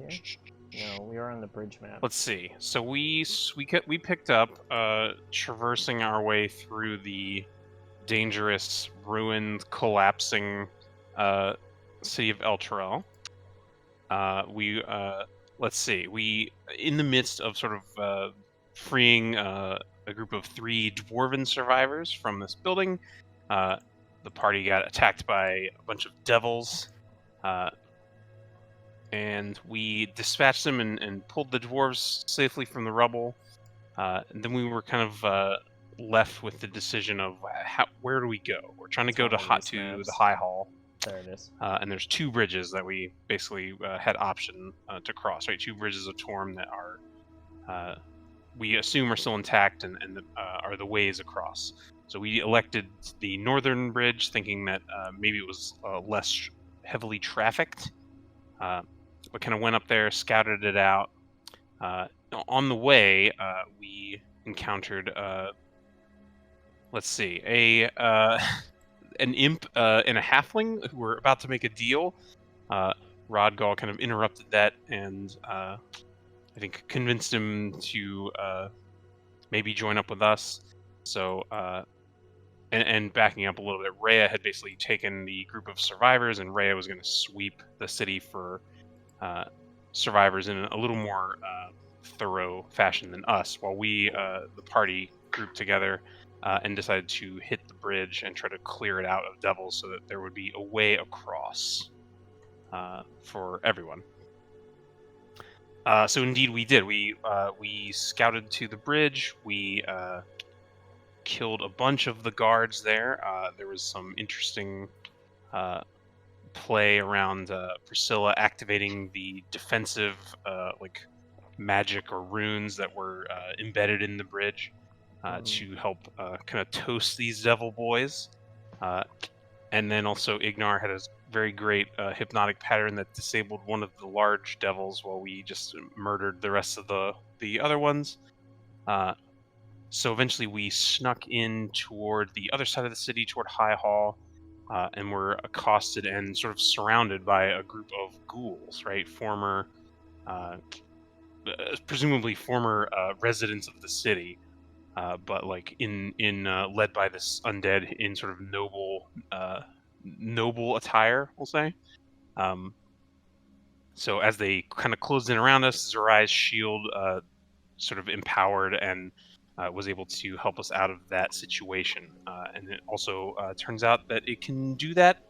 here? No, we are on the bridge map. Let's see. So we picked up traversing our way through the dangerous, ruined, collapsing city of El Terrell. Let's see. We, in the midst of sort of freeing a group of 3 dwarven survivors from this building, the party got attacked by a bunch of devils, and we dispatched them and pulled the dwarves safely from the rubble. And then we were kind of left with the decision of where do we go? We're trying to go to the High Hall. There it is. And there's 2 bridges that we basically had option to cross, right? 2 bridges of Torm that are, we assume are still intact and are the ways across. So we elected the northern bridge, thinking that maybe it was less heavily trafficked. But kind of went up there, scouted it out. On the way, we encountered, let's see, an imp and a halfling who were about to make a deal. Rodgal kind of interrupted that and I think convinced him to maybe join up with us. So, and backing up a little bit, Rhea had basically taken the group of survivors, and Rhea was going to sweep the city for survivors in a little more thorough fashion than us, while we, the party, grouped together and decided to hit the bridge and try to clear it out of devils so that there would be a way across for everyone. So indeed we did. We scouted to the bridge. We killed a bunch of the guards there. There was some interesting play around Priscilla activating the defensive like magic or runes that were embedded in the bridge to help kind of toast these devil boys. And then also Ignar had a very great hypnotic pattern that disabled one of the large devils while we just murdered the rest of the other ones. So eventually we snuck in toward the other side of the city, toward High Hall, and were accosted and sort of surrounded by a group of ghouls, right? Presumably former residents of the city, but like in led by this undead in sort of noble attire, we'll say. So as they kind of closed in around us, Zarai's shield sort of empowered and was able to help us out of that situation. And it also turns out that it can do that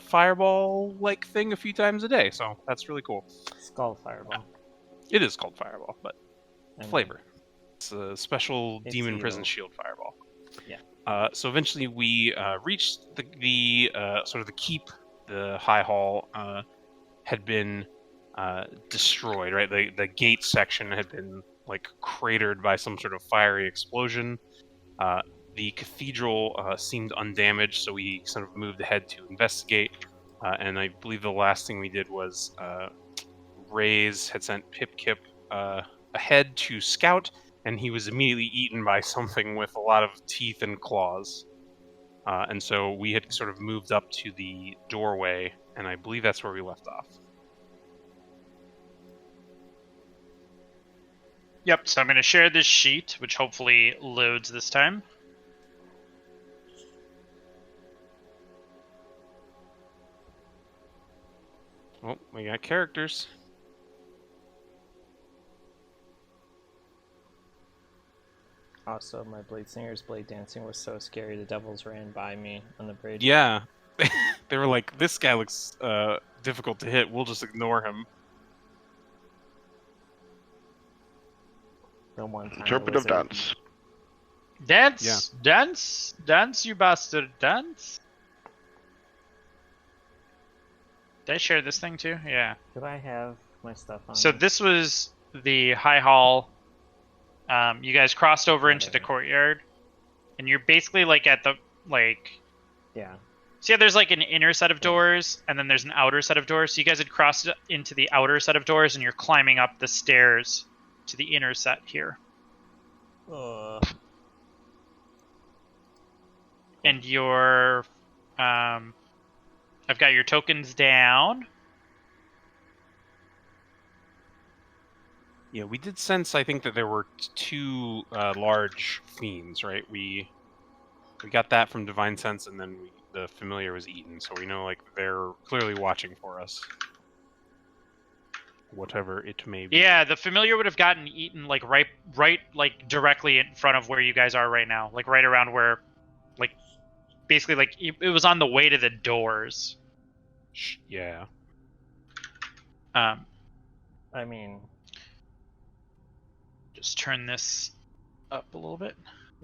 fireball-like thing a few times a day, so that's really cool. It's called Fireball. It is called Fireball, but flavor. It's a special demon prison shield fireball. Yeah. So eventually we reached the sort of the keep. The High Hall had been destroyed, right? The gate section had been like cratered by some sort of fiery explosion. The cathedral seemed undamaged, so we sort of moved ahead to investigate. And I believe the last thing we did was Raze had sent Pip-Kip ahead to scout, and he was immediately eaten by something with a lot of teeth and claws. And so we had sort of moved up to the doorway, and I believe that's where we left off. Yep, so I'm going to share this sheet, which hopefully loads this time. Well, we got characters. Also, my Blade Singer's Blade Dancing was so scary, the devils ran by me on the bridge. Yeah. They were like, this guy looks difficult to hit, we'll just ignore him. The one time Interpretive dance. Dance! Yeah. Dance! Dance, you bastard! Dance! Did I share this thing too? Yeah. Could I have my stuff on? So this was the High Hall. You guys crossed over into the courtyard, and you're basically like at the Yeah. So yeah, there's like an inner set of doors, and then there's an outer set of doors. So you guys had crossed into the outer set of doors, and you're climbing up the stairs to the inner set here. And your, I've got your tokens down. Yeah, we did sense, I think, that there were two large fiends, right? We got that from Divine Sense, and then the familiar was eaten, so we know, like, they're clearly watching for us. Whatever it may be. Yeah, the familiar would have gotten eaten like right like directly in front of where you guys are right now, like right around where, like, basically like it was on the way to the doors. Yeah. I mean, Just turn this up a little bit.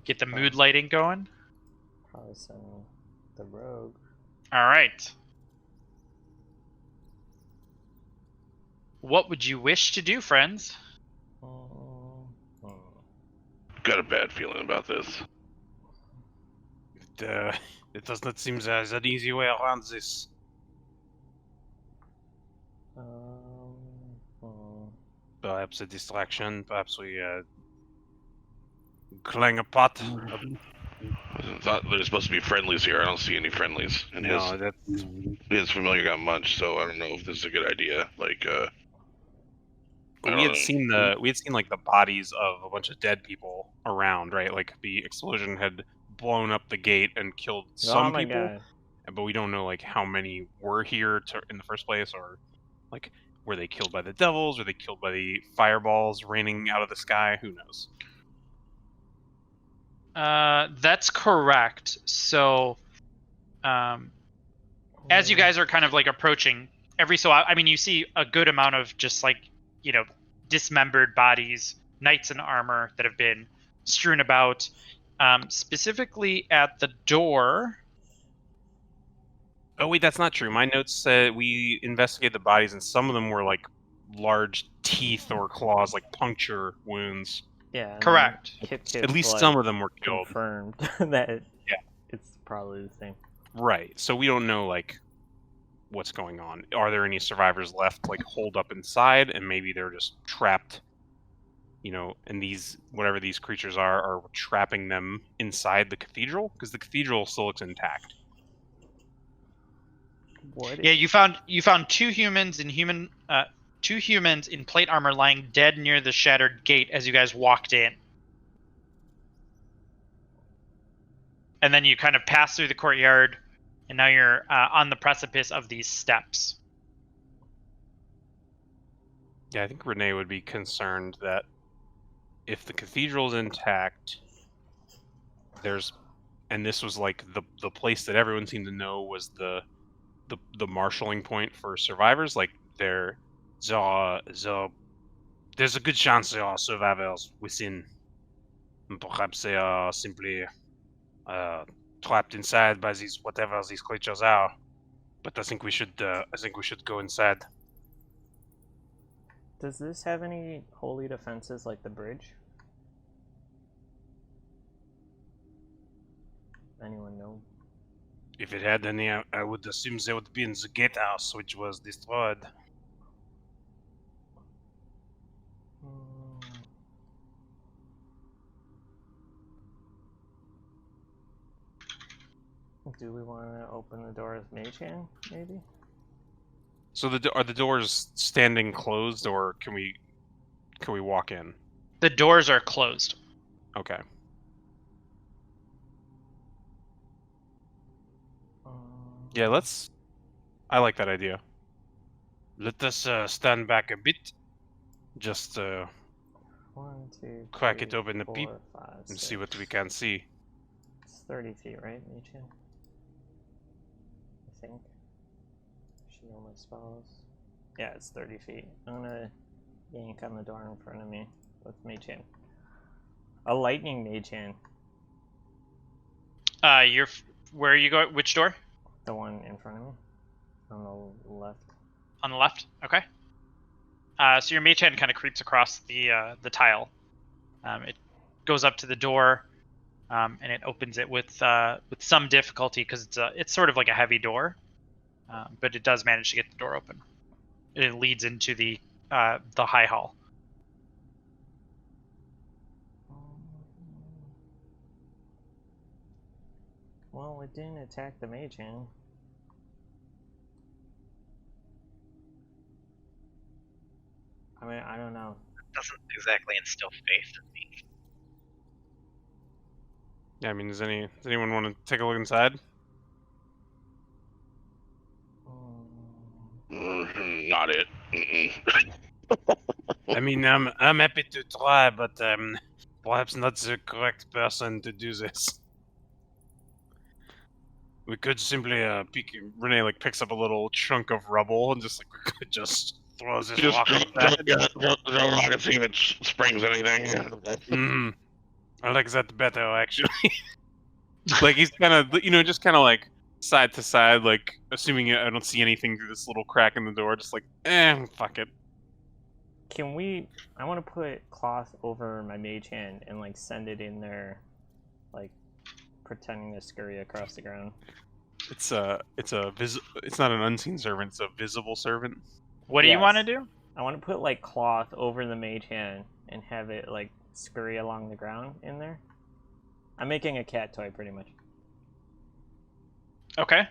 Get the mood lighting going. probably send the rogue. All right. What would you wish to do, friends? Got a bad feeling about this. It does not seem there's an easy way around this. Perhaps a distraction. Perhaps we clang a pot. I thought there's supposed to be friendlies here. I don't see any friendlies. And No, his familiar got munched, so I don't know if this is a good idea. Like, we had seen like the bodies of a bunch of dead people around, right? Like the explosion had blown up the gate and killed some people, God. but we don't know like how many were here in the first place, or like were they killed by the devils? Were they killed by the fireballs raining out of the sky? Who knows? That's correct. So, as you guys are kind of like approaching, I mean, you see a good amount of just like, you know, dismembered bodies, knights in armor that have been strewn about, specifically at the door. Oh wait, that's not true. My notes said we investigated the bodies, and some of them were like large teeth or claws, like puncture wounds. Yeah. Correct. At least some of them were killed. Confirmed that it's probably the same. Right. So we don't know like what's going on. Are there any survivors left, like holed up inside, and maybe they're just trapped? You know, and whatever these creatures are trapping them inside the cathedral, because the cathedral still looks intact. Yeah, you found two humans in plate armor lying dead near the shattered gate as you guys walked in. And then you kind of pass through the courtyard, and now you're on the precipice of these steps. Yeah, I think Renee would be concerned that if the cathedral's intact, and this was like the place that everyone seemed to know was the marshalling point for survivors, like there's a good chance there are survivors within. Perhaps they are simply trapped inside by whatever these creatures are. But I think we should go inside. Does this have any holy defenses like the bridge? Anyone know? If it had any, I would assume they would be in the gatehouse, which was destroyed. Do we want to open the door with Mage Hand, maybe? So are the doors standing closed, or can we walk in? The doors are closed. Okay. Yeah, I like that idea. Let us stand back a bit. Just 1, 2, crack 3, it open a 4, peep 5, and 6. see what we can see. It's 30 feet, right, Mage Hand? I think. She almost follows. Yeah, it's 30 feet. I'm gonna yank on the door in front of me with Mage Hand. A lightning Mage Hand. Where are you going? Which door? The one in front of me. On the left. On the left. Okay. So your mage hand kind of creeps across the tile. It goes up to the door, and it opens it with some difficulty because it's sort of like a heavy door, but it does manage to get the door open. It leads into the high hall. Well, it didn't attack the mage hand. I mean, I don't know. doesn't exactly instill faith in me. Yeah, I mean, does anyone want to take a look inside? Not it. Mm-mm. I mean, I'm happy to try, but perhaps not the correct person to do this. We could simply Renee like picks up a little chunk of rubble and just we could just throw this Just rock at that. throw a rock and see if it springs anything. Mm, I like that better, actually. Like he's kind of, just kind of like side to side, like assuming I don't see anything through this little crack in the door, just like, fuck it. Can we? I want to put cloth over my mage hand and like send it in there, like pretending to scurry across the ground. It's not an unseen servant; it's a visible servant. What do you want to do? I want to put like cloth over the mage hand and have it like scurry along the ground in there. I'm making a cat toy, pretty much. Okay.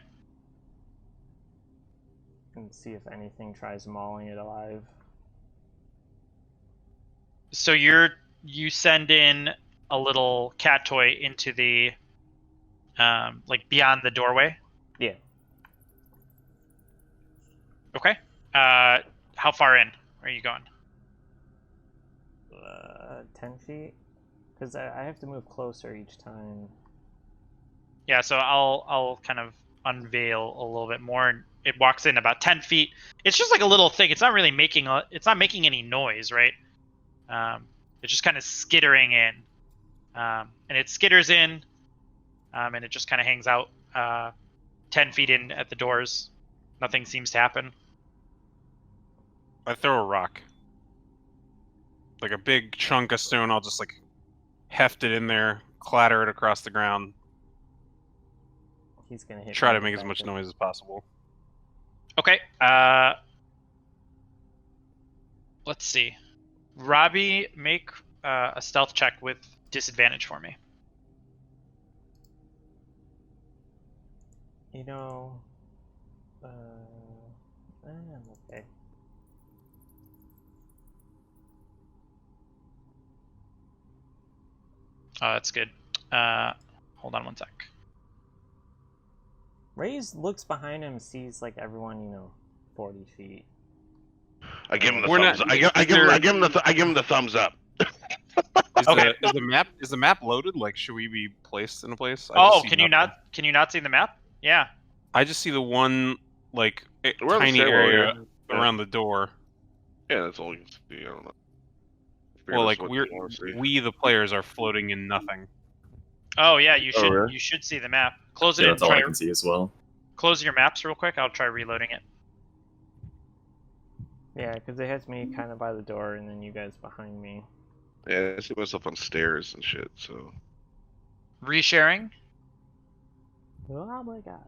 And see if anything tries mauling it alive. So you send in a little cat toy into the like beyond the doorway. Yeah. Okay. How far in are you going? 10 feet? Because I have to move closer each time. Yeah, so I'll kind of unveil a little bit more, and it walks in about 10 feet. It's just like a little thing. It's not really making any noise, right? It's just kind of skittering in, and it skitters in, and it just kind of hangs out 10 feet in at the doors. Nothing seems to happen. I throw a rock, like a big chunk of stone. I'll just like heft it in there, clatter it across the ground. He's gonna hit. Try to make as much noise as possible. Okay. Let's see. Robbie, make a stealth check with disadvantage for me. You know, okay. Oh, that's good. Hold on one sec. Ray's looks behind him, sees like everyone, 40 feet. I give him the We're thumbs. not- I give him the thumbs up. Okay. Is the map loaded? Like, should we be placed in a place? Can you not see the map? Yeah. I just see the one like We're on the tiny stairwell, area yeah. around the door. Yeah, that's all you can see. I don't know. Well, like What you wanna see. we the players are floating in nothing. Oh yeah, you should really? you should see the map. Close it Yeah, in. that's all I can see as well. Close your maps real quick. I'll try reloading it. Yeah, because it has me kind of by the door, and then you guys behind me. Yeah, I see myself on stairs and shit. So Resharing. Oh my god.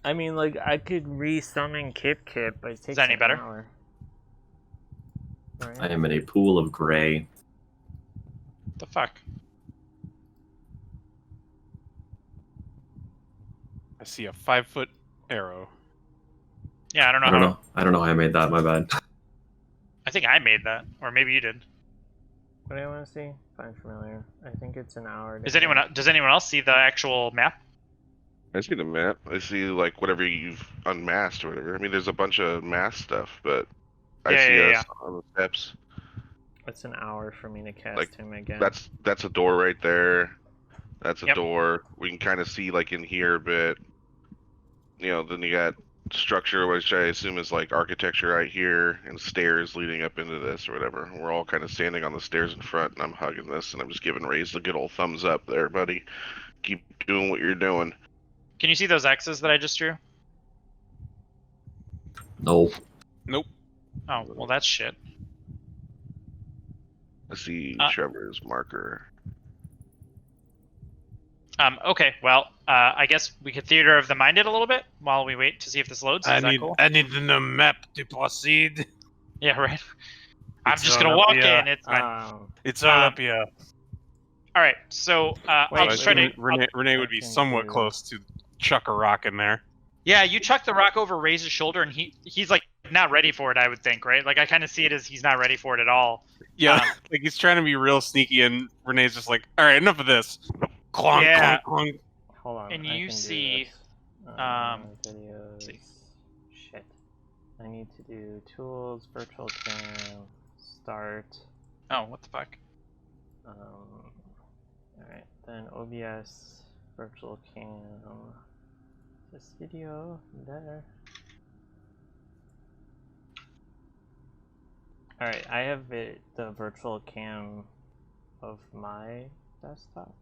I mean, like, I could re-summon Kip, but it takes that any an better? hour. Right? I am in a pool of gray. The fuck. I see a 5-foot arrow. Yeah, I don't know I don't how. know. I don't know how I made that. My bad. I think I made that, or maybe you did. What do I want to see? Find familiar. I think it's an hour. Does anyone else see the actual map? I see the map. I see like whatever you've unmasked or whatever. I mean, there's a bunch of mask stuff, but I see us on the steps. It's an hour for me to cast Like, him again. That's a door right there. That's a Yep. door. We can kind of see like in here a bit. Then you got structure, which I assume is like architecture right here, and stairs leading up into this or whatever. We're all kind of standing on the stairs in front, and I'm hugging this, and I'm just giving Ray's the good old thumbs up there, buddy. Keep doing what you're doing. Can you see those X's that I just drew? No. Nope. Oh, well, that's shit. I see Trevor's marker. Okay, well, I guess we could theater of the mind it a little bit while we wait to see if this loads. Is that cool? I need the map to proceed. Yeah, right. I'm It's just all gonna up walk here. in. It's fine. It's all up here. All right, so I'll Wait, just try to. Renee would be I can somewhat do- close to chuck a rock in there. Yeah, you chuck the rock over Ray's shoulder, and he's like not ready for it, I would think, right? Like I kind of see it as he's not ready for it at all. Yeah, Um, like he's trying to be real sneaky, and Renee's just like, "All right, enough of this." Clonk, Yeah. clonk, clonk. Hold on. And I you can see, do this. let's Videos. see. Shit. I need to do tools, virtual cam, start. Oh, what the fuck? Alright, then OBS, virtual cam. This video there. Alright, I have the virtual cam of my desktop.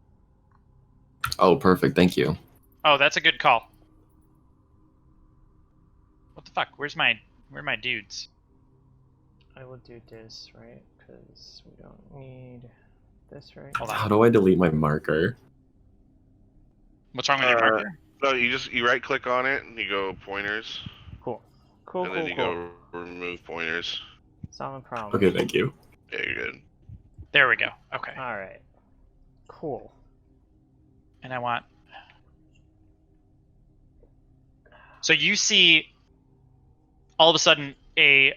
Oh, perfect. Thank you. Oh, that's a good call. What the fuck? Where are my dudes? I will do this, right? Because we don't need this, right? Hold on. How do I delete my marker? What's wrong with your marker? No, you right click on it and you go pointers, Cool. Cool, and cool, then you cool. go remove pointers. Solve a problem. Okay, thank you. Yeah, you're good. There we go. Okay. Alright. Cool. And I want. So you see, all of a sudden, a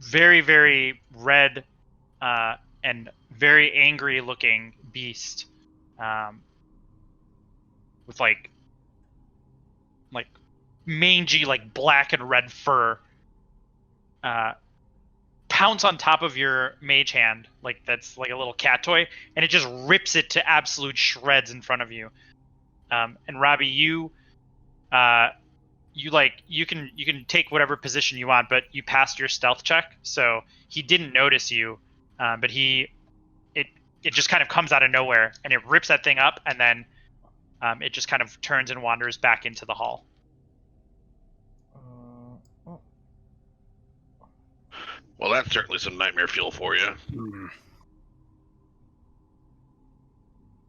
very, very red and very angry-looking beast, with like mangy, like black and red fur, pounce on top of your mage hand, like that's like a little cat toy, and it just rips it to absolute shreds in front of you. And Robbie, you can take whatever position you want, but you passed your stealth check, so he didn't notice you. But it just kind of comes out of nowhere, and it rips that thing up, and then it just kind of turns and wanders back into the hall. Well, that's certainly some nightmare fuel for you.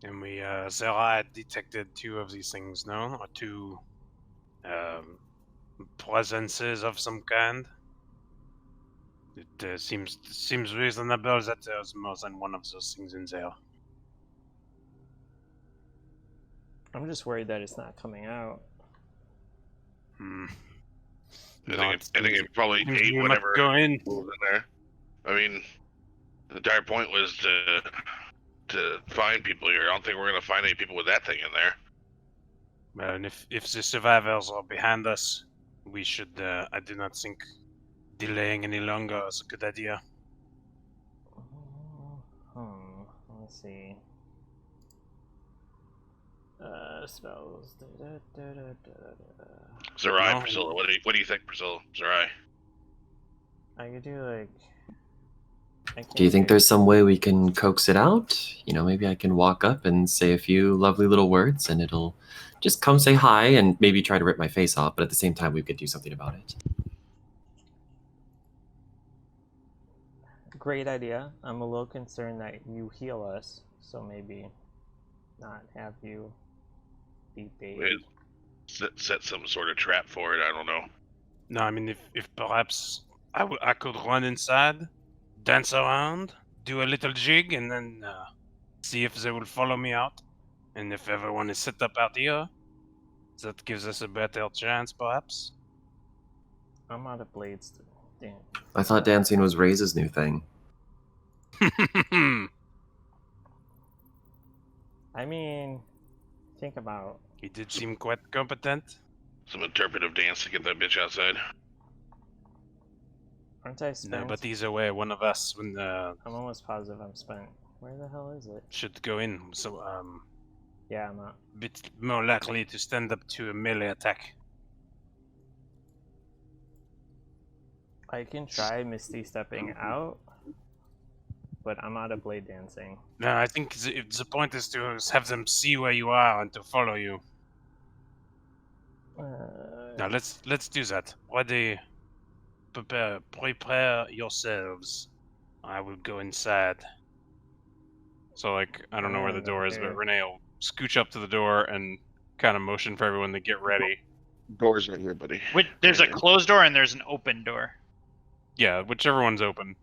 And we, Zera detected 2 of these things, no? Or 2 presences of some kind. It seems reasonable that there's more than one of those things in there. I'm just worried that it's not coming out. I think it probably ate You whatever must go in. was in there. I mean, the entire point was to find people here. I don't think we're gonna find any people with that thing in there. And if the survivors are behind us, we should, I do not think delaying any longer is a good idea. Let's see. Spells. Zerai, No. Priscilla. What do you think, Priscilla? Zerai. I could do like. Do you think there's some way we can coax it out? You know, maybe I can walk up and say a few lovely little words and it'll just come say hi and maybe try to rip my face off, but at the same time we could do something about it. Great idea. I'm a little concerned that you heal us, so maybe not have you be bait. Set some sort of trap for it. I don't know. No, I mean, if perhaps I could run inside, dance around, do a little jig, and then see if they will follow me out. And if everyone is set up out here, that gives us a better chance, perhaps. I'm out of blades to dance. I thought dancing was Ray's new thing. I mean, think about. He did seem quite competent. Some interpretive dance to get that bitch outside. Aren't I spent? No, but either way, one of us when I'm almost positive I'm spent. Where the hell is it? should go in. So Yeah, I'm not. bit more likely to stand up to a melee attack. I can try Misty stepping out, but I'm out of blade dancing. No, I think the point is to have them see where you are and to follow you. Now let's do that. Ready? Prepare yourselves. I will go inside. So like, I don't know where the door is, but Renee will scooch up to the door and kind of motion for everyone to get ready. Door's right here, buddy. There's a closed door and there's an open door. Yeah, whichever one's open.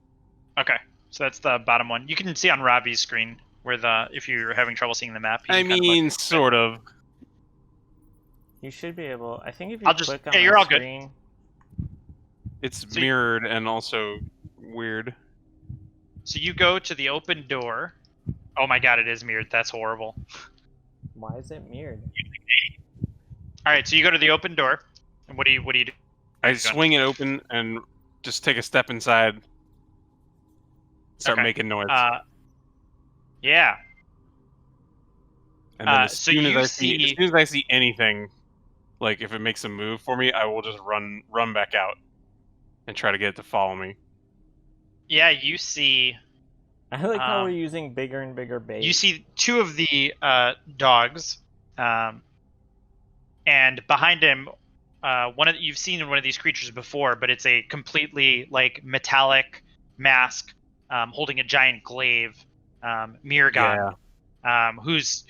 Okay, so that's the bottom one. You can see on Robbie's screen where if you're having trouble seeing the map. I mean, sort of. You should be able. I think if you I'll just. click on Yeah, my you're all good. screen, It's So mirrored and also weird. So you go to the open door. Oh my god, it is mirrored. That's horrible. Why is it mirrored? All right, so you go to the open door, and what do you do? I swing it open and just take a step inside. Start Okay. making noise. Yeah. And then as so soon you as I see anything, like if it makes a move for me, I will just run back out and try to get it to follow me. Yeah, you see. I like how we're using bigger and bigger bait. You see two of the dogs, and behind him, you've seen one of these creatures before, but it's a completely like metallic mask, holding a giant glaive, Mirgon, who's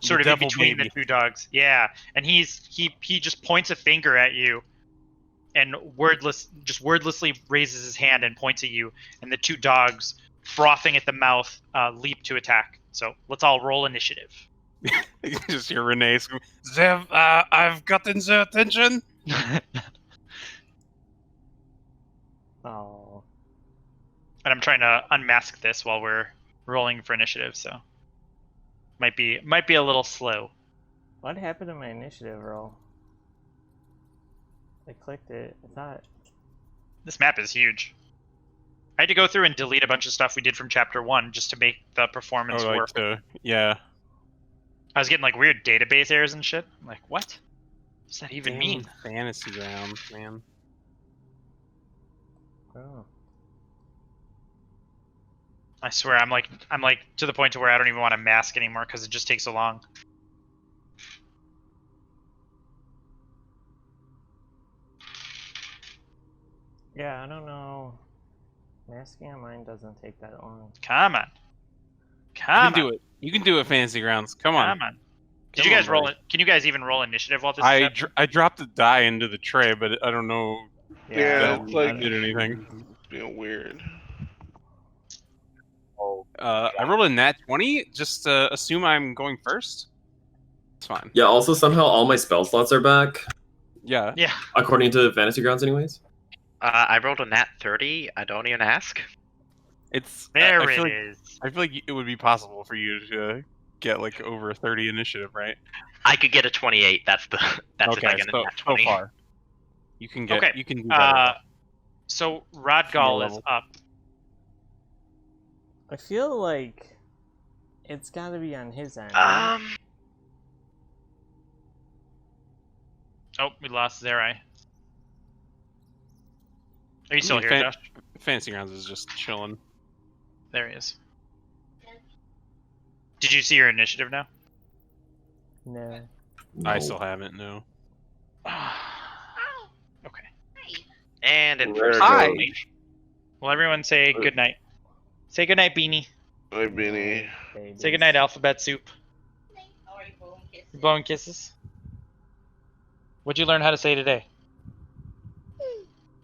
sort of in between the two dogs. Yeah, and he just points a finger at you, and wordlessly raises his hand and points at you, and the two dogs, frothing at the mouth, leap to attack. So let's all roll initiative. You just hear Renee scream, Zev, I've gotten their attention. Oh. And I'm trying to unmask this while we're rolling for initiative, so might be a little slow. What happened to my initiative roll? I clicked it. I thought. This map is huge. I had to go through and delete a bunch of stuff we did from chapter 1 just to make the performance work. Yeah. I was getting like weird database errors and shit. I'm like, what does that even mean? Fantasy grounds, man. Oh. I swear, I'm like to the point to where I don't even want to mask anymore because it just takes so long. Yeah, I don't know. Masking on mine doesn't take that long. Come on. You can do it. You can do it, Fantasy Grounds. Come on. Come on. Did you guys roll it? Can you guys even roll initiative while this is happening? I dropped the die into the tray, but I don't know. Yeah, it's like did anything. Being weird. I rolled a nat 20. Just assume I'm going first. It's fine. Yeah. Also, somehow all my spell slots are back. Yeah. Yeah. According to Fantasy Grounds, anyways. I rolled a nat 30. I don't even ask. It's There I feel it like, is. I feel like it would be possible for you to get like over a 30 initiative, right? I could get a 28. That's if I Okay, get a nat 20. so far. You can get. Okay. You can do better. So Rodgal is up. I feel like it's got to be on his end. Oh, we lost Zerai. Are you still here, Josh? Fantasy Grounds is just chilling. There he is. Did you see your initiative now? No. I still haven't. No. Okay. And in There first it place, goes. Well, everyone say good night. Say good night, Beanie. Hi, Beanie. Say good night, Alphabet Soup. Blowing kisses. What'd you learn how to say today?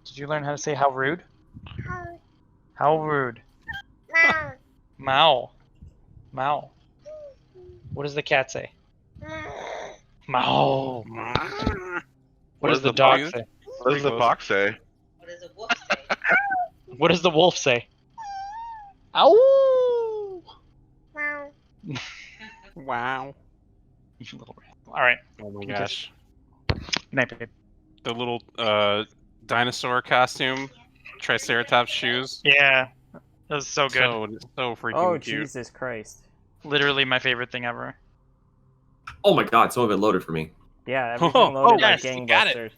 Did you learn how to say how rude? How rude? Mow. Mow. What does the cat say? Mow. What does the dog say? What does the box say? What does a wolf say? What does the wolf say? Ow! Wow. You little rat. All right. Oh my You gosh. Good night, babe. The little dinosaur costume, Triceratops shoes. Yeah, that was so good. So freaking Oh, cute. Jesus Christ. Literally my favorite thing ever. Oh my god, some of it loaded for me. Yeah, everything loaded yes, like you got gangbusters.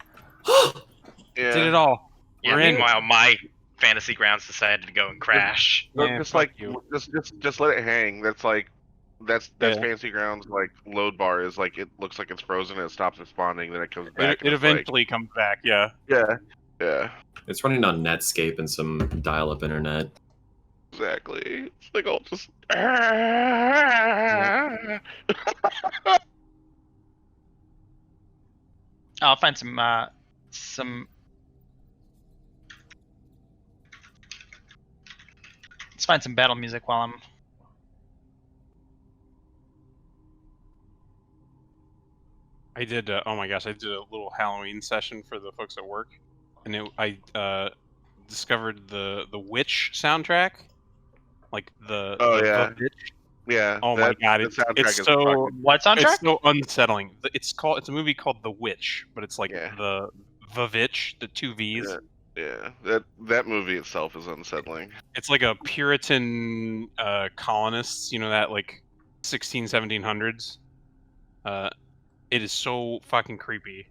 Yeah. Did it all. yeah. We're in. Meanwhile, my fantasy grounds decided to go and crash. Look, Yeah, just fuck like you. just let it hang. That's Yeah. Fantasy Grounds like load bar is like it looks like it's frozen and it stops responding, then it comes back. It eventually comes back. Yeah. Yeah, It's running on Netscape and some dial-up internet. exactly. It's like all just. I'll find some. Let's find some battle music while I'm. I did. Oh my gosh, I did a little Halloween session for the folks at work, and I discovered the Witch soundtrack, like the Oh, the yeah. Witch. Yeah. Oh my god, the soundtrack it's is so fucking- What soundtrack? it's so unsettling. It's a movie called The Witch, but it's like Yeah. the Vich, the two V's. Yeah. That movie itself is unsettling. It's like a Puritan colonists, that like 1700s. It is so fucking creepy.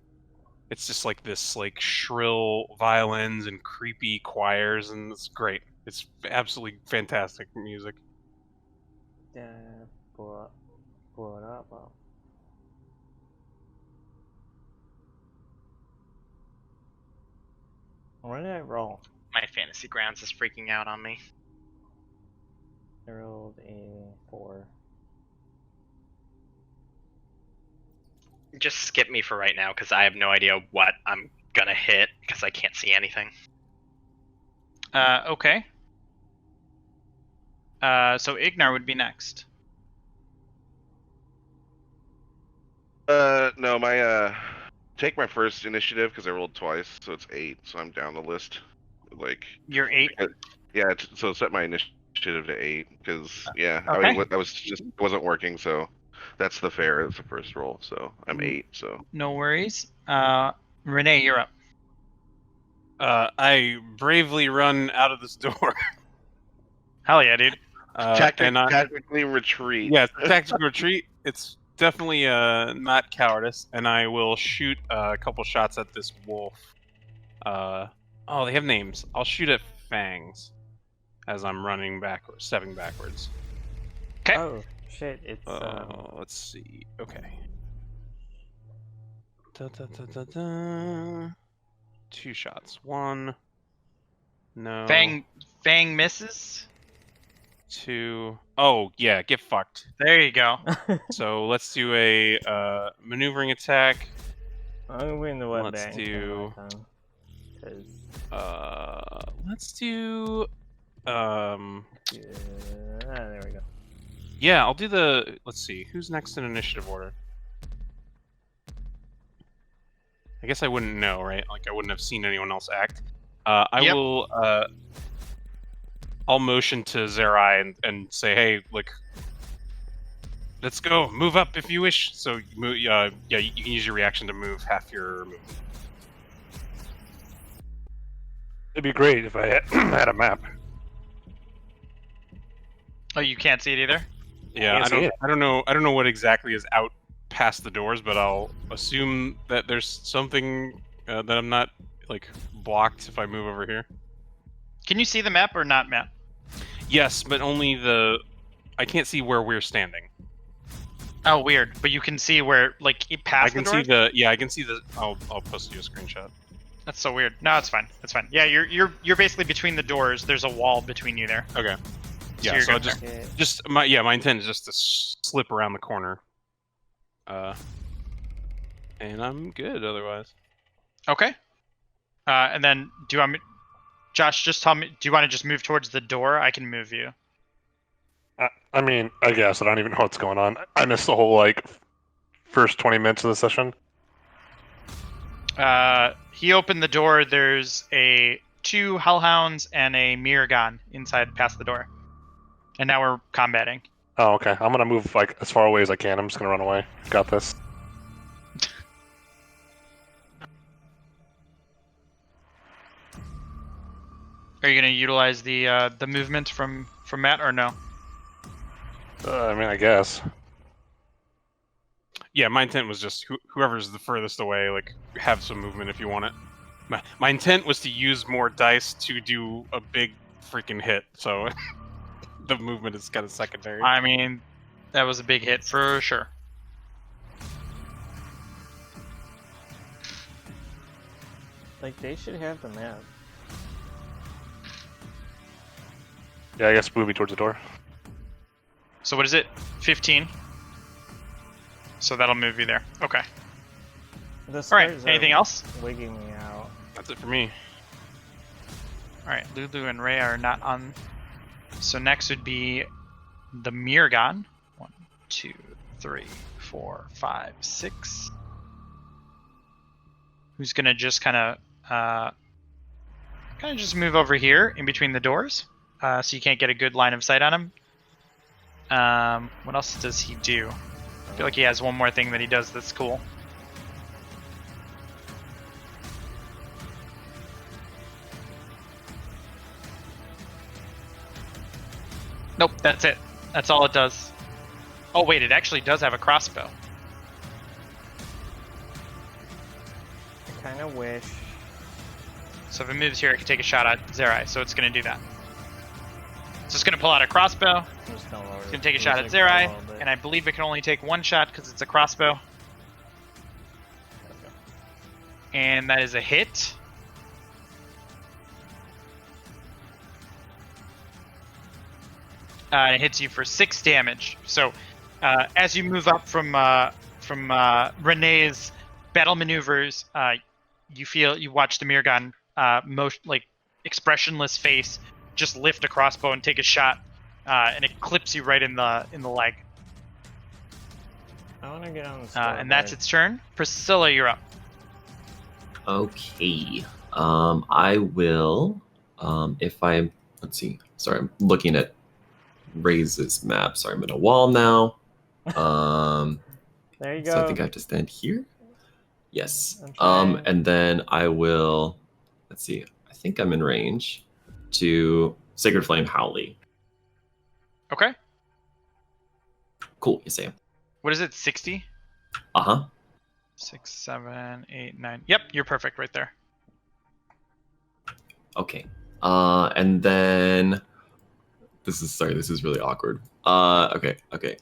It's just like this like shrill violins and creepy choirs, and it's great. It's absolutely fantastic music. Yeah, pull it up. Oh. Where did I roll? My fantasy grounds is freaking out on me. I rolled a 4. Just skip me for right now because I have no idea what I'm gonna hit because I can't see anything. Okay. So Ignar would be next. No, take my first initiative because I rolled twice, so it's 8. So I'm down the list. Like, You're 8. yeah. So set my initiative to 8 because Okay. I mean, it wasn't working. So that's the fair. It's the first roll. So I'm 8. So No worries. Renee, you're up. I bravely run out of this door. Hell yeah, dude. tactically retreat. Yeah, tactical retreat. It's definitely not cowardice, and I will shoot a couple shots at this wolf. They have names. I'll shoot at Fangs as I'm running backwards, stepping backwards. Okay. Oh shit! It's Let's see. Okay. Da. 2 shots. 1. No. Fang misses. 2. Oh yeah, get fucked. There you go. So let's do a maneuvering attack. I'm gonna win the web Let's bank. do- Cause Let's do. there we go. Yeah, I'll do the. Let's see. Who's next in initiative order? I guess I wouldn't know, right? Like I wouldn't have seen anyone else act. I Yep. will. I'll motion to Zerai and say, "Hey, look, let's go. Move up if you wish." So, you can use your reaction to move half your movement. It'd be great if I had a map. Oh, you can't see it either? Yeah, Can't see it. I don't know what exactly is out past the doors, but I'll assume that there's something that I'm not like blocked if I move over here. Can you see the map or not map? Yes, but only I can't see where we're standing. Oh, weird. But you can see where, like, I past can the see door? I can see the. I'll post you a screenshot. That's so weird. No, it's fine. It's fine. Yeah, you're basically between the doors. There's a wall between you there. Okay. Yeah, you're so I'll good just Okay. my intent is just to slip around the corner. And I'm good otherwise. Okay. And then do you want me, Josh? Just tell me. Do you want to just move towards the door? I can move you. I mean, I guess I don't even know what's going on. I missed the whole first 20 minutes of the session. He opened the door. There's 2 hellhounds and a Miragon inside past the door, and now we're combating. Oh, okay. I'm gonna move as far away as I can. I'm just gonna run away. Got this. Are you gonna utilize the movement from Matt or no? I mean, I guess. Yeah, my intent was just whoever's the furthest away, like, have some movement if you want it. My intent was to use more dice to do a big freaking hit, so the movement is kind of secondary. I mean, that was a big hit for sure. Like they should have the map. Yeah, I guess move me towards the door. So what is it? 15. So that'll move you there. Okay. The All right. stairs Anything are else? wigging me out. That's it for me. All right. Lulu and Ray are not on. So next would be the Mirgon. 1, 2, 3, 4, 5, 6. Who's gonna just kind of kind of just move over here in between the doors, so you can't get a good line of sight on him. What else does he do? I feel like he has one more thing that he does that's cool. Nope, that's it. That's all it does. Oh wait, it actually does have a crossbow. I kind of wish. So if it moves here, it can take a shot at Zerai, so it's going to do that. So it's going to pull out a crossbow. I'm just gonna lower It's the going to take a shot at music a Zerai, little bit. and I believe it can only take one shot because it's a crossbow. Okay. And that is a hit. And it hits you for 6 damage. So as you move up from Renee's battle maneuvers, you watch the Mirgon expressionless face just lift a crossbow and take a shot, and it clips you right in the leg. I want to get on the scoreboard. And that's its turn. Priscilla, you're up. Okay. I will. If I'm. Let's see. Sorry, I'm looking at Ray's map. Sorry, I'm in a wall now. There you go. So I think I have to stand here. Yes. I'm trying. And then I will. Let's see. I think I'm in range to Sacred Flame Howley. Okay. Cool. You say. What is it? 60? Uh-huh. 6, 7, 8, 9. Yep, you're perfect right there. Okay. And then this is really awkward. Okay.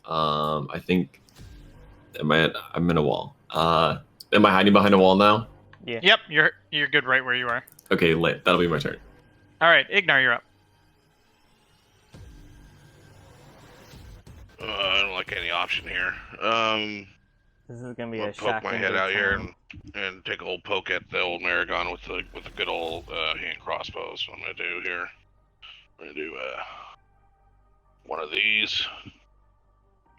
I think I'm in a wall. Am I hiding behind a wall now? Yeah. Yep, you're good right where you are. Okay, lit. That'll be my turn. All right, Ignar, you're up. I don't like any option here. This is gonna be I'll a poke shocking my head good out here time. and take a old poke at the old Maragon with a good old hand crossbow. That's what I'm gonna do here. I'm gonna do one of these.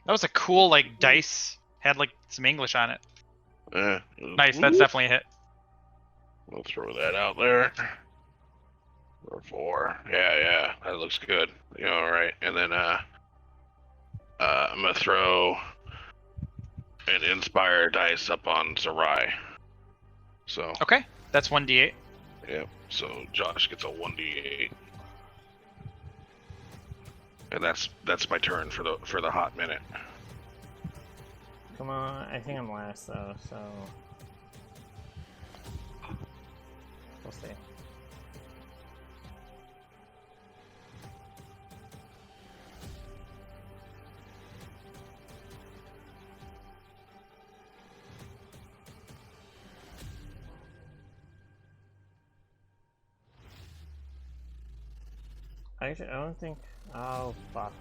That was a cool dice. Had some English on it. Nice, that's Ooh. definitely a hit. We'll throw that out there. Or 4. Yeah, that looks good. Yeah, all right. And then I'm gonna throw an Inspire dice up on Zerai. So Okay, that's 1d8. yeah, so Josh gets a 1d8. And that's my turn for the hot minute. Come on, I think I'm last though, so we'll see. Actually, I don't think. Oh fuck.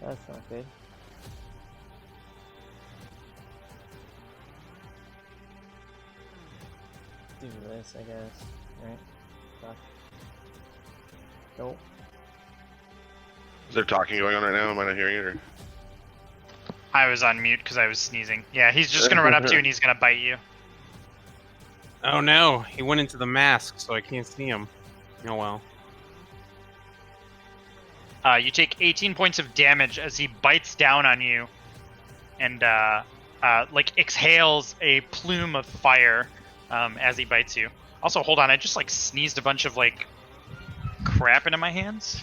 That's not good. Do this, I guess. Right? Fuck. Nope. Is there talking going on right now? Am I not hearing it? Or? I was on mute because I was sneezing. Yeah, he's just gonna run up to you and he's gonna bite you. Oh no, he went into the mask, so I can't see him. Oh well. You take 18 points of damage as he bites down on you, and exhales a plume of fire as he bites you. Also, hold on, I just sneezed a bunch of crap into my hands.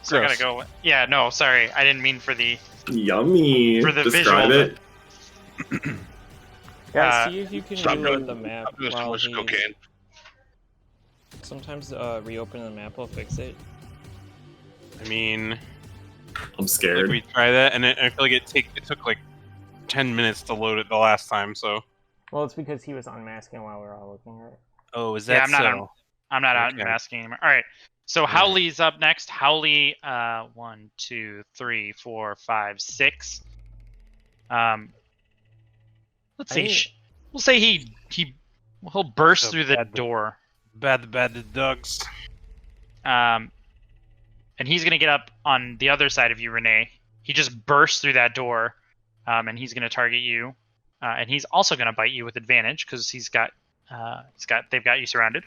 So Gross. I gotta go. Yeah, no, sorry, I didn't mean for the Yummy. For the Describe visual, it. Guys, see if you can Stop reload doing, the map stop doing so while much he's... cocaine. Sometimes reopen the map will fix it. I mean, I'm scared. we try that, and I feel like it took 10 minutes to load it the last time. So. Well, it's because he was unmasking while we were all looking at it. Oh, is Yeah, that I'm not so? on- I'm not out Okay. masking anymore. All right. So Howley's up next. Howley, 1, 2, 3, 4, 5, 6. Let's see. We'll say he'll burst So through the bad. door. Bad dogs. And he's gonna get up on the other side of you, Renee. He just bursts through that door, and he's gonna target you. and he's also going to bite you with advantage because they've got you surrounded.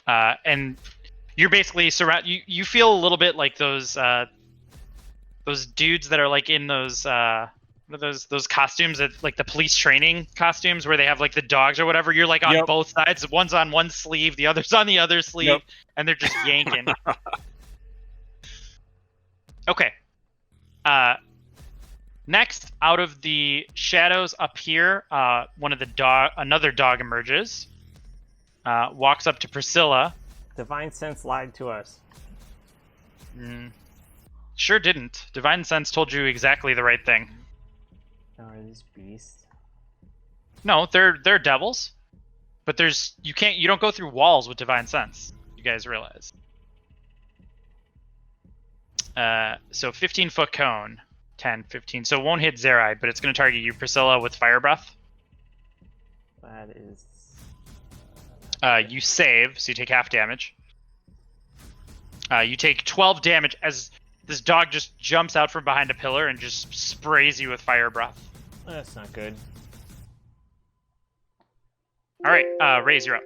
And you're basically you feel a little bit like those dudes that are like in those costumes that like the police training costumes where they have like the dogs or whatever. You're like on both sides. One's on one sleeve, the other's on the other sleeve, and they're just yanking. Okay. Next, out of the shadows up here, another dog emerges. Walks up to Priscilla. Divine Sense lied to us. Sure didn't. Divine Sense told you exactly the right thing. Are these beasts? No, they're devils. But you don't go through walls with Divine Sense. You guys realize. So 15-foot cone. 10, 15. So it won't hit Zerai, but it's going to target you, Priscilla, with Fire Breath. That is... you save, so you take half damage. You take 12 damage as this dog just jumps out from behind a pillar and just sprays you with Fire Breath. That's not good. All right, Raze, you're up.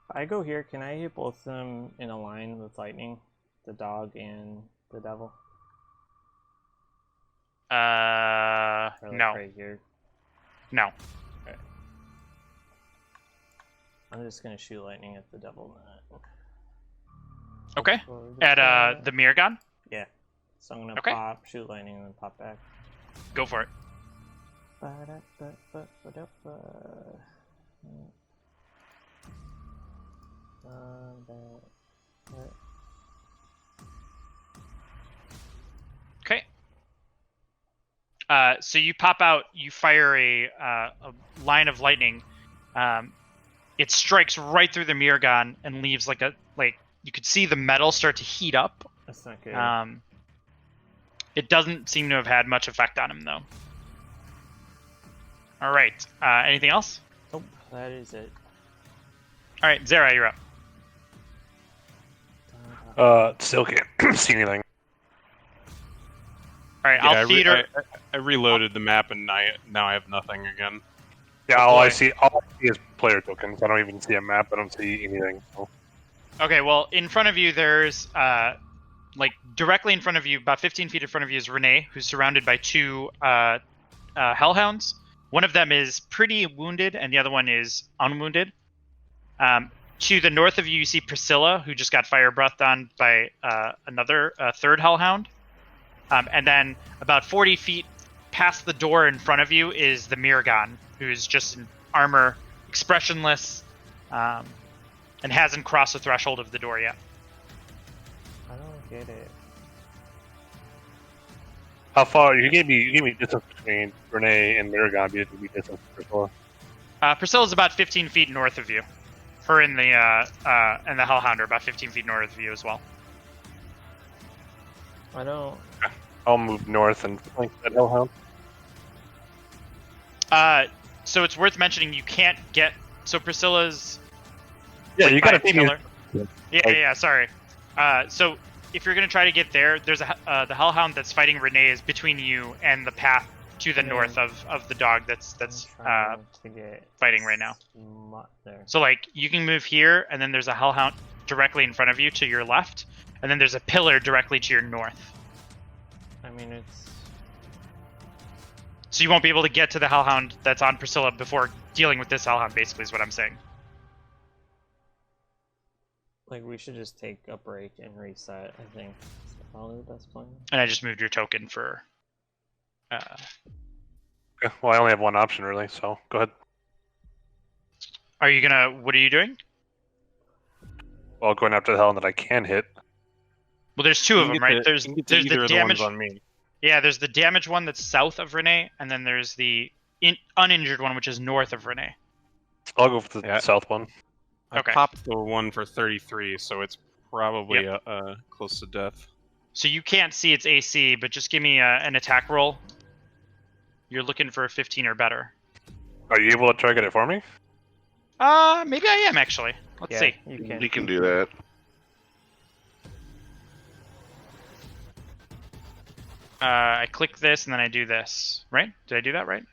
If I go here, can I hit both of them in a line with lightning? The dog and the devil? Or like no. right here? No. Okay. I'm just gonna shoot lightning at the devil. Okay. At the mirror gun? Yeah. So I'm gonna shoot lightning and then pop back. Go for it. Okay. So you pop out, you fire a line of lightning. It strikes right through the mirror gun and leaves you could see the metal start to heat up. That's not good. It doesn't seem to have had much effect on him though. All right. Anything else? Nope. That is it. All right, Zera, you're up. Still can't see anything. All right, I'll theater. I reloaded the map and now I have nothing again. Yeah, all I see is player tokens. I don't even see a map. I don't see anything. So. Okay, well, in front of you, there's directly in front of you, about 15 feet in front of you, is Renee, who's surrounded by two hellhounds. One of them is pretty wounded, and the other one is unwounded. To the north of you, you see Priscilla, who just got fire breathed on by another third hellhound. And then about 40 feet past the door in front of you is the Mirgon, who's just in armor, expressionless, and hasn't crossed the threshold of the door yet. I don't get it. How far? You gave me distance between Renee and Mirgon. You didn't give me distance for Priscilla. Priscilla's about 15 feet north of you. Her and the Hellhound are about 15 feet north of you as well. I don't... I'll move north and flank that Hellhound. So it's worth mentioning you can't get... So Priscilla's... Yeah, you gotta pillar. Yeah, sorry. So if you're gonna try to get there, there's the Hellhound that's fighting Renee is between you and the path to the north of the dog that's fighting right now. There. So you can move here, and then there's a Hellhound directly in front of you to your left, and then there's a pillar directly to your north. I mean, it's... So you won't be able to get to the Hellhound that's on Priscilla before dealing with this Hellhound, basically, is what I'm saying. We should just take a break and reset, I think. It's probably the best plan. And I just moved your token for... Okay, well, I only have one option, really, so go ahead. Are you gonna... What are you doing? Well, going after the Hellhound that I can hit. Well, there's two of them, right? There's the damage... on me. Yeah, there's the damaged one that's south of Renee, and then there's the uninjured one, which is north of Renee. I'll go for the south one. I Okay. popped the one for 33, so it's probably close to death. So you can't see its AC, but just give me an attack roll. You're looking for a 15 or better. Are you able to target it for me? Maybe I am actually. Let's see. You can. You can do that. I click this and then I do this. Right? Did I do that right?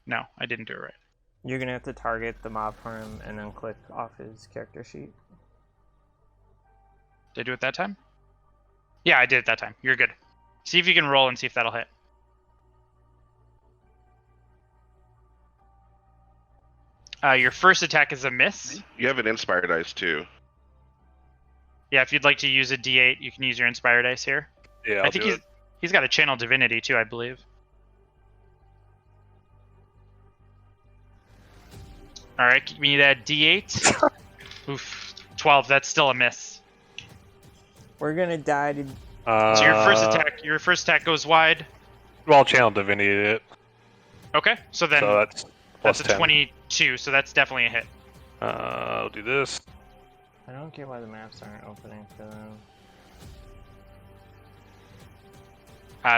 No, I didn't do it right. You're gonna have to target the mob for him and then click off his character sheet. Did I do it that time? Yeah, I did it that time. You're good. See if you can roll and see if that'll hit. Your first attack is a miss. You have an Inspired Dice, too. Yeah, if you'd like to use a D8, you can use your Inspire Dice here. Yeah, I think he's got a Channel Divinity too, I believe. Alright, give me that D8. Oof. 12, that's still a miss. We're gonna die to. So your first attack goes wide. Well, Channel Divinity it. Okay, so then So that's plus a 10. 22, so that's definitely a hit. I'll do this. I don't get why the maps aren't opening for them.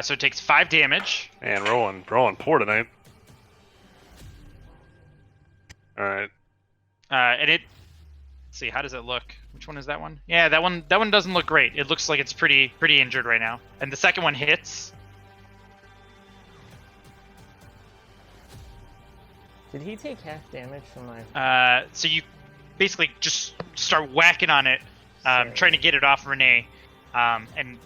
So it takes 5 damage. And rolling poor tonight. Alright. And it. Let's see, how does it look? Which one is that one? Yeah, that one doesn't look great. It looks like it's pretty injured right now. And the second one hits. Did he take half damage from my? So you basically just start whacking on it, trying to get it off Renee, and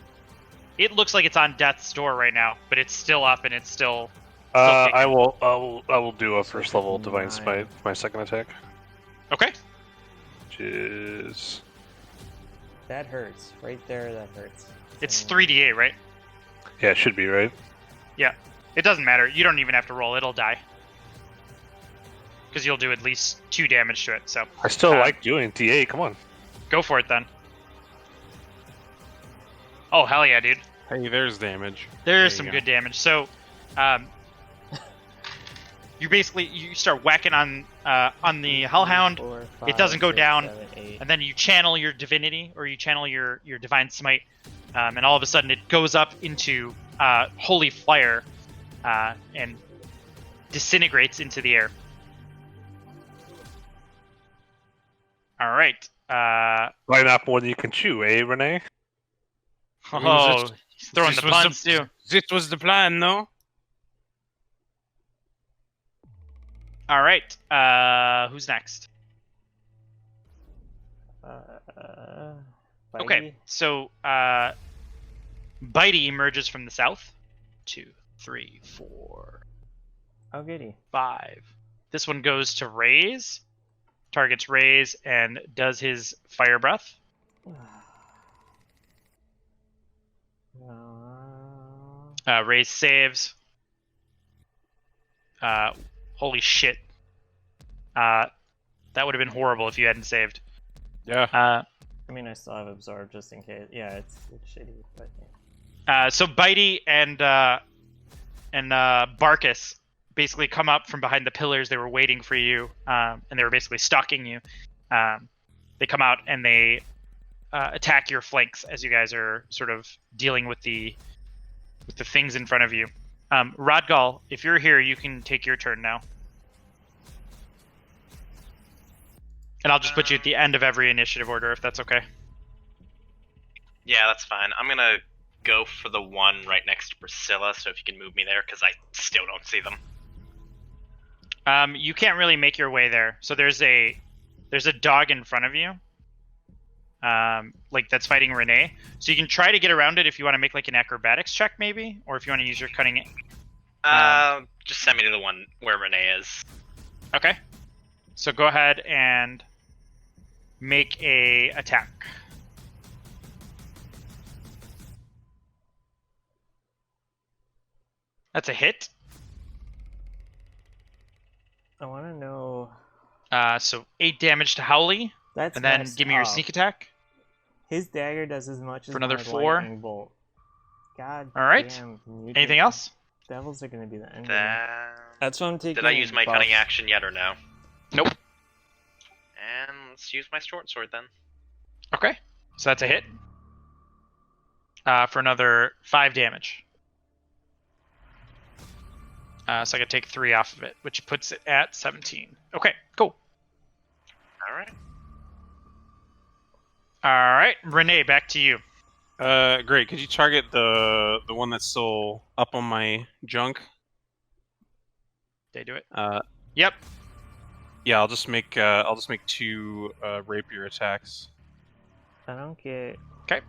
it looks like it's on death's door right now, but it's still up and it's still. I will do a first level Divine Smite, my second attack. Okay. Which is That hurts right there. That hurts. It's 3d8, right? yeah, it should be right. Yeah. It doesn't matter. You don't even have to roll. It'll die. Because you'll do at least 2 damage to it. So I still like doing D8. Come on. go for it then. Oh hell yeah, dude! Hey, there's damage. There's There some you good damage. So, you start whacking on the Hellhound. 4, It doesn't go 6, down, 7, 8. and then you channel your divinity, or you channel your divine smite, and all of a sudden it goes up into holy fire, and disintegrates into the air. All right. Bite off more than you can chew, eh, Renee? Oh, he's throwing the puns too. This was the plan, no? All right. Who's next? Okay, so Bitey emerges from the south. 2, 3, 4, Oh, goody. 5. This one goes to Raise. Targets Raise and does his fire breath. Raise saves. Holy shit. That would have been horrible if you hadn't saved. Yeah. I mean, I still have Absorb just in case. Yeah, it's shitty, but yeah. So Bitey and Barkus basically come up from behind the pillars. They were waiting for you, and they were basically stalking you. They come out and they attack your flanks as you guys are sort of dealing with the things in front of you. Rodgal, if you're here, you can take your turn now. And I'll just put you at the end of every initiative order, if that's okay. Yeah, that's fine. I'm gonna go for the one right next to Priscilla, so if you can move me there, because I still don't see them. You can't really make your way there. So there's a dog in front of you. Like that's fighting Renee. So you can try to get around it if you want to make like an acrobatics check maybe, or if you want to use your cunning. Just send me to the one where Renee is. Okay. So go ahead and make a attack. That's a hit. I want to know. So 8 damage to Howley. That's and then messed give me your up. sneak attack. His dagger does as much as For another my 4. lightning bolt. God. All right. Damn, Anything else? Devils are gonna be the end. That's what I'm taking. Did I use my buff. cunning action yet or no? Nope. And let's use my short sword then. Okay. So that's a hit. For another 5 damage. So I could take 3 off of it, which puts it at 17. Okay, cool. All right. All right, Renee, back to you. Great. Could you target the one that's still up on my junk? They do it. Uh, Yep. yeah. I'll just make 2 rapier attacks. I don't get. Okay.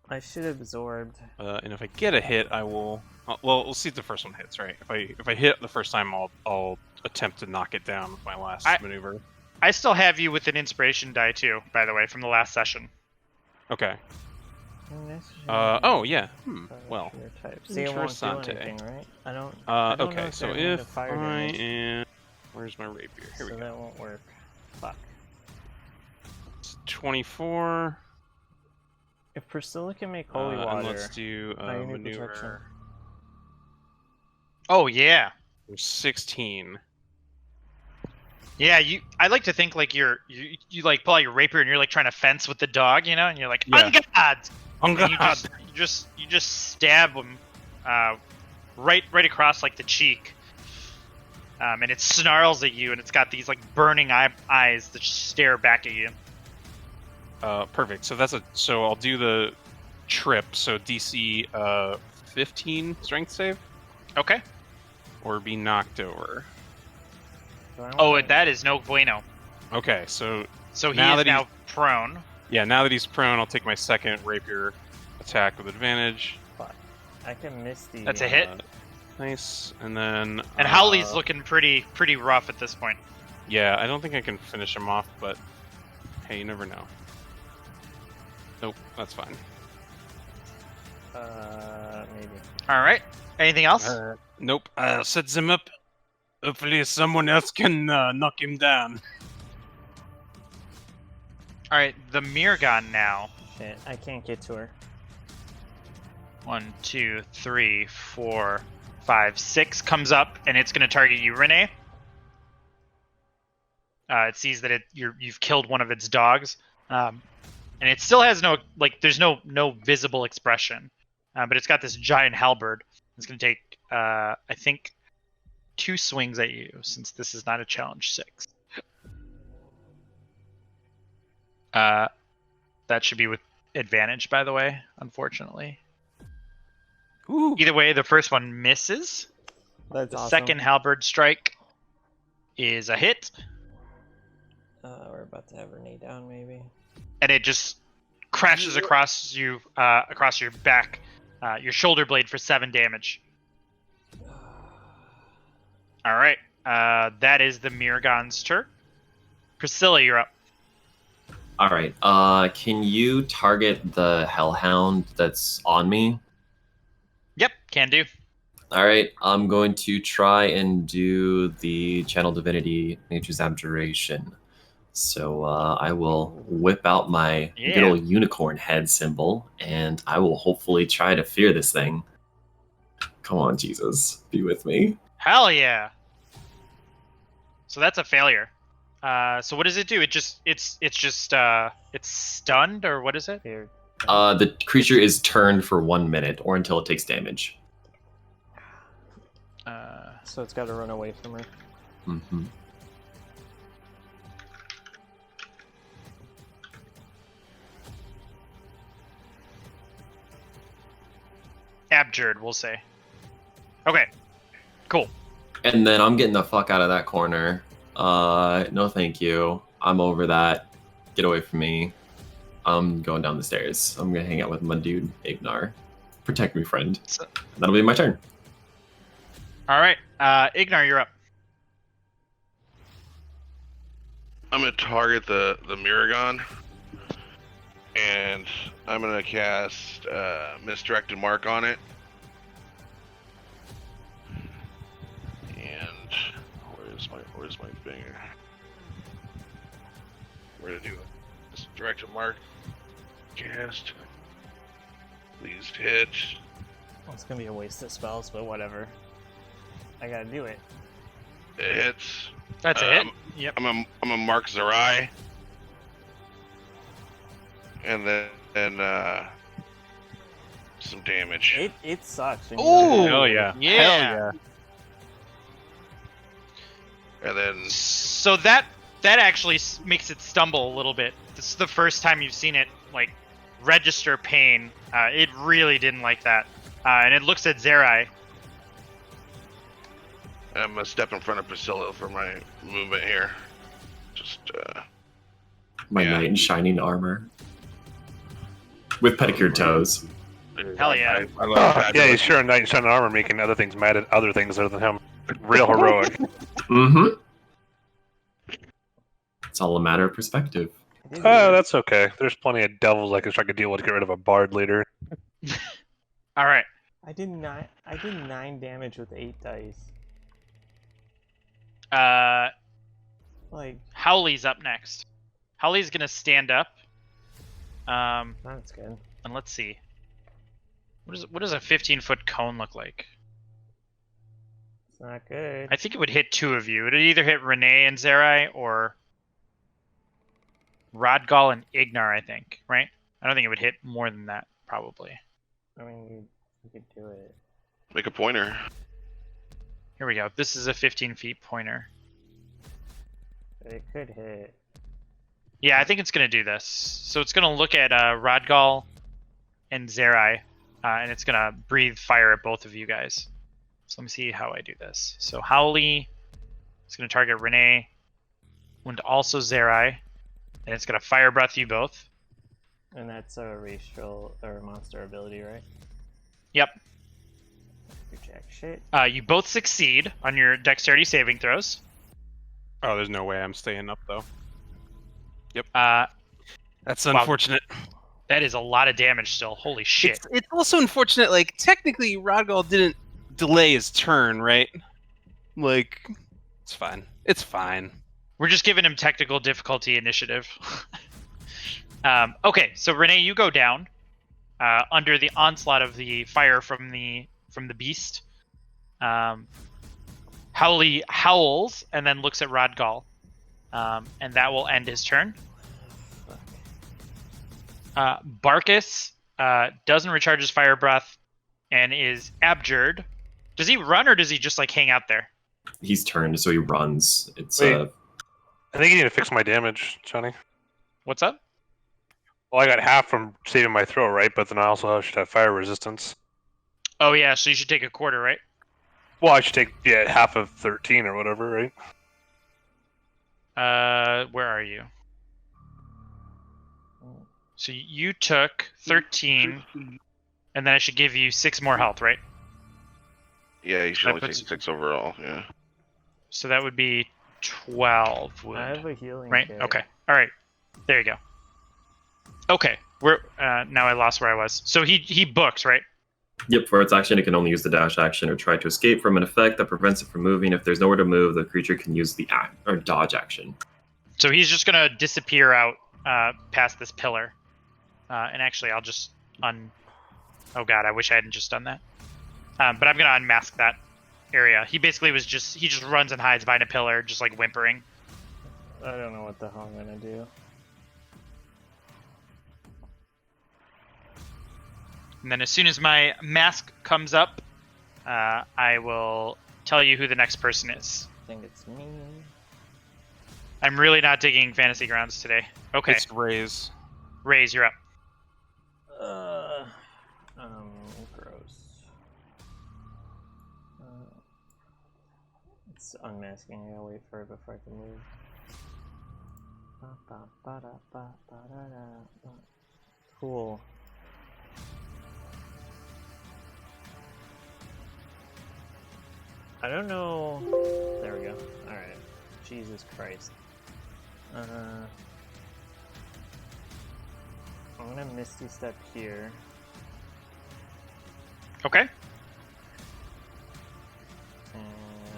I should have absorbed. And if I get a hit, I will. Well, we'll see if the first one hits, right? If I hit the first time, I'll attempt to knock it down with my last maneuver. I still have you with an inspiration die too, by the way, from the last session. Okay. Oh yeah. Well. So you won't do anything, right? I don't know okay. So if I am, where's my rapier? Here we go. So that won't work. Fuck. It's 24. If Priscilla can make holy water, and let's do maneuver. Oh yeah. 16. Yeah, I like to think like you like pull out your rapier and you're like trying to fence with the dog, you know, and you're like, on God! On God! You just stab him right across like the cheek, and it snarls at you, and it's got these like burning eyes that just stare back at you. Perfect. So I'll do the trip. So DC 15 strength save. Okay. Or be knocked over. Oh, that is no bueno. Okay, so he is now prone. Yeah, now that he's prone, I'll take my second rapier attack with advantage. Fuck. I can miss the. That's a hit. Nice, and then. And Howley's looking pretty rough at this point. Yeah, I don't think I can finish him off, but hey, you never know. Nope, that's fine. Maybe. All right. Anything else? Nope. I'll set them up. Hopefully someone else can knock him down. Alright, the Mirgon now. Shit, I can't get to her. 1, 2, 3, 4, 5, 6 comes up, and it's going to target you, Renee. It sees that you've killed one of its dogs, and it still has there's no visible expression, but it's got this giant halberd. It's going to take, I think, 2 swings at you, since this is not a challenge 6. That should be with advantage, by the way, unfortunately. Ooh. Either way, the first one misses. That's the awesome. second halberd strike is a hit. We're about to have Renee down, maybe. And it just crashes across you, across your back, your shoulder blade for 7 damage. All right, that is the Mirgon's turn. Priscilla, you're up. All right. Can you target the Hellhound that's on me? Yep, can do. All right. I'm going to try and do the Channel Divinity Nature's Abjuration. So I will whip out my good old unicorn head symbol, and I will hopefully try to fear this thing. Come on, Jesus, be with me. Hell yeah. So that's a failure. So what does it do? It's stunned, or what is it? Here. The creature is turned for 1 minute, or until it takes damage. So it's got to run away from her. Mm-hmm. Abjured, we'll say. Okay, cool. And then I'm getting the fuck out of that corner. No thank you. I'm over that. Get away from me. I'm going down the stairs. I'm gonna hang out with my dude, Ignar. Protect me, friend. That'll be my turn. All right, Ignar, you're up. I'm gonna target the Mirgon, and I'm gonna cast Misdirected Mark on it. And where's my finger? We're gonna do a Misdirected Mark. Cast. Please hit. Well, it's gonna be a waste of spells, but whatever. I gotta do it. It hits. That's a hit. Yep. I'm a Mark Zerai. And then some damage. It sucks. Ooh! Hell yeah. Yeah. Hell And then So that actually makes it stumble a little bit. This is the first time you've seen it like register pain. It really didn't like that, and it looks at Zerai. I'm gonna step in front of Priscilla for my movement here. Just My Yeah. knight in shining armor. With pedicured toes. Hell yeah. I love Yeah, fabulous. he's sure a knight in shining armor making other things mad at other things other than him. Real heroic. Mm-hmm. It's all a matter of perspective. Oh, that's okay. There's plenty of devils I could deal with to get rid of a bard later. All right. I did 9 damage with 8 dice. Like, Howley's up next. Howley's gonna stand up. that's good. And let's see. What does a 15-foot cone look like? It's not good. I think it would hit 2 of you. It would either hit Renee and Zerai or Rodgal and Ignar, I think, right? I don't think it would hit more than that, probably. I mean, you could do it. Make a pointer. Here we go. This is a 15-feet pointer. But it could hit. Yeah, I think it's going to do this. So it's going to look at Rodgal and Zerai, and it's going to breathe fire at both of you guys. So let me see how I do this. So Howley is going to target Renee, and also Zerai, and it's going to fire breath you both. And that's a racial or monster ability, right? Yep. You jack shit. You both succeed on your dexterity saving throws. Oh, there's no way I'm staying up though. Wow. That's unfortunate. That is a lot of damage still. Holy shit. It's also unfortunate. Like technically, Rodgal didn't delay his turn, right? Like, it's fine. It's fine. We're just giving him technical difficulty initiative. Okay, so Renee, you go down under the onslaught of the fire from the beast. Howley howls and then looks at Rodgal, and that will end his turn. Barkus doesn't recharge his fire breath and is abjured. Does he run or does he just like hang out there? He's turned, so he runs. It's Wait. I think you need to fix my damage, Johnny. What's up? Well, I got half from saving my throw, right? But then I also should have fire resistance. Oh yeah, so you should take a quarter, right? Well, I should take half of 13 or whatever, right? Where are you? So you took 13, and then I should give you 6 more health, right? Yeah, you should That only take puts- 6 overall. Yeah. So that would be 12 wound. I have a healing Right? kit. Okay. All right. There you go. Okay. We're now I lost where I was. So he books, right? Yep, for its action, it can only use the dash action or try to escape from an effect that prevents it from moving. If there's nowhere to move, the creature can use the dodge action. So he's just gonna disappear out past this pillar. And actually, I'll just Oh god, I wish I hadn't just done that. But I'm gonna unmask that area. He basically he just runs and hides behind a pillar, just like whimpering. I don't know what the hell I'm gonna do. And then as soon as my mask comes up, I will tell you who the next person is. I think it's me. I'm really not digging Fantasy Grounds today. Okay, It's Raise. Raise, you're up. Gross. It's unmasking. I gotta wait for it before I can move. Cool. I don't know. There we go. Alright. Jesus Christ. I'm gonna Misty Step here. Okay. And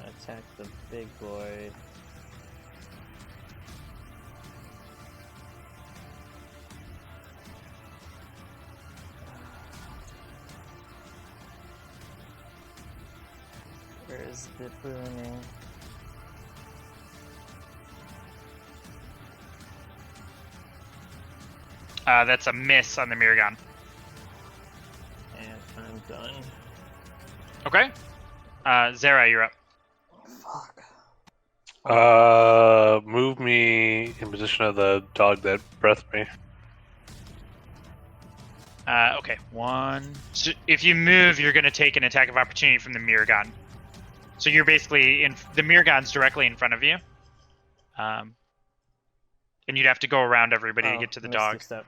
attack the big boy. Where's the booning? That's a miss on the Miragon. And I'm done. Okay. Zara, you're up. Fuck. Move me in position of the dog that breathed me. Okay, one. So if you move, you're going to take an attack of opportunity from the mirror gun. So you're basically in the mirror gun's directly in front of you, and you'd have to go around everybody to get to the dog. Misty step.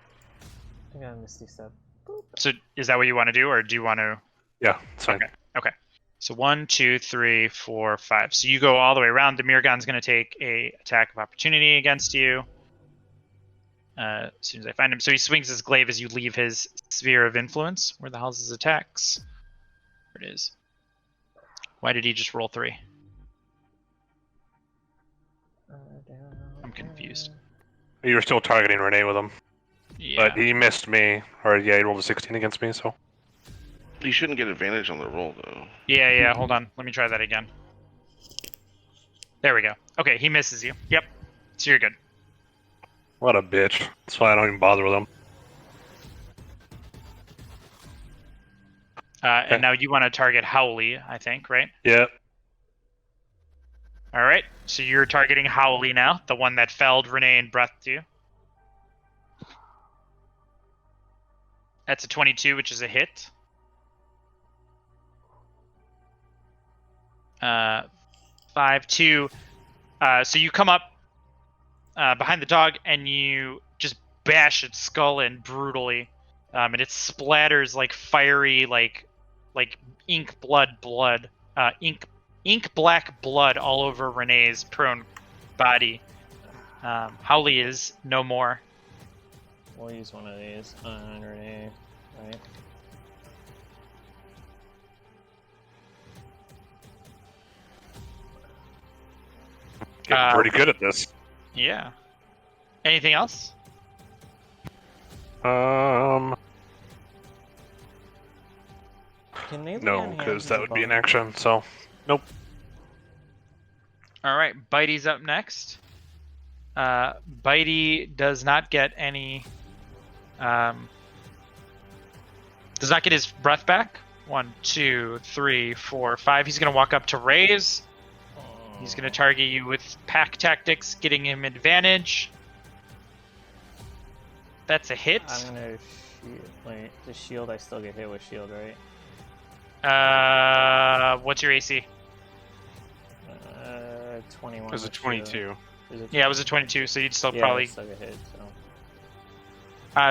I got a misty step. Boop. So is that what you want to do, or do you want to? Yeah, it's fine. Okay. So 1, 2, 3, 4, 5. So you go all the way around. The mirror gun's going to take a attack of opportunity against you. As soon as I find him. So he swings his glaive as you leave his sphere of influence. Where the hell's his attacks? There it is. Why did he just roll 3? I'm confused. You were still targeting Renee with him. Yeah. But he missed me. Or, yeah, he rolled a 16 against me, so. You shouldn't get advantage on the roll, though. Yeah, hold on. Let me try that again. There we go. Okay, he misses you. Yep. So you're good. What a bitch. That's why I don't even bother with him. And now you want to target Howley, I think, right? Yeah. All right. So you're targeting Howley now, the one that felled Renee and breathed you. That's a 22, which is a hit. 5-2. So you come up behind the dog and you just bash its skull in brutally, and it splatters like fiery, like ink black blood all over Renee's prone body. Howley is no more. We'll use one of these on Renee, right? Getting pretty good at this. Yeah. Anything else? Can they lay No, on hands because as that a would be an bonus? action, so. Nope. All right, Bitey's up next. Bitey does not get any. Does not get his breath back. 1, 2, 3, 4, 5. He's going to walk up to Raise. He's going to target you with pack tactics, getting him advantage. That's a hit. I'm gonna shield. Wait, the shield. I still get hit with shield, right? What's your AC? 21. It was a with shield. 22. Yeah, it was a 22, so you'd still Yeah, probably. I still get hit.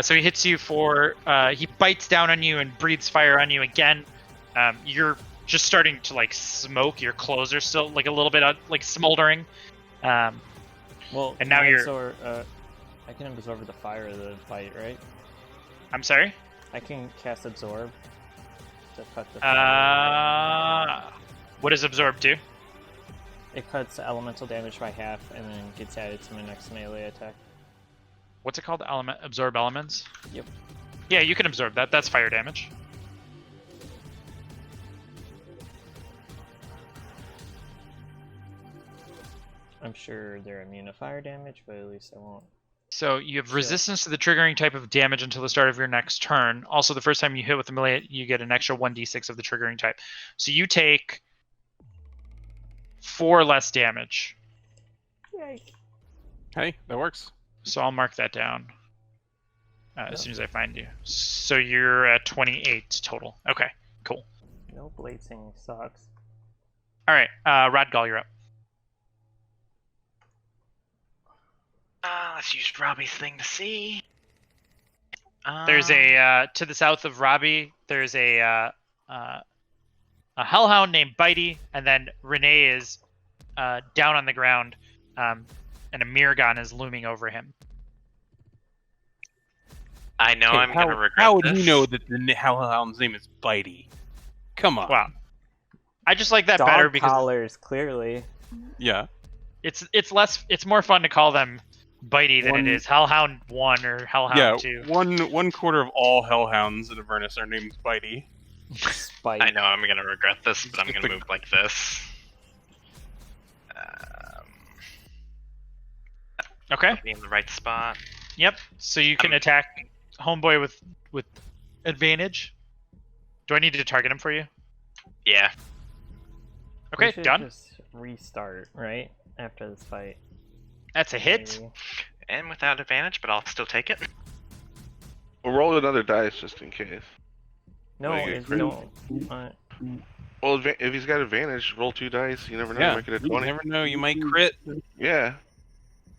So he hits you for. He bites down on you and breathes fire on you again. You're just starting to like smoke. Your clothes are still like a little bit like smoldering. Well, and now you're. I can absorb the fire of the bite, right? I'm sorry. I can cast absorb to cut the fire. What does absorb do? It cuts elemental damage by half and then gets added to my next melee attack. What's it called? Absorb elements? Yep. Yeah, you can absorb that. That's fire damage. I'm sure they're immune to fire damage, but at least I won't. So you have resistance to the triggering type of damage until the start of your next turn. Also, the first time you hit with the melee, you get an extra 1d6 of the triggering type. So you take 4 less damage. Yay. Hey, that works. So I'll mark that down as soon as I find you. So you're at 28 total. Okay, cool. No, bladesing sucks. All right, Radgal, you're up. Let's use Robbie's thing to see. There's a to the south of Robbie. There's a hellhound named Bitey, and then Renee is down on the ground, and a Mirgon is looming over him. I know I'm gonna regret How would this. you know that the Hellhound's name is Bitey? Come on. Wow. I just like that Dog better because collars, clearly. Yeah. it's more fun to call them Bitey than it is Hellhound 1 or Hellhound 2. One quarter of all Hellhounds in Avernus are named Bitey. Spite. I know I'm gonna regret this, but I'm gonna move like this. Okay. Be in the right spot. Yep. So you can attack Homeboy with advantage. Do I need to target him for you? Yeah. We Okay, should done. Just restart, right? after this fight. That's a hit. Maybe. And without advantage, but I'll still take it. We'll roll another dice just in case. No, Like a if crit. you don't. Well, if he's got advantage, roll 2 dice. You never know. Yeah, Make it a you 20. never know. You might crit. Yeah.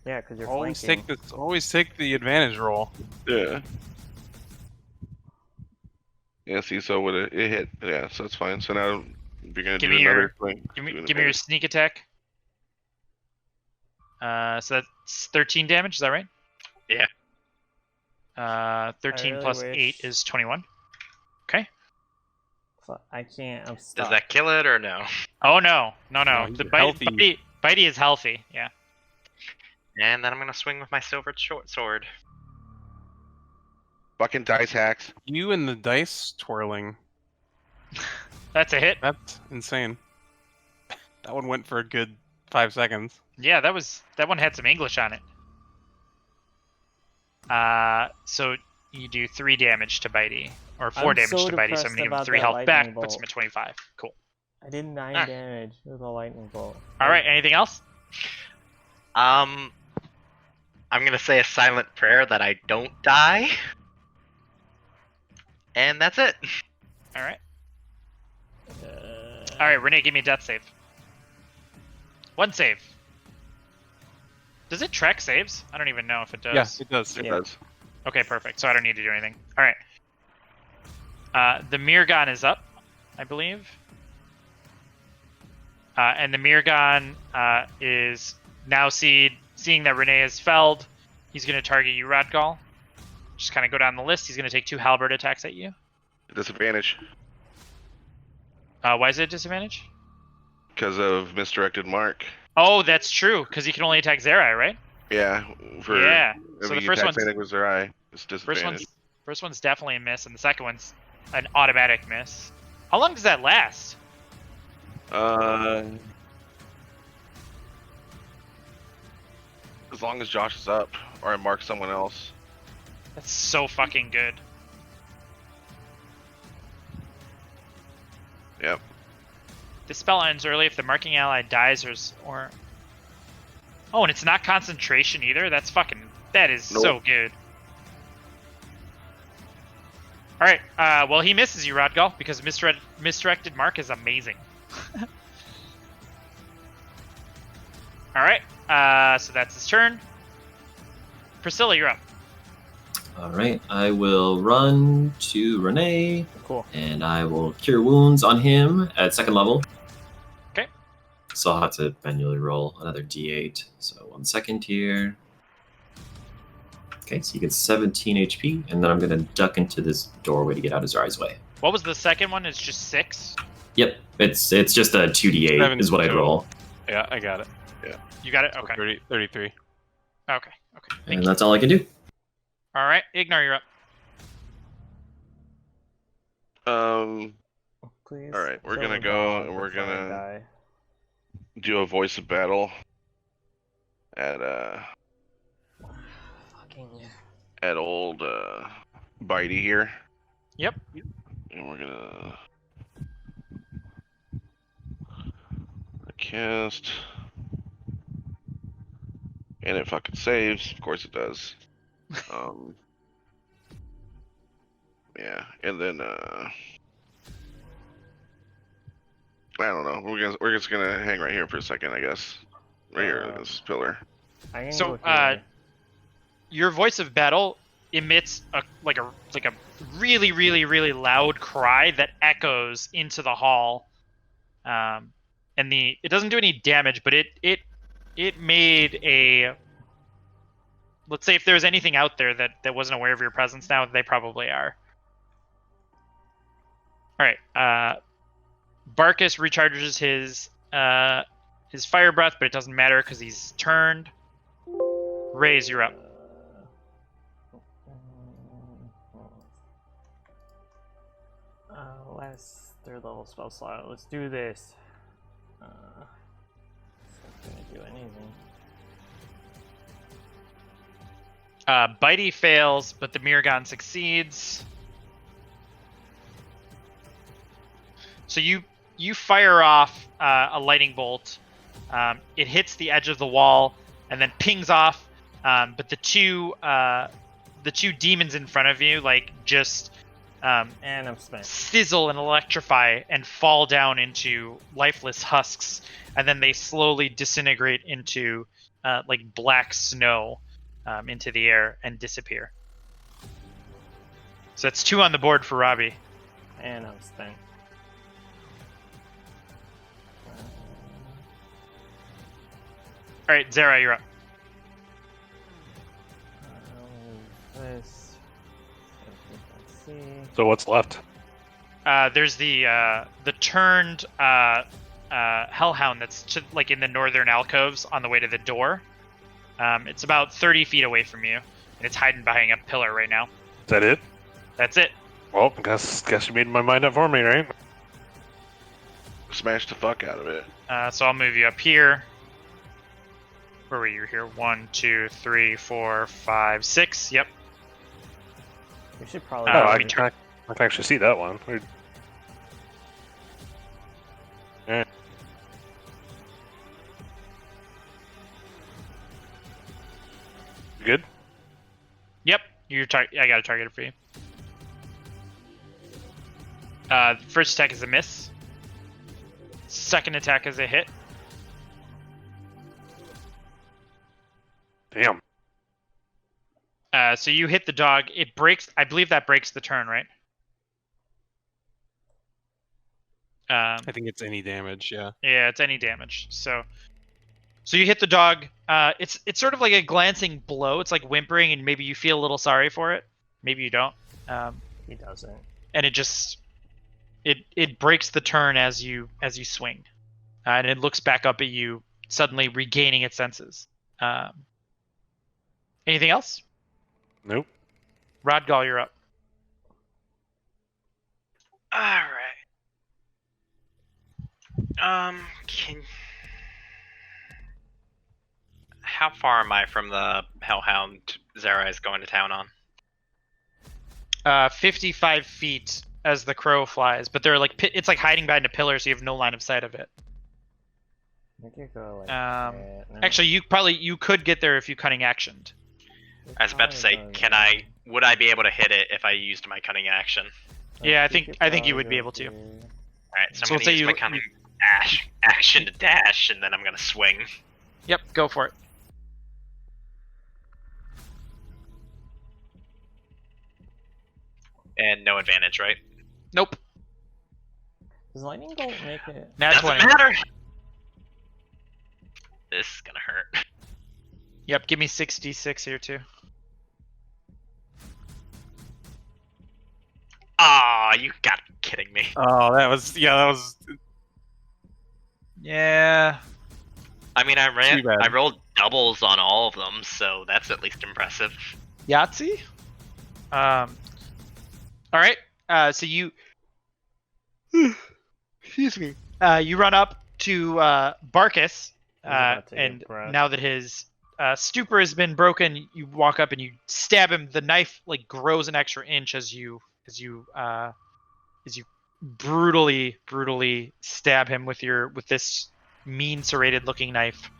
Yeah, because you're Always flanking. take this. Always take the advantage roll. Yeah. Yeah. See, so would it hit? Yeah. So that's fine. So now you're gonna Give do me another your- thing. Give me Do an your advantage. sneak attack. So that's 13 damage. Is that right? Yeah. 13 really plus wish- 8 is 21. Okay. I can't. I'm Does stuck. that kill it or no? Oh no. he's The healthy. Bitey is healthy. Yeah. And then I'm gonna swing with my silver short sword. Fucking dice hacks. You and the dice twirling. That's a hit. That's insane. That one went for a good 5 seconds. Yeah, that one had some English on it. So you do 3 damage to Bitey, or 4 I'm damage so to Bitey. So I'm depressed gonna give him about 3 that health back. lightning Puts him bolt. at 25. Cool. I did 9 Ah. damage with a lightning bolt. All right. Anything else? I'm gonna say a silent prayer that I don't die. And that's it. All right. Uh, All right, Renee, give me a death save. 1 save. Does it track saves? I don't even know if it does. Yes, it does. It Yeah. does. Okay, perfect. So I don't need to do anything. All right. The Mirgon is up, I believe. And the Mirgon is now seeing that Renee is felled. He's going to target you, Rodgal. Just kind of go down the list. He's going to take 2 halberd attacks at you. Disadvantage Why is it a disadvantage? because of misdirected mark. Oh, that's true, because he can only attack Zerai, right? Yeah. For Yeah. if So the he first attacks one's anything with their eye, it's disadvantage. first one's definitely a miss, and the second one's an automatic miss. How long does that last? As long as Josh is up, or I mark someone else. That's so fucking good. Yep. This spell ends early if the marking ally dies or. Oh, and it's not concentration either. That is so Nope. good. All right. Well, he misses you, Rodgal, because misdirected mark is amazing. All right. So that's his turn. Priscilla, you're up. All right, I will run to Renee, Cool. and I will cure wounds on him at 2nd level. Okay. So I'll have to manually roll another d8. So 1 second here. Okay, so he gets 17 HP, and then I'm going to duck into this doorway to get out of Zari's way. What was the second one? It's just 6. Yep, it's just a 2d8 7 is what I'd total. roll. Yeah, I got it. You got it. So Okay. 33. Okay. Thank And you. that's all I can do. All right, Ignar, you're up. Please. All right, we're don't gonna go die and we're before I gonna die. do a voice of battle at Fucking. old Bitey here. Yep. And we're gonna cast, and it fucking saves. Of course it does. Yeah, and then I don't know. We're just gonna hang right here for a second, I guess. Right here, on this pillar. I can So, go here. Your voice of battle emits a really, really, really loud cry that echoes into the hall. And it doesn't do any damage, but it made a. Let's say if there's anything out there that wasn't aware of your presence now, they probably are. All right. Barkus recharges his fire breath, but it doesn't matter because he's turned. Raise, you're up. Last 3rd level spell slot. Let's do this. It's not gonna do anything. Bitey fails, but the Mirgon succeeds. So you fire off a lightning bolt It hits the edge of the wall and then pings off. But the two demons in front of you, like, just And I'm spent. sizzle and electrify and fall down into lifeless husks, and then they slowly disintegrate into like black snow into the air and disappear. So that's 2 on the board for Robbie. And I'm spent. All right, Zara, you're up. This. Let's see. So what's left? There's the turned hellhound that's like in the northern alcoves on the way to the door. It's about 30 feet away from you, and it's hiding behind a pillar right now. Is that it? That's it. Well, guess you made my mind up for me, right? Smash the fuck out of it. So I'll move you up here. Where were you here? 1, 2, 3, 4, 5, 6. Yep. We should probably. No, we I can can actually see that one. Weird. Yeah. You good? Yep. I got a target for you. First attack is a miss. Second attack is a hit. Damn. So you hit the dog. It breaks. I believe that breaks the turn, right? I think it's any damage. Yeah. Yeah, it's any damage. So you hit the dog. It's sort of like a glancing blow. It's like whimpering, and maybe you feel a little sorry for it. Maybe you don't. He doesn't. And it just it breaks the turn as you swing, and it looks back up at you, suddenly regaining its senses. Anything else? Nope. Rodgal, you're up. All right. How far am I from the hellhound Zara is going to town on? 55 feet as the crow flies, but they're like it's like hiding behind a pillar, so you have no line of sight of it. I could go like Um, that. No. Actually, you could get there if you cunning actioned. I was about to say, would I be able to hit it if I used my cunning action? Yeah, I think you would be able to. Alright, so So I'm let's gonna say use my cunning action to dash, and then I'm gonna swing. Yep, go for it. And no advantage, right? Nope. Does lightning bolt make it? Nat Doesn't 20. matter! This is gonna hurt. Yep, give me 66 here too. Aw, you gotta be kidding me. Oh, that was Yeah. I mean, Too bad. I rolled doubles on all of them, so that's at least impressive. Yahtzee? All right. So you excuse me. You run up to Barkus, He's about to get and breath. now that his stupor has been broken, you walk up and you stab him. The knife like grows an extra inch as you brutally stab him with this mean serrated looking knife.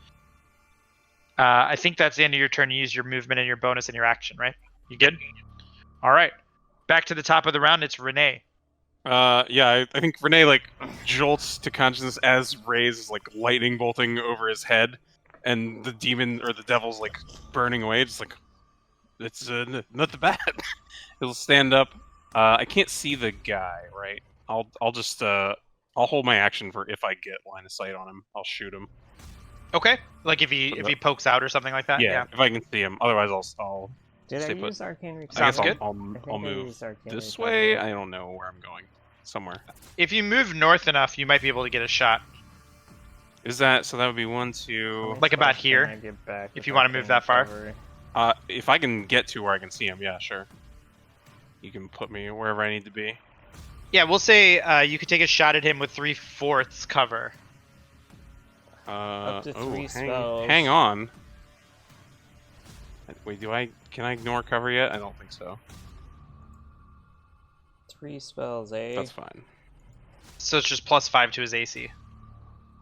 I think that's the end of your turn. You use your movement and your bonus and your action, right? You good? All right. Back to the top of the round. It's Renee. Yeah, I think Renee like jolts to consciousness as Ray's is like lightning bolting over his head, and the demon or the devil's like burning away. Just like it's not the bad. He'll stand up. I can't see the guy, right? I'll just I'll hold my action for if I get line of sight on him. I'll shoot him. Okay. Like if he pokes out or something like that. Yeah, if I can see him. Otherwise, I'll Did I stay put. use arcane recovery? Sounds I guess good. I'll I think I move used arcane this recovery. way. I don't know where I'm going. Somewhere. If you move north enough, you might be able to get a shot. Is that so? That would be 1, 2. Like about Can here, I get back if with you wanna arcane move that far. recovery? If I can get to where I can see him, yeah, sure. You can put me wherever I need to be. Yeah, we'll say you could take a shot at him with 3/4 cover. Up to 3 spells. Hang on. Wait, can I ignore cover yet? I don't think so. 3 spells, eh? That's fine. So it's just +5 to his AC.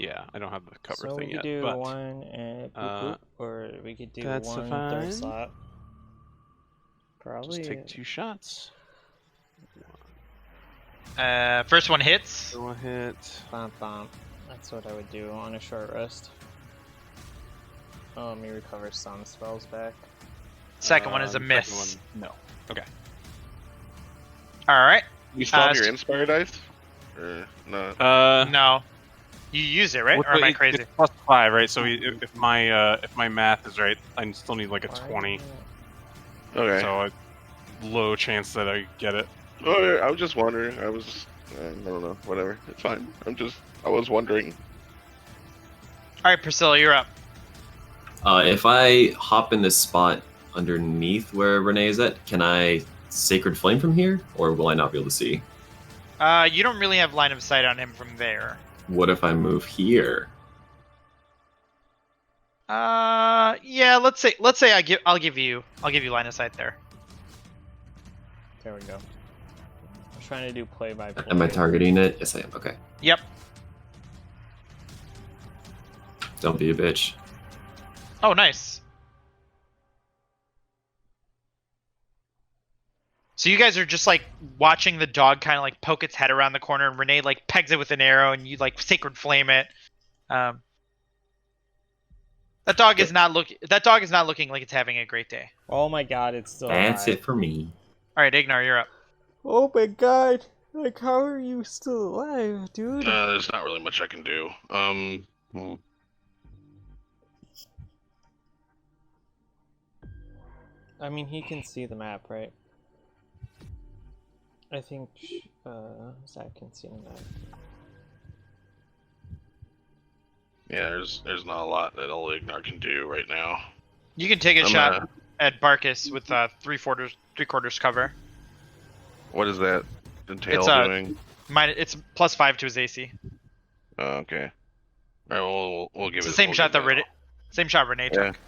Yeah, I don't have the cover so thing we yet. could do but, one boop, boop, or we could do that's one fine. third slot. Probably. Just take 2 shots. First one hits. Go hit. Bump, bump. That's what I would do on a short rest. Oh, let me recover some spells back. Second one is a Second miss. one, no. Okay. All right. You still have Uh, your Inspire dice? Or no? No. You use it, right? Well, Or am I it- crazy? It's +5, right? So if my math is right, I still need like a 20. Okay. So a low chance that I get it. Oh, yeah, I was just wondering. I don't know. Whatever. It's fine. I was wondering. All right, Priscilla, you're up. If I hop in this spot underneath where Renee is at, can I Sacred Flame from here, or will I not be able to see? You don't really have line of sight on him from there. What if I move here? Yeah. Let's say I'll give you line of sight there. There we go. I'm trying to do play by play. Am I targeting it? Yes, I am. Okay. Yep. Don't be a bitch. Oh, nice. So you guys are just like watching the dog kind of like poke its head around the corner, and Renee like pegs it with an arrow, and you like sacred flame it. That dog is not looking like it's having a great day. Oh my god, it's still That's alive. it for me. All right, Ignar, you're up. Oh my god. Like, how are you still alive, dude? There's not really much I can do. I mean, he can see the map, right? I think Zach can see the map. Yeah, there's not a lot that old Ignar can do right now. You can take a shot at Barkus with three quarters cover. What does that entail It's, doing? It's +5 to his AC. Oh, okay. All right, we'll give It's it. the same we'll shot give that same shot Renee Yeah. took.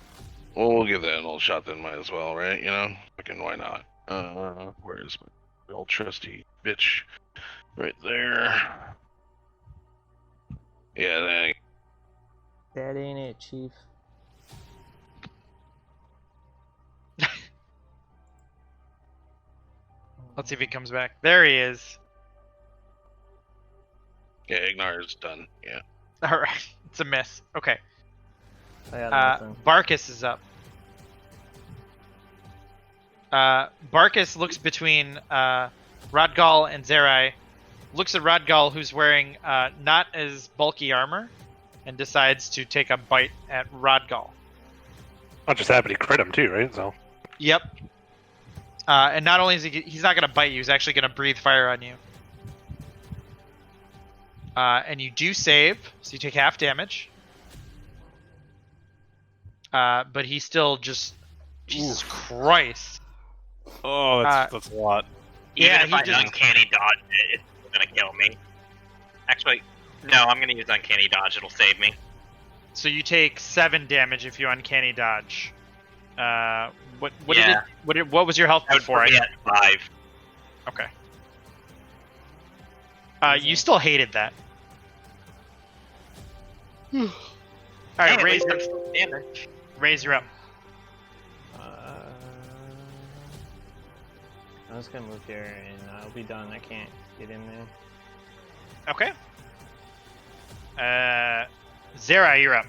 Well, we'll give that an old shot then, might as well, right? You know, fucking why not? Where's my old trusty bitch? Right there. Yeah, That ain't it, Chief. Let's see if he comes back. There he is. yeah, Ignar's done. Yeah. All right, it's a miss. Okay. I got nothing. Barkus is up. Barkus looks between Rodgal and Zerai, looks at Rodgal, who's wearing not as bulky armor, and decides to take a bite at Rodgal. I'm just happy to crit him too, right? So. Yep. And not only is he's not going to bite you, he's actually going to breathe fire on you. And you do save, so you take half damage. But he's still just... Jesus Christ. Oh, that's a lot. Even Yeah, if he I just- uncanny dodge it, it's gonna kill me. Actually, no, I'm gonna use uncanny dodge. It'll save me. So you take 7 damage if you uncanny dodge. What Yeah. what was your health I would before? put me at 5. Okay. You still hated that. All right, Hey, raise at least I'm still damage. you're up. I'm just gonna move here and I'll be done. I can't get in there. Okay. Zera, you're up.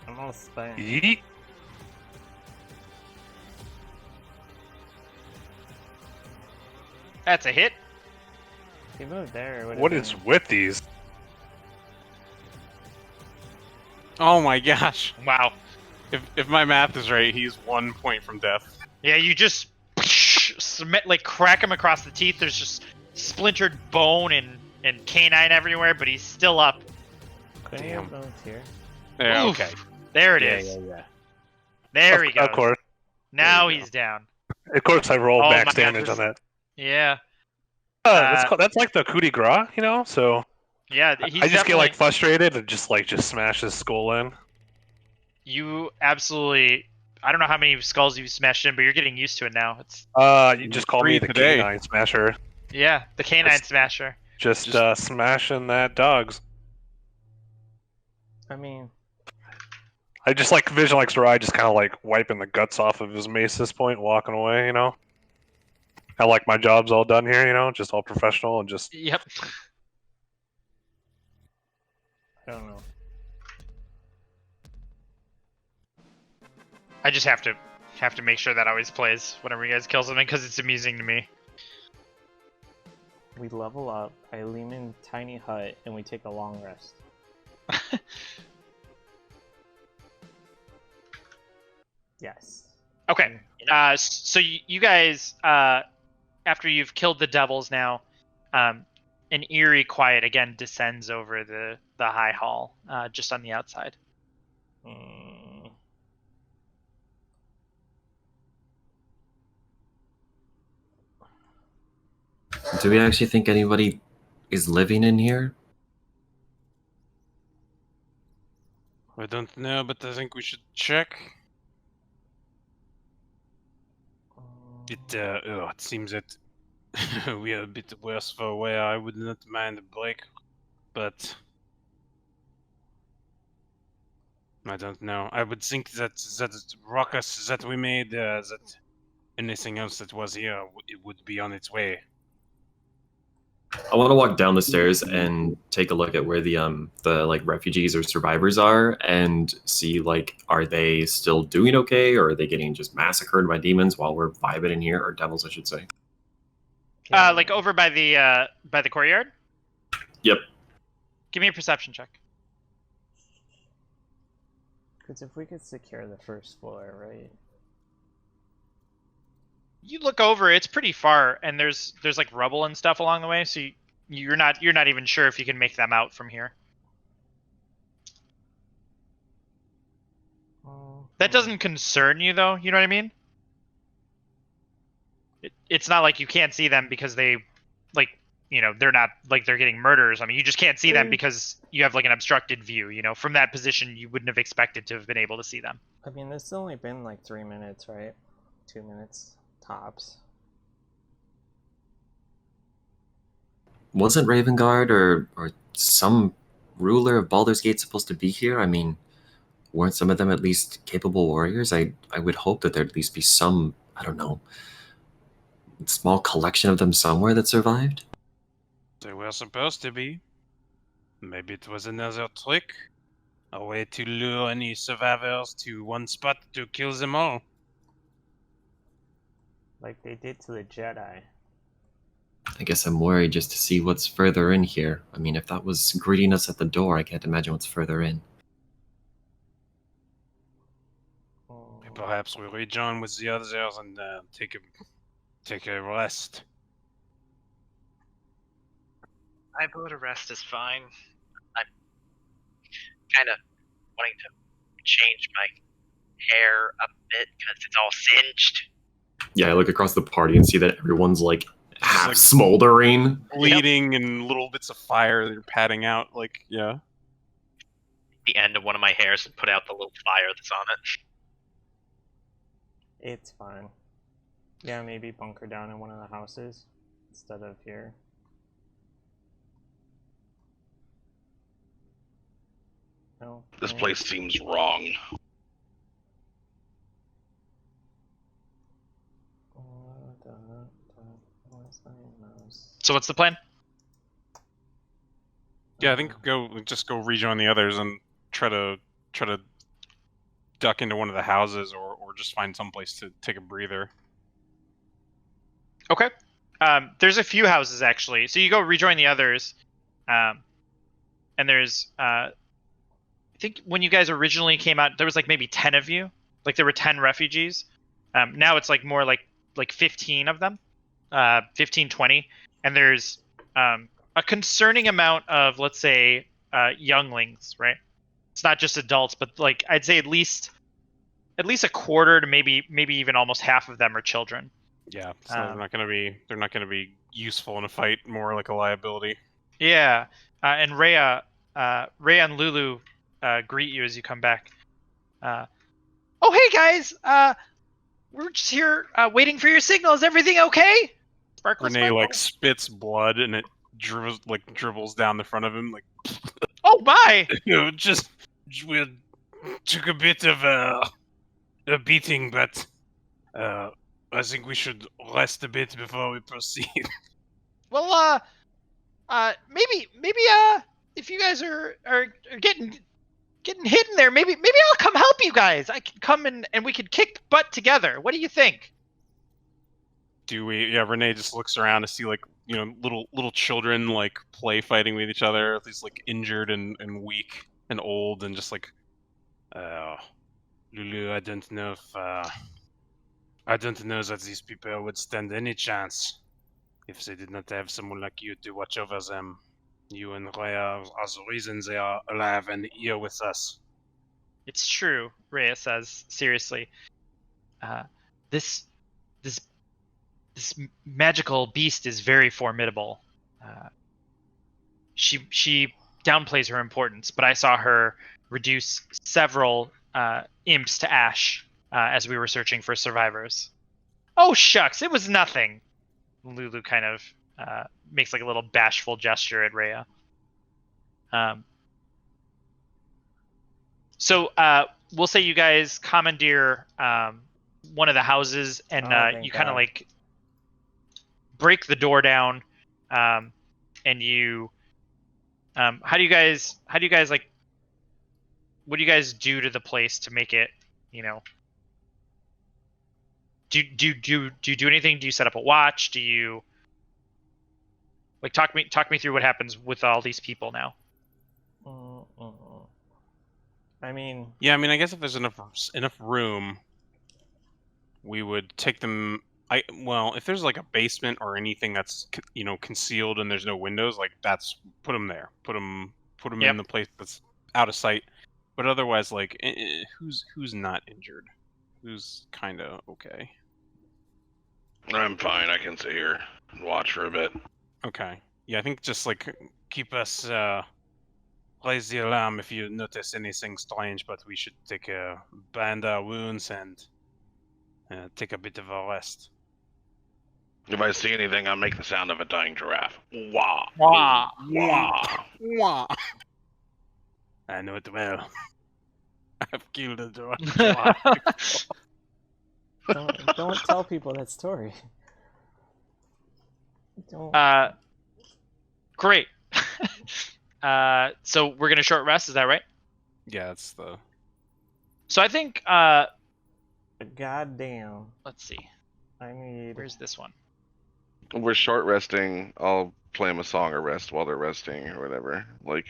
I'm all spent. Yeet. That's a hit. If he moved there, What is with these? Oh my gosh. Wow. If my math is right, he's 1 point from death. Yeah, you just crack him across the teeth. There's just splintered bone and canine everywhere, but he's still up. Couldn't you have moved here? Yeah, Oof. okay. There it is. Yeah. There he goes. Of course. Now There you he's down. Of course, I roll Oh my max God, damage this- on that. Yeah. That's like the coup de grace, you know. So Yeah, he's I just get like definitely- frustrated and just smash his skull in. You absolutely... I don't know how many skulls you've smashed in, but you're getting used to it now. It's You just call me 3 the today. canine smasher. Yeah, the canine smasher. Just smashing that dogs. I mean, I just like Vision like Sarai just kind of like wiping the guts off of his mace at this point, walking away, you know? I like my job's all done here, you know? Just all professional and just... Yep. I don't know. I just have to make sure that always plays whenever you guys kill something because it's amusing to me. We level up, I lean in tiny hut, and we take a long rest. Yes. Okay. So you guys, after you've killed the devils now, an eerie quiet again descends over the high hall, just on the outside. Do we actually think anybody is living in here? I don't know, but I think we should check. It seems that we are a bit worse for wear. I would not mind a break, but I don't know. I would think that ruckus that we made, that anything else that was here, it would be on its way. I want to walk down the stairs and take a look at where the like refugees or survivors are and see like, are they still doing okay, or are they getting just massacred by demons while we're vibing in here, or devils I should say. Like over by the courtyard? Yep. Give me a perception check. Because if we could secure the first floor, right? You look over, it's pretty far, and there's like rubble and stuff along the way, so you're not even sure if you can make them out from here. That doesn't concern you, though. You know what I mean? It's not like you can't see them because they, like, you know, they're not like they're getting murdered or something. You just can't see them because you have like an obstructed view. You know, from that position, you wouldn't have expected to have been able to see them. I mean, this has only been like 3 minutes, right? 2 minutes tops. Wasn't Ravengard or some ruler of Baldur's Gate supposed to be here? I mean, weren't some of them at least capable warriors? I would hope that there'd at least be some, I don't know, small collection of them somewhere that survived. They were supposed to be. Maybe it was another trick. A way to lure any survivors to one spot to kill them all. Like they did to the Jedi. I guess I'm worried just to see what's further in here. I mean, if that was greeting us at the door, I can't imagine what's further in. Perhaps we rejoin with the others and take a rest. I believe a rest is fine. I'm kind of wanting to change my hair a bit because it's all singed. Yeah, I look across the party and see that everyone's like half smoldering, bleeding, and little bits of fire that are patting out. Like, yeah. The end of one of my hairs and put out the little fire that's on it. It's fine. Yeah, maybe bunker down in one of the houses instead of here. No. This place seems wrong. So what's the plan? Yeah, I think go rejoin the others and try to duck into one of the houses or just find someplace to take a breather. Okay. There's a few houses actually. So you go rejoin the others, and there's I think when you guys originally came out, there was like maybe 10 of you. Like there were 10 refugees. Now it's like more like 15 of them, 15, 20, and there's a concerning amount of, let's say, younglings, right? It's not just adults, but like I'd say at least a quarter to maybe even almost half of them are children. Yeah, so they're not gonna be useful in a fight. More like a liability. Yeah, and Rhea and Lulu greet you as you come back. Oh, hey guys! We're just here waiting for your signal. Is everything okay? Renee like spits blood and it dribbles down the front of him like. Oh my! You know, just we took a bit of a beating, but I think we should rest a bit before we proceed. Well, maybe, if you guys are getting hit in there, maybe I'll come help you guys. I can come and we can kick butt together. What do you think? Do we? Yeah, Renee just looks around to see, like, you know, little children like play fighting with each other. These like injured and weak and old, and just like, Lulu, I don't know if I don't know that these people would stand any chance if they did not have someone like you to watch over them. You and Rhea are the reason they are alive and here with us. It's true, Rhea says seriously. This magical beast is very formidable. She downplays her importance, but I saw her reduce several imps to ash as we were searching for survivors. Oh shucks, it was nothing. Lulu kind of makes like a little bashful gesture at Rhea. So we'll say you guys commandeer one of the houses, and you kind of like break the door down, and you how do you guys like, what do you guys do to the place to make it, you know, do you do anything? Do you set up a watch? Do you like talk me through what happens with all these people now? I mean, yeah, I guess if there's enough room, we would take them. Well, if there's like a basement or anything that's, you know, concealed and there's no windows, like, that's, put them there. Put them Yep. in the place that's out of sight. But otherwise, like, who's not injured? Who's kind of okay? I'm fine. I can sit here and watch for a bit. Okay. Yeah, I think just like keep us raise the alarm if you notice anything strange, but we should take bind our wounds and take a bit of a rest. If I see anything, I'll make the sound of a dying giraffe. Wah! Wah! Wah! Wah! I know it well. I've killed a giraffe. don't tell people that story. Don't. Great. So we're gonna short rest, is that right? Yeah, that's the. So I think Goddamn. let's see. I need. Where's this one? We're short resting. I'll play them a song of rest while they're resting or whatever. Like,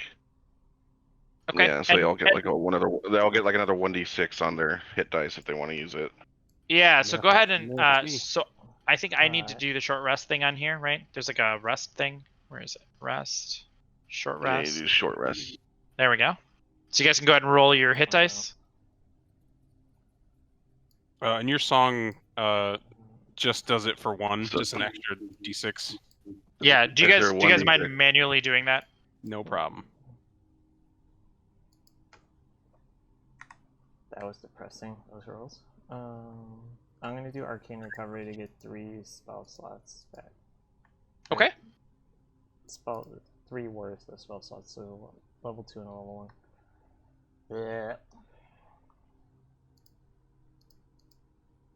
Okay. yeah, so they all get like they'll get like another 1d6 on their hit dice if they want to use it. Yeah, so Yeah, go ahead and maybe. so I think I need to do the short rest thing on here, right? There's like a rest thing. Where is it? Rest. Short Yeah, rest. you do short rest. There we go. So you guys can go ahead and roll your hit dice. And your song just does it for one, So- just an extra d6. Yeah, do you Is guys there mind 1d6? manually doing that? No problem. That was depressing. Those rolls. I'm gonna do arcane recovery to get 3 spell slots back. Okay. Spell 3 worth of spell slots, so level 2 and level 1. Yeah.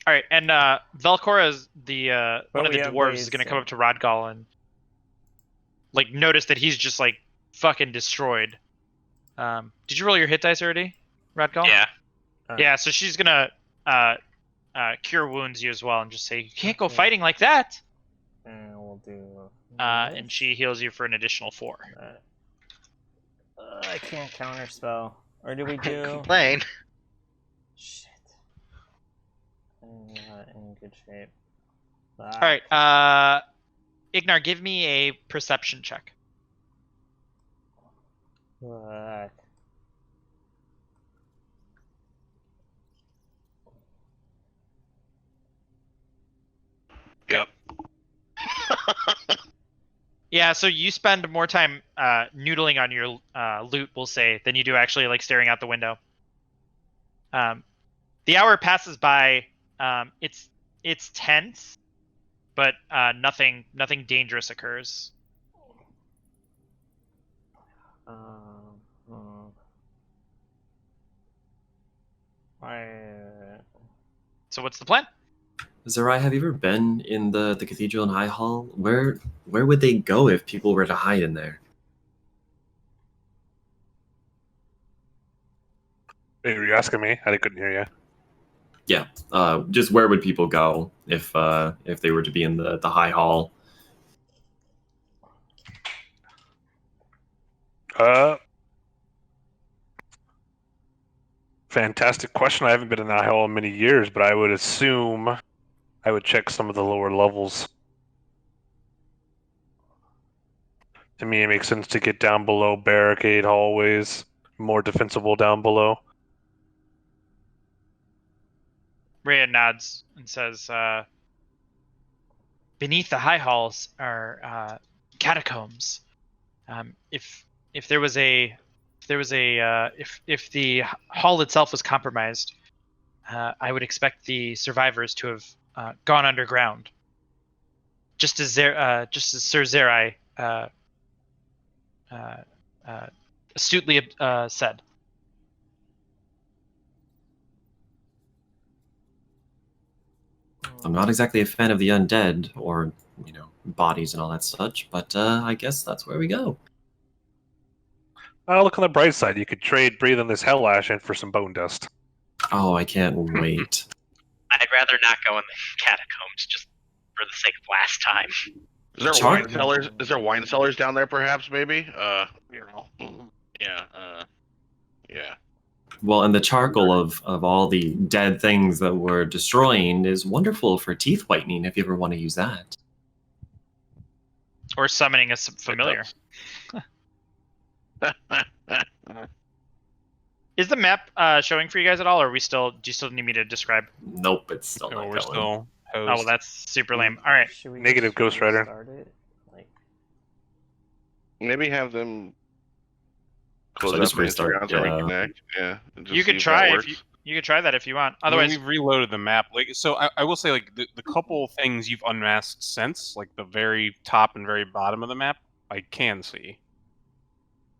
All right, and Velcora is the one of we the have dwarves ways is gonna to- come up to Rodgal and like notice that he's just like fucking destroyed. Did you roll your hit dice already, Rodgal? Yeah. Yeah, so she's gonna cure wounds you as well and just say you can't go Okay. fighting like that. And we'll do. And she heals you for an additional 4. I can't counter spell. Or do we do? Complain. Shit. I'm not in good shape. All right, Ignar, give me a perception check. Fuck. Yep. Yeah, so you spend more time noodling on your loot, we'll say, than you do actually like staring out the window. The hour passes by. It's tense, but nothing dangerous occurs. So what's the plan? Zerai, have you ever been in the cathedral and high hall? Where would they go if people were to hide in there? Wait, were you asking me? I couldn't hear you. Yeah, just where would people go if they were to be in the high hall? Fantastic question. I haven't been in that hall in many years, but I would assume I would check some of the lower levels. To me, it makes sense to get down below barricade hallways, more defensible down below. Rhea nods and says, beneath the high halls are catacombs. If the hall itself was compromised, I would expect the survivors to have gone underground. Just as Sir Zerai astutely said. I'm not exactly a fan of the undead or, bodies and all that such, but I guess that's where we go. Look on the bright side. You could trade breathing this hell ash in for some bone dust. Oh, I can't wait. I'd rather not go in the catacombs just for the sake of last time. Is there Sure. wine cellars? Is there wine cellars down there, perhaps? Maybe. Yeah. Well, and the charcoal of all the dead things that we're destroying is wonderful for teeth whitening if you ever want to use that. Or summoning a familiar. Is the map showing for you guys at all, or do you still need me to describe? Nope, it's still not we're going. still Oh, well, that's super lame. All right. Negative Ghost Rider. Maybe have them close So up just the restart, Instagrams and reconnect. Yeah. and just You see could if try that if works. you could try that if you want. Otherwise, Otherwise, we've reloaded the map. So I will say, the couple things you've unmasked since, the very top and very bottom of the map, I can see.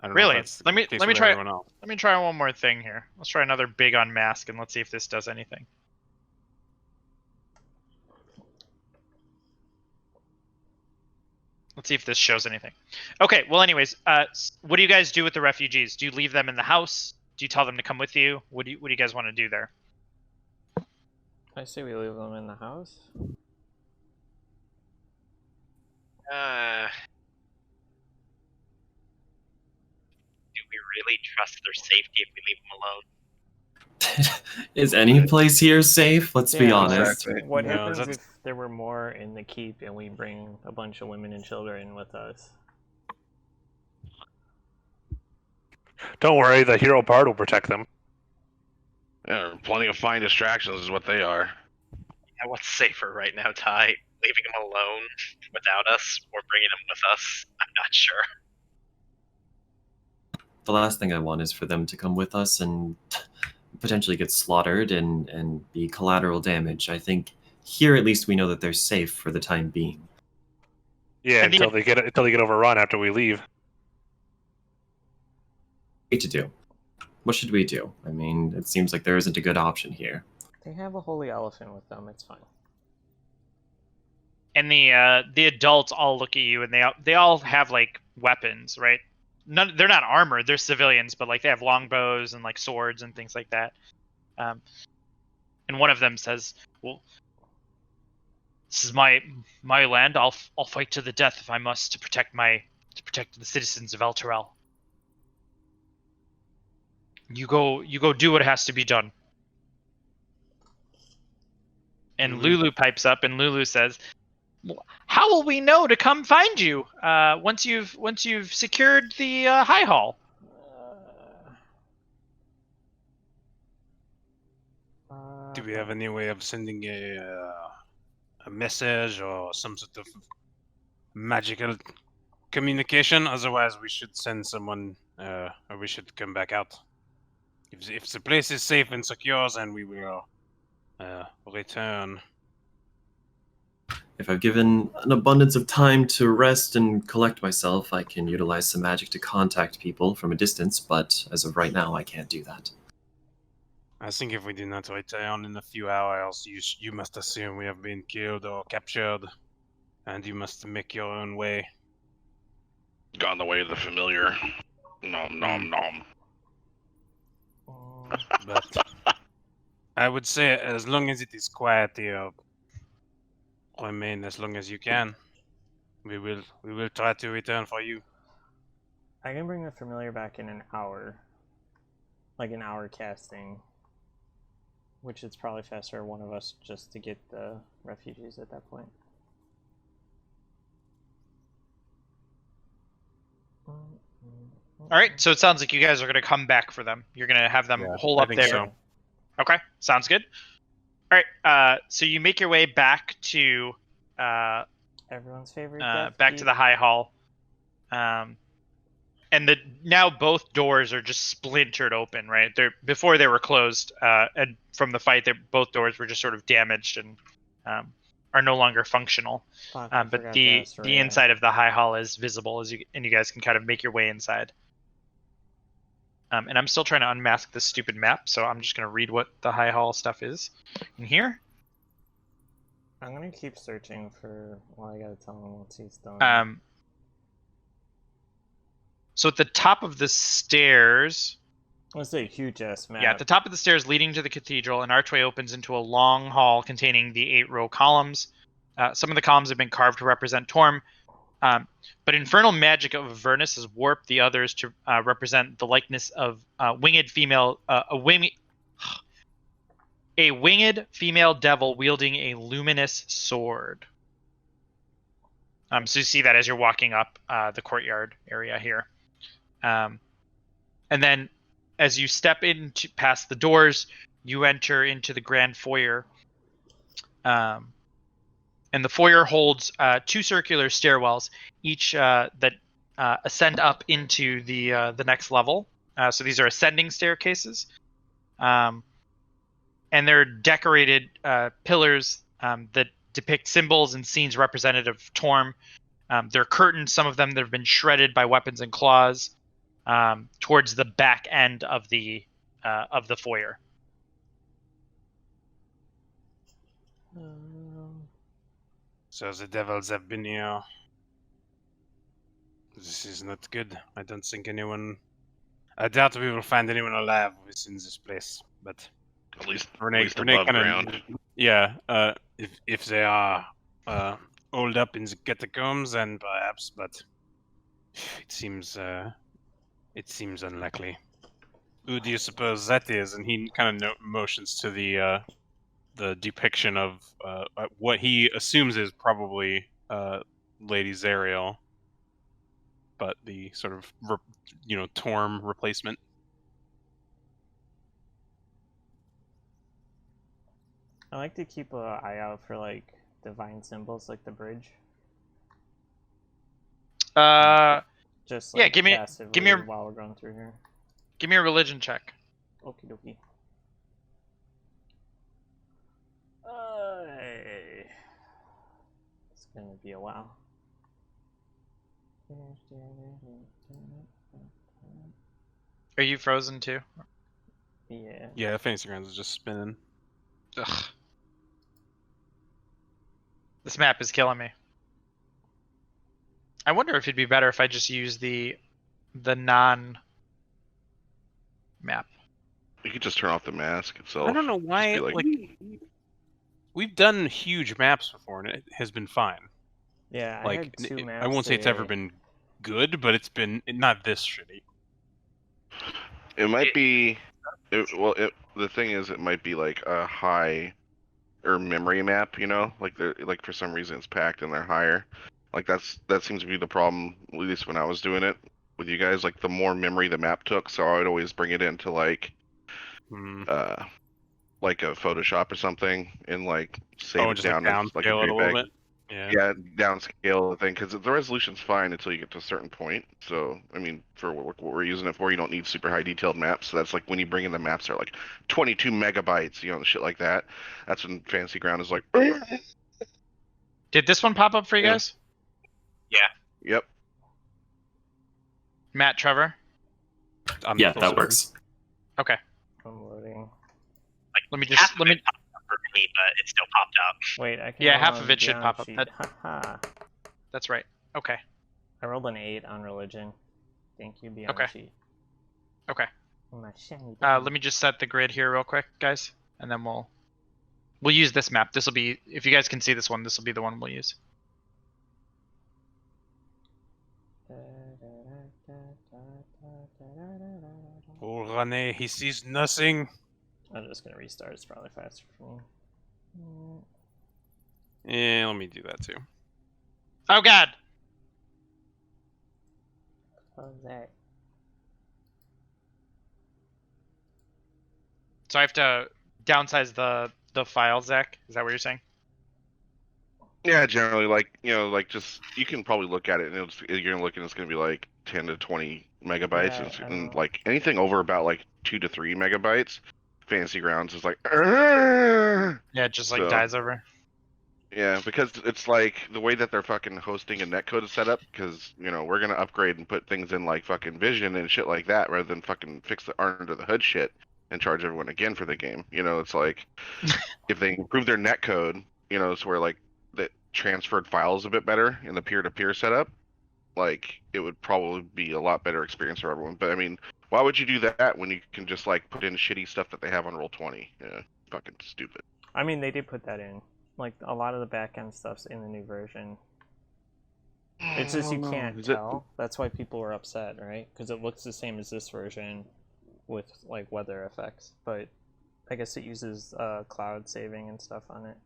I don't know if really, that's the let me case let me with try. everyone else. Let me try one more thing here. Let's try another big unmask, and let's see if this does anything. Let's see if this shows anything. Okay, well, anyways, what do you guys do with the refugees? Do you leave them in the house? Do you tell them to come with you? What do you guys want to do there? I say we leave them in the house. Do we really trust their safety if we leave them alone? Is any place here safe? Let's be Yeah, honest. exactly. What No, happens that's- if there were more in the keep and we bring a bunch of women and children with us? Don't worry, the hero bard will protect them. Yeah, plenty of fine distractions is what they are. Yeah, what's safer right now, Ty? Leaving them alone without us, or bringing them with us? I'm not sure. The last thing I want is for them to come with us and potentially get slaughtered and be collateral damage. I think here at least we know that they're safe for the time being. Yeah, And until they get overrun after we leave. What to do? What should we do? I mean, it seems like there isn't a good option here. They have a holy elephant with them. It's fine. And the adults all look at you, and they all have weapons, right? They're not armored. They're civilians, but they have longbows and swords and things like that. And one of them says, "Well, this is my land. I'll fight to the death if I must to protect the citizens of El Terrell. You go do what has to be done." And Lulu pipes up, and Lulu says, "How will we know to come find you once you've secured the high hall?" Do we have any way of sending a message or some sort of magical communication? Otherwise, we should send someone, or we should come back out. If the place is safe and secure, then we will return. If I've given an abundance of time to rest and collect myself, I can utilize some magic to contact people from a distance, but as of right now, I can't do that. I think if we do not return in a few hours, you must assume we have been killed or captured, and you must make your own way. Gone the way of the familiar. Nom nom nom. But I would say, as long as it is quiet here, remain as long as you can. We will try to return for you. I can bring the familiar back in an hour. Like an hour casting. Which is probably faster one of us just to get the refugees at that point. All right, so it sounds like you guys are going to come back for them. You're going to have them hole I up think there. so. Okay, sounds good. All right, so you make your way back to Everyone's favorite back to the high hall, and now both doors are just splintered open. Right, before they were closed, and from the fight, both doors were just sort of damaged and are no longer functional. But the inside of the high hall is visible and you guys can kind of make your way inside. And I'm still trying to unmask this stupid map, so I'm just going to read what the high hall stuff is in here. I'm going to keep searching for what I got to tell him once he's done. So at the top of the stairs... Let's say a huge-ass map. Yeah, at the top of the stairs leading to the cathedral, an archway opens into a long hall containing the 8-row columns. Some of the columns have been carved to represent Torm, but infernal magic of Avernus has warped the others to represent the likeness of a winged female devil wielding a luminous sword. So you see that as you're walking up the courtyard area here. And then as you step past the doors, you enter into the grand foyer. And the foyer holds 2 circular stairwells, each that ascend up into the next level. So these are ascending staircases. And they're decorated pillars that depict symbols and scenes representative of Torm. There are curtains, some of them that have been shredded by weapons and claws, towards the back end of the foyer. So the devils have been here. This is not good. I don't think anyone... I doubt we will find anyone alive within this place, but... At least Renee above kinda, ground. Yeah, if they are holed up in the catacombs, then perhaps, but... It seems unlikely. Who do you suppose that is? And he kind of motions to the depiction of what he assumes is probably Lady Zariel, but the sort of Torm replacement. I like to keep an eye out for like divine symbols, like the bridge. Just like give me while we're going through here. Give me a religion check. Okie dokie. It's gonna be a while. Are you frozen too? Yeah. Yeah, Fantasy Grounds is just spinning. Ugh. This map is killing me. I wonder if it'd be better if I just use the non-map. You could just turn off the mask itself. I don't know why. Like, we've done huge maps before, and it has been fine. Yeah, like, I had 2 maps. I won't say it's ever been good, but it's been not this shitty. It might be. The thing is, it might be like a high or memory map. Like for some reason it's packed and they're higher. Like that seems to be the problem. At least when I was doing it with you guys, like the more memory the map took, so I would always bring it into like a Photoshop or something and like save it down as like a little bit. Yeah, downscale the thing, because the resolution's fine until you get to a certain point. So, I mean, for what we're using it for, you don't need super high detailed maps. So that's like when you bring in the maps that are like 22 megabytes, and shit like that. That's when Fantasy Ground is like. Did this one pop up for you guys? Yeah. Yep. Matt, Trevor? Yeah, that works. Okay. I'm loading. Let me Half of it popped up for me, but it still popped up. Wait, I can. Yeah, roll half on of the it should Beyond pop up. sheet. That- Haha. That's right. Okay. I rolled an 8 on religion. Thank you, Beyond Okay. sheet. Okay. My shiny Let me just set the grid here real quick, guys, and then we'll use this map. This will be, if you guys can see this one, this will be the one we'll use. Oh, Rene, he sees nothing. I'm just gonna restart. It's probably faster for me. Yeah, let me do that too. Oh God! How's that? So I have to downsize the file, Zach. Is that what you're saying? Yeah, generally, like just you can probably look at it, and you're gonna look, and it's gonna be like 10 to 20 megabytes, Yeah, and like anything over about like 2 to 3 megabytes, Fantasy Grounds is like. "Arrgh!" Yeah, it just like So- dies over. Yeah, because it's like the way that they're fucking hosting and netcode is set up. Because we're gonna upgrade and put things in like fucking Vision and shit like that, rather than fucking fix the under the hood shit and charge everyone again for the game. It's like if they improve their netcode, it's where like that transferred files a bit better in the peer-to-peer setup. Like it would probably be a lot better experience for everyone. But I mean, why would you do that when you can just like put in shitty stuff that they have on Roll20? Yeah, fucking stupid. I mean, they did put that in. Like a lot of the backend stuff's in the new version. It's just you can't tell. That's why people were upset, right? Because it looks the same as this version with like weather effects, but I guess it uses cloud saving and stuff on it.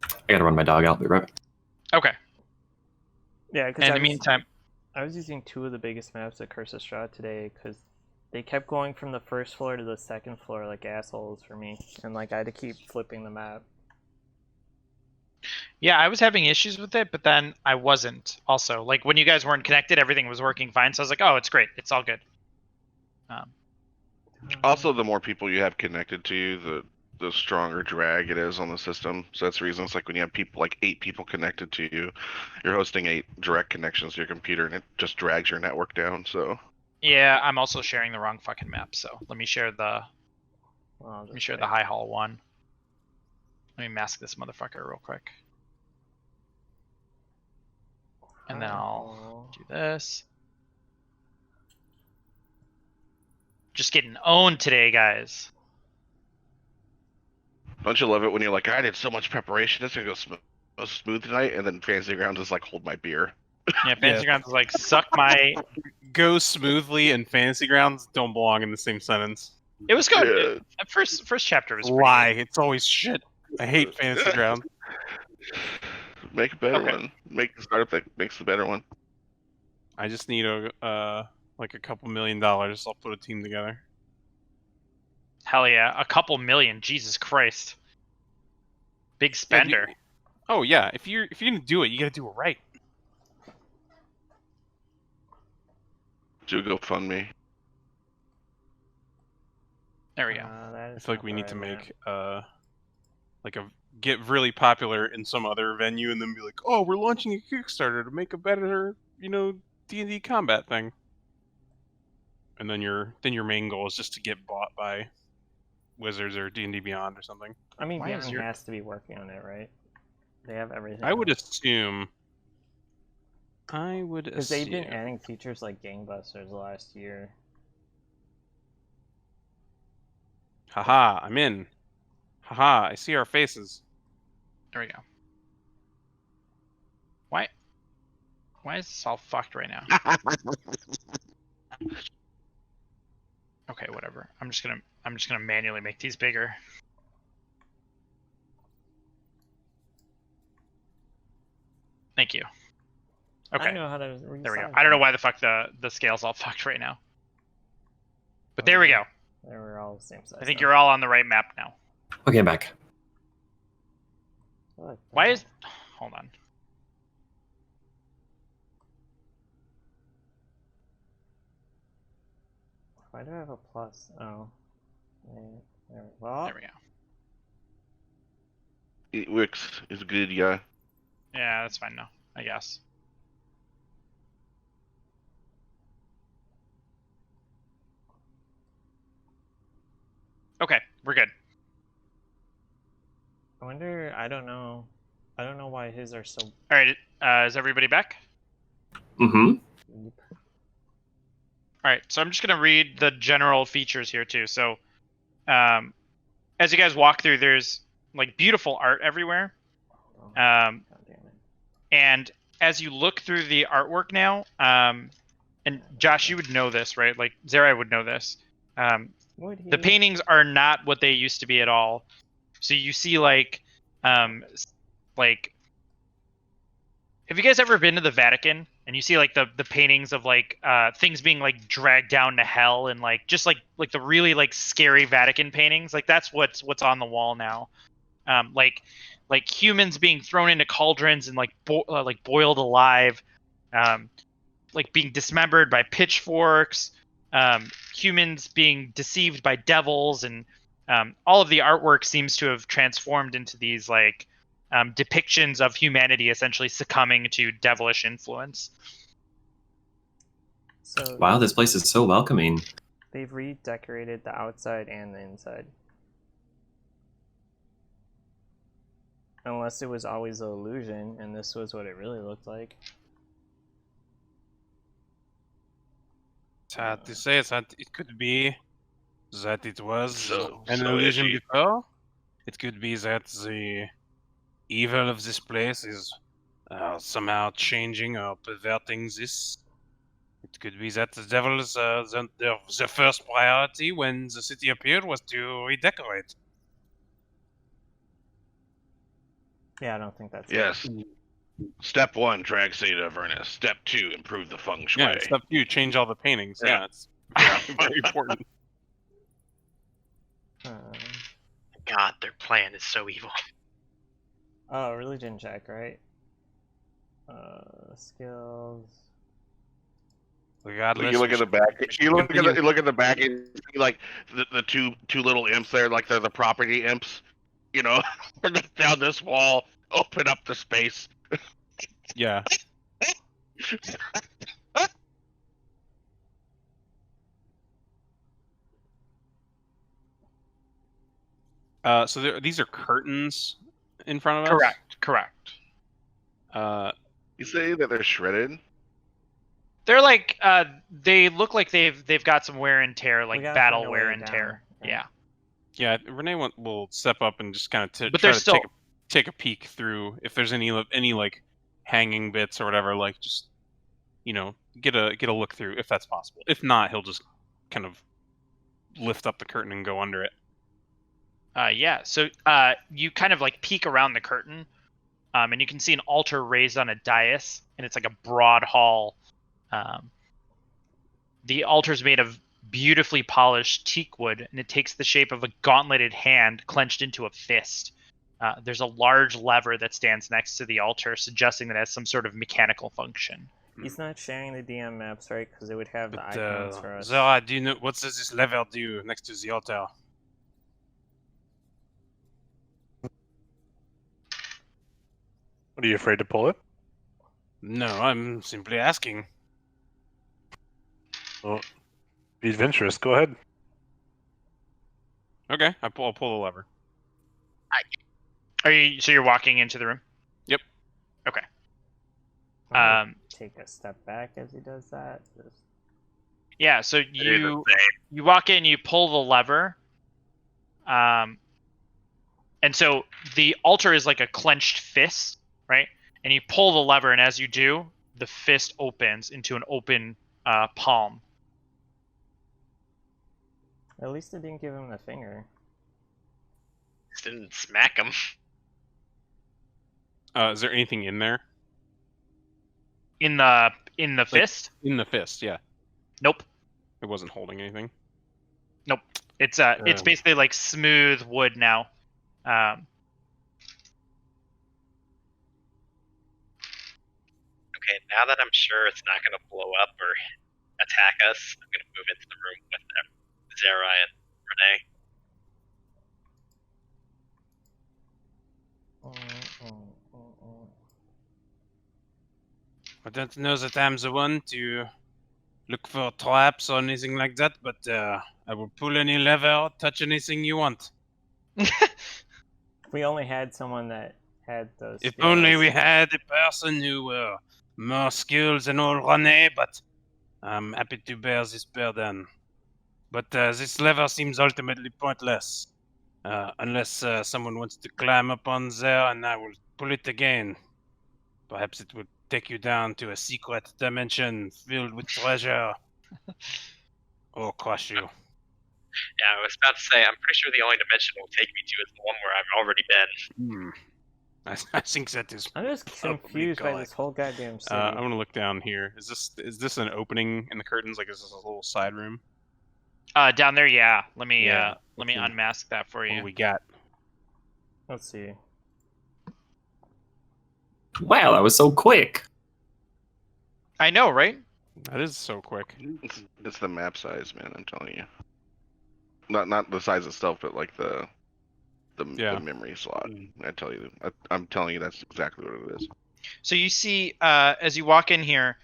I gotta run my dog out. Be right back. Okay. Yeah, because In the meantime, I was using 2 of the biggest maps at Curse of Strahd today because they kept going from the first floor to the second floor like assholes for me, and like I had to keep flipping the map. yeah, I was having issues with it, but then I wasn't. Also, like when you guys weren't connected, everything was working fine. So I was like, oh, it's great. It's all good. Also, the more people you have connected to you, the stronger drag it is on the system. So that's the reason it's like when you have people like 8 people connected to you, you're hosting 8 direct connections to your computer, and it just drags your network down. So Yeah, I'm also sharing the wrong fucking map. So let me share the Well, the high hall one. Let me mask this motherfucker real quick. And then I'll do this. Just getting owned today, guys. don't you love it when you're like, I did so much preparation, it's gonna go smooth tonight, and then Fantasy Grounds is like, hold my beer. Yeah, Fantasy Grounds is like, suck my... Go smoothly and Fantasy Grounds don't belong in the same sentence. It was good. Yeah. At first chapter was pretty Lie. good. It's always shit. I hate Fantasy Grounds. Make a better Okay. one. Make the startup that makes the better one. I just need like a couple $1 million. I'll put a team together. Hell yeah, a couple million. Jesus Christ. Big spender. Oh yeah, if you're gonna do it, you gotta do it right. Do a GoFundMe. There we go. I feel like we need to make get really popular in some other venue and then be like, oh, we're launching a Kickstarter to make a better, D&D combat thing. And then your main goal is just to get bought by Wizards or D&D Beyond or something. I mean, Why is Gaming your- has to be working on it, right? They have everything. I would assume. Because they've been adding features like gangbusters last year. Haha, I'm in. Haha, I see our faces. There we go. Why is this all fucked right now? Okay, whatever. I'm just gonna manually make these bigger. Thank you. Okay. I know how to There we go. I don't know why the fuck the scale's all fucked right now. But there we go. They were all the same size. I think you're all on the right map now. Okay, I'm back. Why is... Hold on. Why do I have a plus? Oh. Well, There we go. It works. It's good, yeah. Yeah, that's fine now, I guess. Okay, we're good. I wonder. I don't know why his are so. All right, is everybody back? Mm-hmm. Deep. All right, so I'm just gonna read the general features here too. So, as you guys walk through, there's like beautiful art everywhere. God damn it. And as you look through the artwork now, and Josh, you would know this, right? Like Zerai would know this. Would he? The paintings are not what they used to be at all. So you see like, have you guys ever been to the Vatican and you see like the paintings of like things being like dragged down to hell and like just like the really like scary Vatican paintings? Like that's what's on the wall now. Like humans being thrown into cauldrons and like boiled alive, like being dismembered by pitchforks, humans being deceived by devils, and all of the artwork seems to have transformed into these like depictions of humanity essentially succumbing to devilish influence. So Wow, this place is so welcoming. they've redecorated the outside and the inside. Unless it was always an illusion, and this was what it really looked like. It's hard to say. It could be that it was an so illusion edgy. before. It could be that the evil of this place is somehow changing or perverting this. It could be that the devil's the first priority when the city appeared was to redecorate. Yeah, I don't think that's it. Yes. Step 1, drag city to Avernus. Step 2, improve the feng shui. Yeah, step 2, change all the paintings. Yeah. Yeah, it's very important. God, their plan is so evil. Oh, religion check, right? Skills. Regardless, You look at the back. You look at the back and see like the two little imps there, like they're the property imps. You know, down this wall, open up the space. Yeah. So these are curtains in front of us? Correct. You say that they're shredded? They're like they look like they've got some wear and tear, like gotta battle find a wear way and down. tear. Yeah. Yeah. Yeah, Renee will step up and just kind of But try there's to still take a peek through if there's any like hanging bits or whatever. Like just get a look through if that's possible. If not, he'll just kind of lift up the curtain and go under it. yeah. So you kind of like peek around the curtain, and you can see an altar raised on a dais, and it's like a broad hall. The altar is made of beautifully polished teak wood, and it takes the shape of a gauntleted hand clenched into a fist. There's a large lever that stands next to the altar, suggesting that it has some sort of mechanical function. He's not sharing the DM maps, right? Because it would have the But icons for us. Zara, do you know what does this lever do next to the altar? What, are you afraid to pull it? No, I'm simply asking. Well, be adventurous. Go ahead. Okay, I'll pull the lever. So you're walking into the room? Yep. Okay. I'm gonna take a step back as he does that. Just... Yeah, so you walk in, you pull the lever, and so the altar is like a clenched fist, right? And you pull the lever, and as you do, the fist opens into an open palm. At least it didn't give him the finger. Just didn't smack him. Is there anything in there? In the fist? In the fist, yeah. Nope. It wasn't holding anything. Nope. It's basically like smooth wood now. Okay, now that I'm sure it's not going to blow up or attack us, I'm going to move into the room with them, Zara and Renee. I don't know that I'm the one to look for traps or anything like that, but I will pull any lever, touch anything you want. If we only had someone that had those. If skills. only we had a person who were more skilled than old Rene, but I'm happy to bear this burden. But this lever seems ultimately pointless. Unless someone wants to climb up on there and I will pull it again. Perhaps it would take you down to a secret dimension filled with treasure. Or crush you. Yeah, I was about to say, I'm pretty sure the only dimension it will take me to is the one where I've already been. I think that is. I'm just confused by this whole goddamn city. I'm gonna look down here. Is this an opening in the curtains? Like, is this a little side room? Down there, yeah. Let me Yeah, let me let's see. unmask that for What you. do we got? Let's see. Wow, that was so quick. I know, right? That is so quick. It's the map size, man. I'm telling you. Not the size itself, but like the memory slot. I'm telling you that's exactly what it is. So you see, as you walk in here,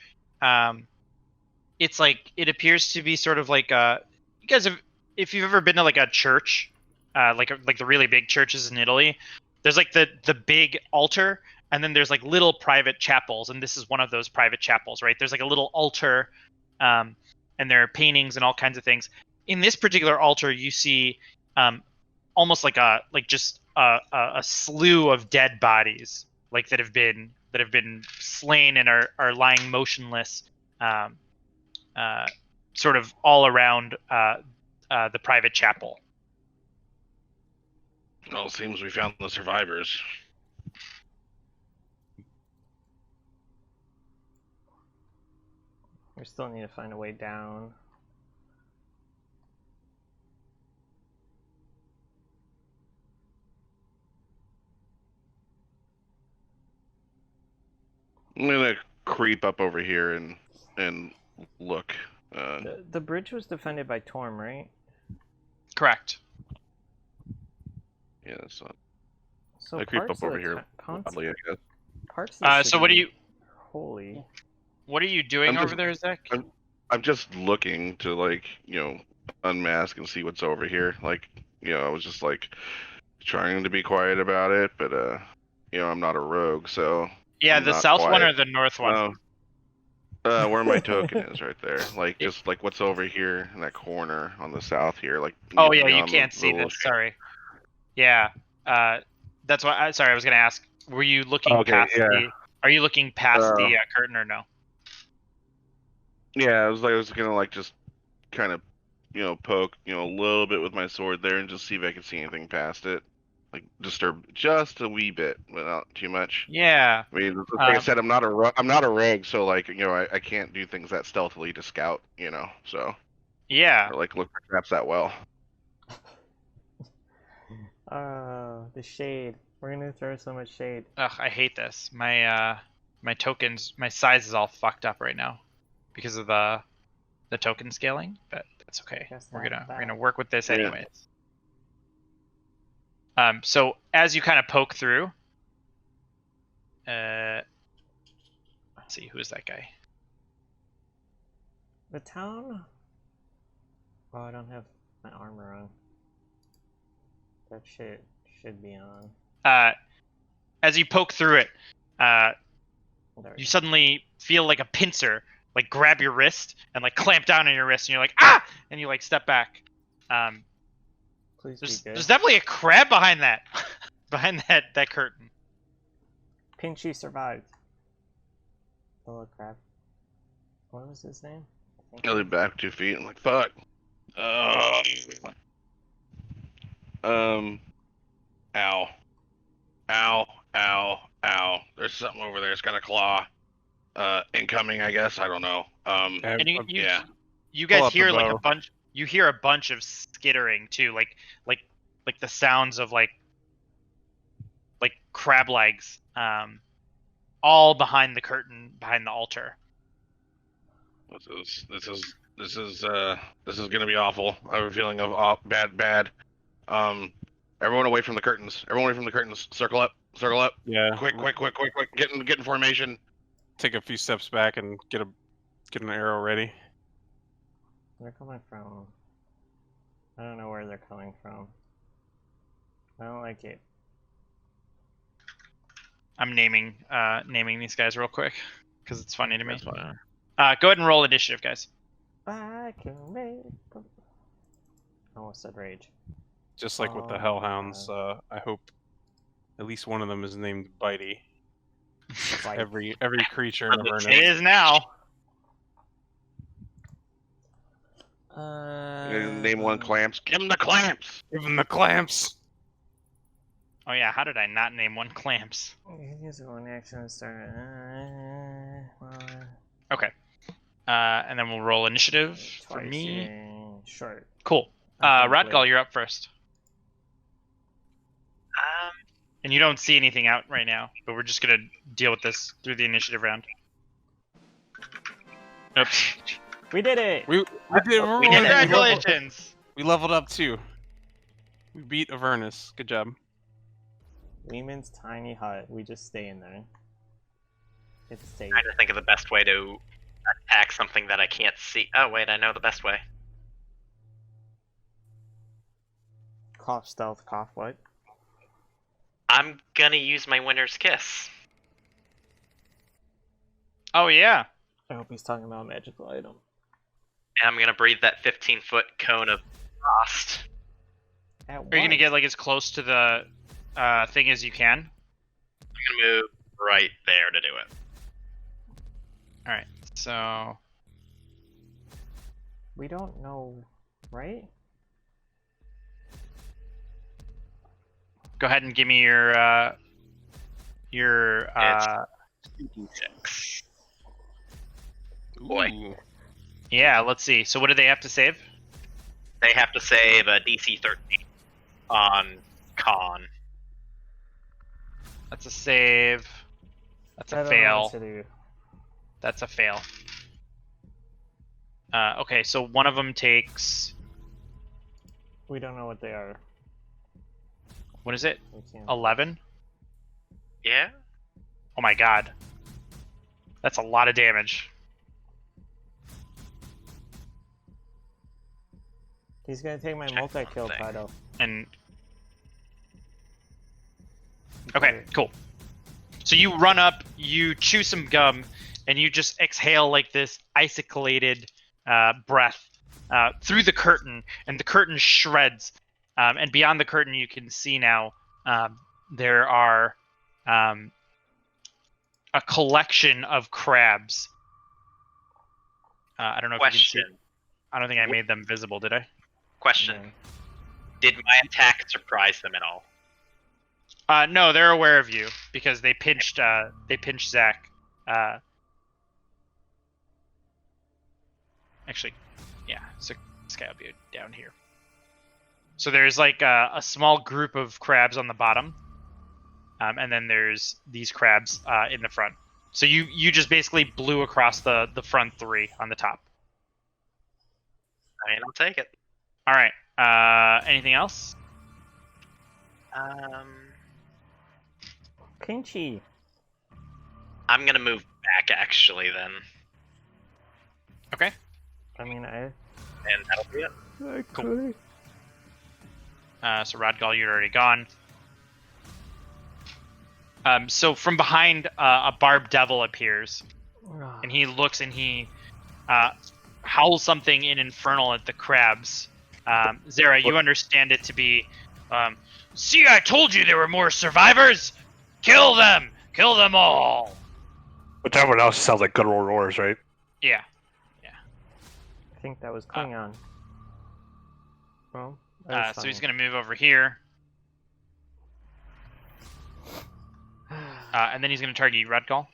it's like it appears to be sort of like you guys have, if you've ever been to like a church, like the really big churches in Italy, there's like the big altar, and then there's like little private chapels, and this is one of those private chapels, right? There's like a little altar, and there are paintings and all kinds of things. In this particular altar, you see almost like a slew of dead bodies, like that have been slain and are lying motionless, sort of all around the private chapel. Well, it seems we found the survivors. We still need to find a way down. I'm gonna creep up over here and look. The bridge was defended by Torm, right? Correct. Yeah, that's not. So I creep parts up of over the here. Parts Oddly, I guess. of the So what do city you are holy. what are you doing over there, Zach? I'm just looking to, like, unmask and see what's over here. Like, I was just like trying to be quiet about it, but I'm not a rogue, so Yeah, I'm the not south one quiet. or the north one? Where my token is right there. Like, just like what's over here in that corner on the south here. Like. Oh yeah, you beyond can't the see little this. Sorry. Yeah. That's why. Sorry, I was gonna ask. Were you looking Okay, past yeah. the? Are you looking past the curtain or no? Yeah, I was gonna like just kind of, poke, a little bit with my sword there and just see if I could see anything past it. Like disturb just a wee bit, but not too much. Yeah. I mean, like I said, I'm not a rogue, so like I can't do things that stealthily to scout, so Yeah. or like look for traps that well. The shade. We're gonna throw so much shade. Ugh, I hate this. My tokens, my size is all fucked up right now because of the token scaling, but that's okay. Guess We're that- gonna work with this Yeah. anyways. So as you kind of poke through, let's see, who is that guy? The town? Oh, I don't have my armor on. That shit should be on. As you poke through it, There we you go. suddenly feel like a pincer like grab your wrist and like clamp down on your wrist, and you're like, ah, and you like step back. Please be good. There's definitely a crab behind that behind that curtain. Pinchy survived. The little crab. What was his name? I lean back 2 feet. I'm like, fuck. Ow. Ow. Ow. Ow. There's something over there. It's got a claw. Incoming, I guess. I don't know. And you yeah. you Pull guys up the hear like a bow. bunch. You hear a bunch of skittering too, like the sounds of like crab legs, all behind the curtain, behind the altar. This is gonna be awful. I have a feeling of bad. Everyone away from the curtains. Everyone away from the curtains. Circle up. Yeah. Quick. Get in formation. Take a few steps back and get an arrow ready. They're coming from. I don't know where they're coming from. I don't like it. I'm naming these guys real quick because it's funny to me. That's fine. Go ahead and roll initiative, guys. I can make. I almost said rage. Just like with the Hellhounds, I hope at least one of them is named Bitey. Bite. Every creature in Avernus. It is now. Name one clamps. Give him the clamps. Give him the clamps. Oh yeah, how did I not name one clamps? Use one action to start. Okay. And then we'll roll initiative for Twice me. short. Cool. Radgal, you're up first. And you don't see anything out right now, but we're just gonna deal with this through the initiative round. Oops. We did it! We did. Congratulations! We leveled up too. We beat Avernus. Good job. Lehman's tiny hut. We just stay in there. It's safe. Trying to think of the best way to attack something that I can't see. Oh wait, I know the best way. Cough stealth, cough what? I'm gonna use my winner's kiss. Oh yeah. I hope he's talking about a magical item. And I'm gonna breathe that 15-foot cone of frost. At Are you gonna get like as close to the thing as you can? I'm gonna move right there to do it. All right. So We don't know, right? go ahead and give me your It's 2d6. Boy. Ooh. yeah. Let's see. So what do they have to save? They have to save a DC 13 on con. That's a save. That's I a don't know what fail. to do. That's a fail. Okay, so one of them takes. We don't know what they are. What is it? We can't. 11. Yeah? Oh my god. That's a lot of damage. He's gonna take my Check multi-kill one thing. title. And okay, cool. So you run up, you chew some gum, and you just exhale like this isolated breath through the curtain, and the curtain shreds. And beyond the curtain, you can see now there are a collection of crabs. I don't know if you can see. Question. I don't think I made them visible, did I? Question. Yeah. Did my attack surprise them at all? No, they're aware of you because they pinched Zach. Actually, yeah, so this guy will be down here. So there's like a small group of crabs on the bottom, and then there's these crabs in the front. So you just basically blew across the front three on the top. I mean, I'll take it. All right. Anything else? Pinchy. I'm gonna move back actually then, Okay. I mean, and that'll be it. Cool. So Radgal, you're already gone. So from behind, a barbed devil appears, and he looks and he howls something in Infernal at the crabs. Zara, you understand it to be, see, I told you there were more survivors! Kill them! Kill them all! Which everyone else sounds like guttural roars, right? Yeah. I think that was Klingon. Well, that was So he's fine. going to move over here. And then he's going to target you, Radgal.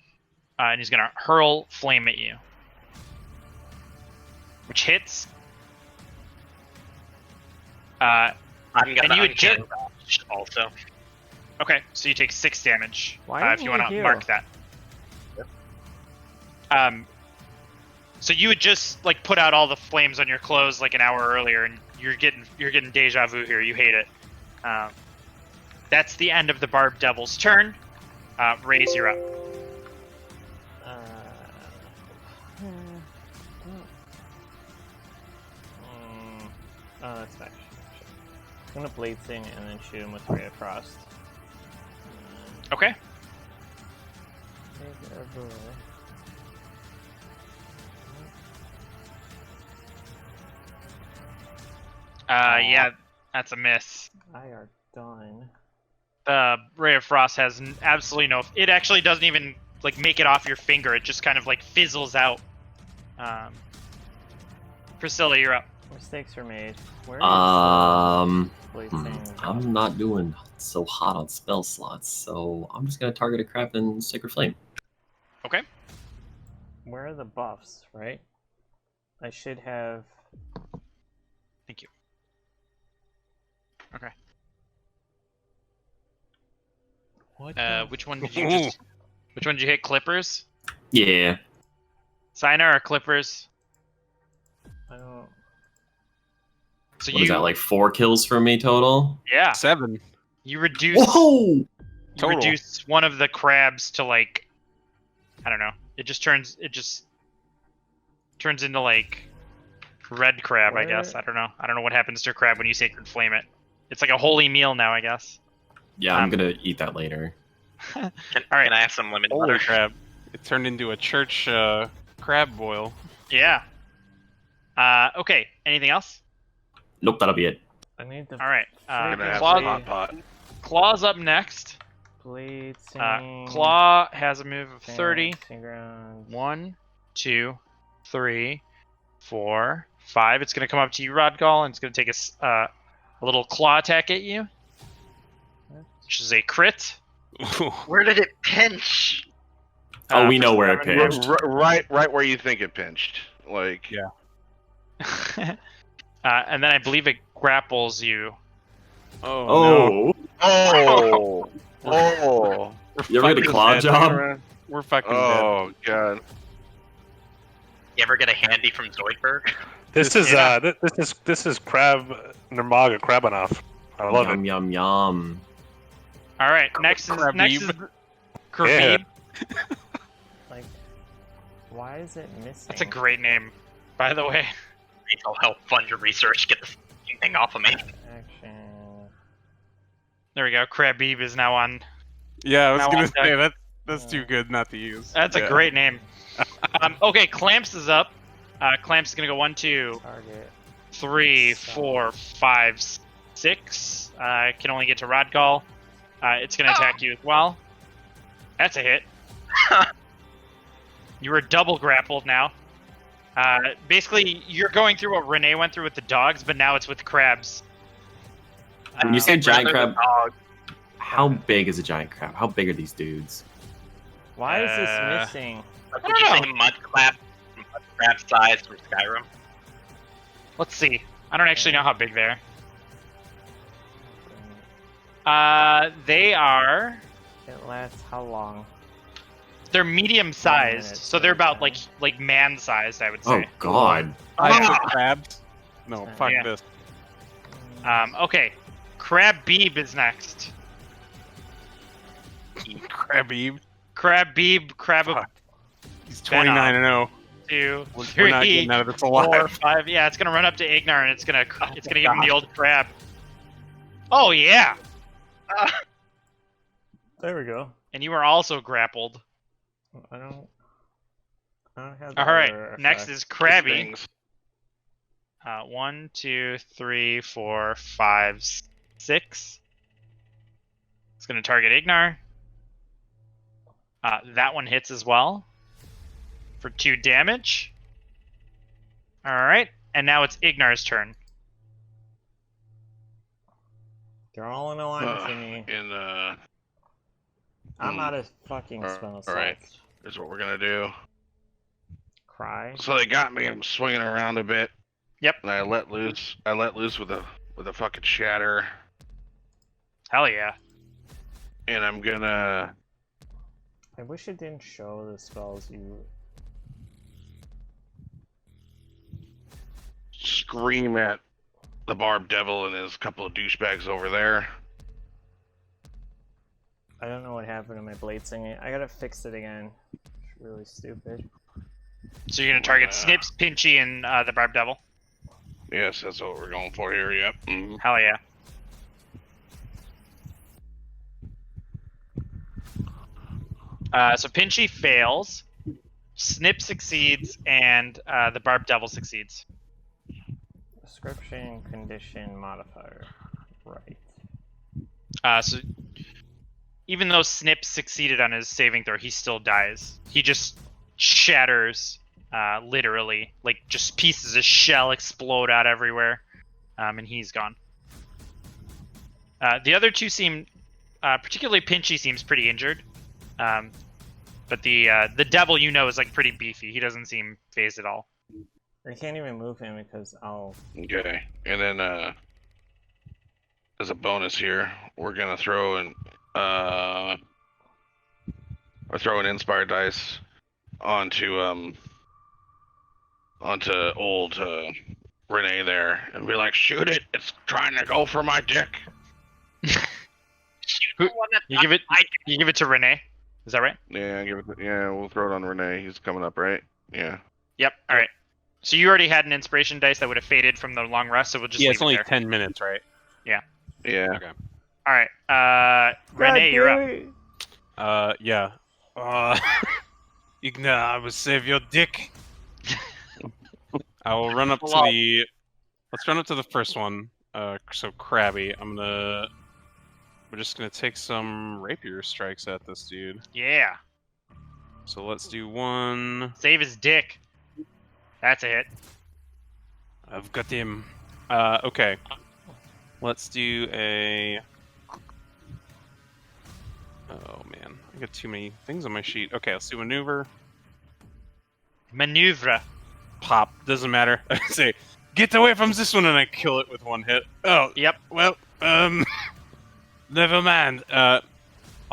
And he's going to hurl flame at you. Which hits. I'm gonna And you would uncanny dodge also. Okay, so you take 6 damage. Why If you didn't want to you mark heal? that. So you would just like put out all the flames on your clothes like an hour earlier, and you're getting deja vu here. You hate it. That's the end of the Barbed Devil's turn. Raise, you're up. Oh, that's nice. I'm gonna Blade Sing and then shoot him with Ray of Frost. Okay. Yeah, that's a miss. I are done. The Ray of Frost has absolutely no. It actually doesn't even like make it off your finger. It just kind of like fizzles out. Priscilla, you're up. Mistakes were made. Where is Blade Sing? I'm not doing so hot on spell slots, so I'm just gonna target a crab and Sacred Flame. Okay. Where are the buffs, right? I should have... Thank you. Okay. What which one did you just... Which one did you hit? Clippers? Yeah. Signer or Clippers? I don't... So What is that, like 4 kills for me total? Yeah. 7. You reduce... Whoa! You Total. reduce one of the crabs to like... I don't know. It just turns into like red crab, I guess. I don't know. I don't know what happens to a crab when you Sacred Flame it. It's like a holy meal now, I guess. Yeah, I'm gonna eat that later. Can, All right. can I have some lemon Holy butter? crab. It turned into a church crab boil. Yeah. Okay. Anything else? Nope, that'll be it. I need the... All right. Gonna have Claw- some hot pot. Claw's up next. Blade Sing... Claw has a move of 30. Ground. 1, 2, 3, 4, 5. It's going to come up to you, Rodgall, and it's going to take a little claw attack at you, which is a crit. Where did it pinch? Oh, we know for where it 7 pinched. Right where you think it pinched. Like, Yeah. and then I believe it grapples you. Oh, no. oh, oh, You ever get a Fucking claw dead. job? We're fucking dead. oh, god. You ever get a handy from Zoidberg? This is Crab Nirmaga Krabanoff. I love Yum, it. yum, yum. All right, next is Khabib. Like, why is it missing? That's a great name, by the way. I'll help fund your research. Get the fucking thing off of me. Action. There we go. Khabib is now on. Yeah, I was Now gonna on say deck. that's too good not to use. That's a Yeah. great name. Okay, Clamps is up. Clamps is gonna go 1, 2, Target. 3, 4, 5, 6. Can only get to Rodgall. It's gonna attack you as well. That's a hit. You were double grappled now. Basically, you're going through what Renee went through with the dogs, but now it's with crabs. When you say giant Rather crab, than dog. how big is a giant crab? How big are these dudes? Why is this missing? Did don't you know. say mud crab size from Skyrim? Let's see. I don't actually know how big they are. It lasts how long? They're medium sized, minutes, so they're about okay. like man sized, I would Oh say. god. I took crabs. No, fuck Yeah. this. Okay. Crab Beeb is next. Crabby. Crab Beeb, Crab Fuck. He's 29 and 0. 2, We're 3, not getting out of this 4, alive. 5. Yeah, it's gonna run up to Ignar and it's gonna give him the old crab. Oh yeah! There we go. And you are also grappled. I don't have. All right. Next is Krabby. Things. 1, 2, 3, 4, 5, 6. It's gonna target Ignar. That one hits as well for 2 damage. All right, and now it's Ignar's turn. They're all in alignment for me. I'm out of fucking spell slots. Alright. Here's what we're gonna do. Cry. So they got me. I'm swinging around a bit. Yep. And I let loose. with a fucking shatter, Hell yeah. and I'm gonna. I wish it didn't show the spells you. Scream at the Barb Devil and his couple of douchebags over there. I don't know what happened to my blade singing. I gotta fix it again. It's really stupid. So you're gonna target Snips, Pinchy, and the Barb Devil. Yes, that's what we're going for here. Yep. Hell yeah. So Pinchy fails, Snip succeeds, and the Barbed Devil succeeds. Description, condition, modifier. Right. So even though Snip succeeded on his saving throw, he still dies. He just shatters, literally. Like, just pieces of shell explode out everywhere, and he's gone. The other two seem, particularly Pinchy seems pretty injured. But the devil, is like pretty beefy. He doesn't seem phased at all. I can't even move him because I'll... Okay, and then as a bonus here, we're gonna throw an inspire dice onto old Renee there, and be like, shoot it! It's trying to go for my dick. You give it to Renee. Is that right? Yeah, we'll throw it on Renee. He's coming up, right? Yeah. Yep. All right. So you already had an inspiration dice that would have faded from the long rest, so we'll just leave it's only it there. 10 minutes, right? Yeah. Okay. All right. Renee, you're up. Yeah. Igna, I will save your dick. I will run up to the... Let's run up to the first one. So Krabby, we're just gonna take some rapier strikes at this dude. Yeah. So let's do one. Save his dick. That's a hit. I've got him. Okay. Let's do a... Oh man, I got too many things on my sheet. Okay, let's do maneuver. Maneuver. Pop, doesn't matter. I say, get away from this one, and I kill it with one hit. Oh, yep. Well, never mind. I'll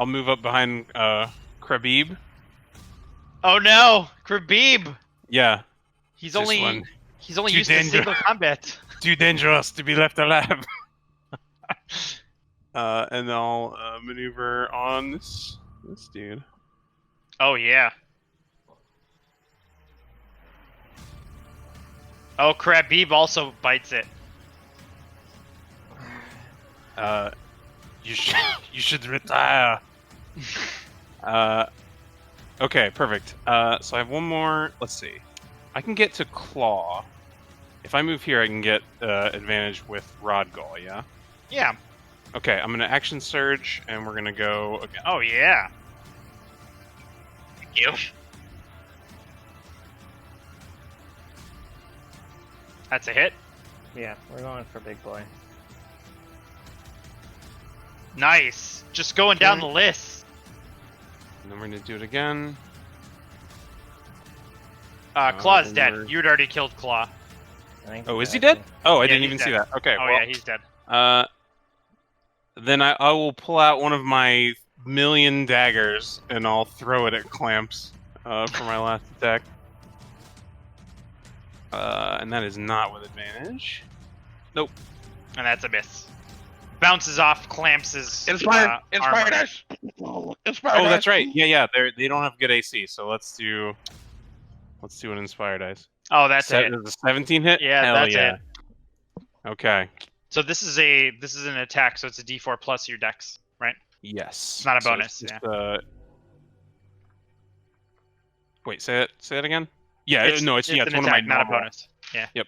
move up behind Krabib. Oh no, Krabib. Yeah. He's only used to single combat. Too dangerous to be left alive. And I'll maneuver on this dude. Oh yeah. Oh, Krabib also bites it. You should retire. Okay, perfect. So I have one more. Let's see. I can get to Claw. If I move here, I can get advantage with Rod Gall, yeah? Yeah. Okay, I'm gonna action surge, and we're gonna go again. Oh yeah. Thank you. That's a hit. Yeah, we're going for big boy. Nice. Just going down the list. And then we're gonna do it again. Claw's dead. You'd already killed Claw. Oh, is he dead? Oh, I Yeah, didn't he's even dead. see that. Okay. Oh well, yeah, he's dead. Then I will pull out one of my million daggers and I'll throw it at Clamps for my last attack. And that is not with advantage. Nope. And that's a miss. Bounces off Clamps' Inspire armor. dice. Inspire Oh, dice. that's right. Yeah. They don't have good AC, so let's do an Inspire dice. Oh, that's it. Is a 17 hit? Yeah, Hell that's yeah. it. Okay. So this is an attack, so it's a D4 plus your dex, right? Yes. It's not a So bonus. it's just, Yeah. Wait, say it again. Yeah, It's no, it's an one of attack, my not a normal- bonus. Yeah. Yep.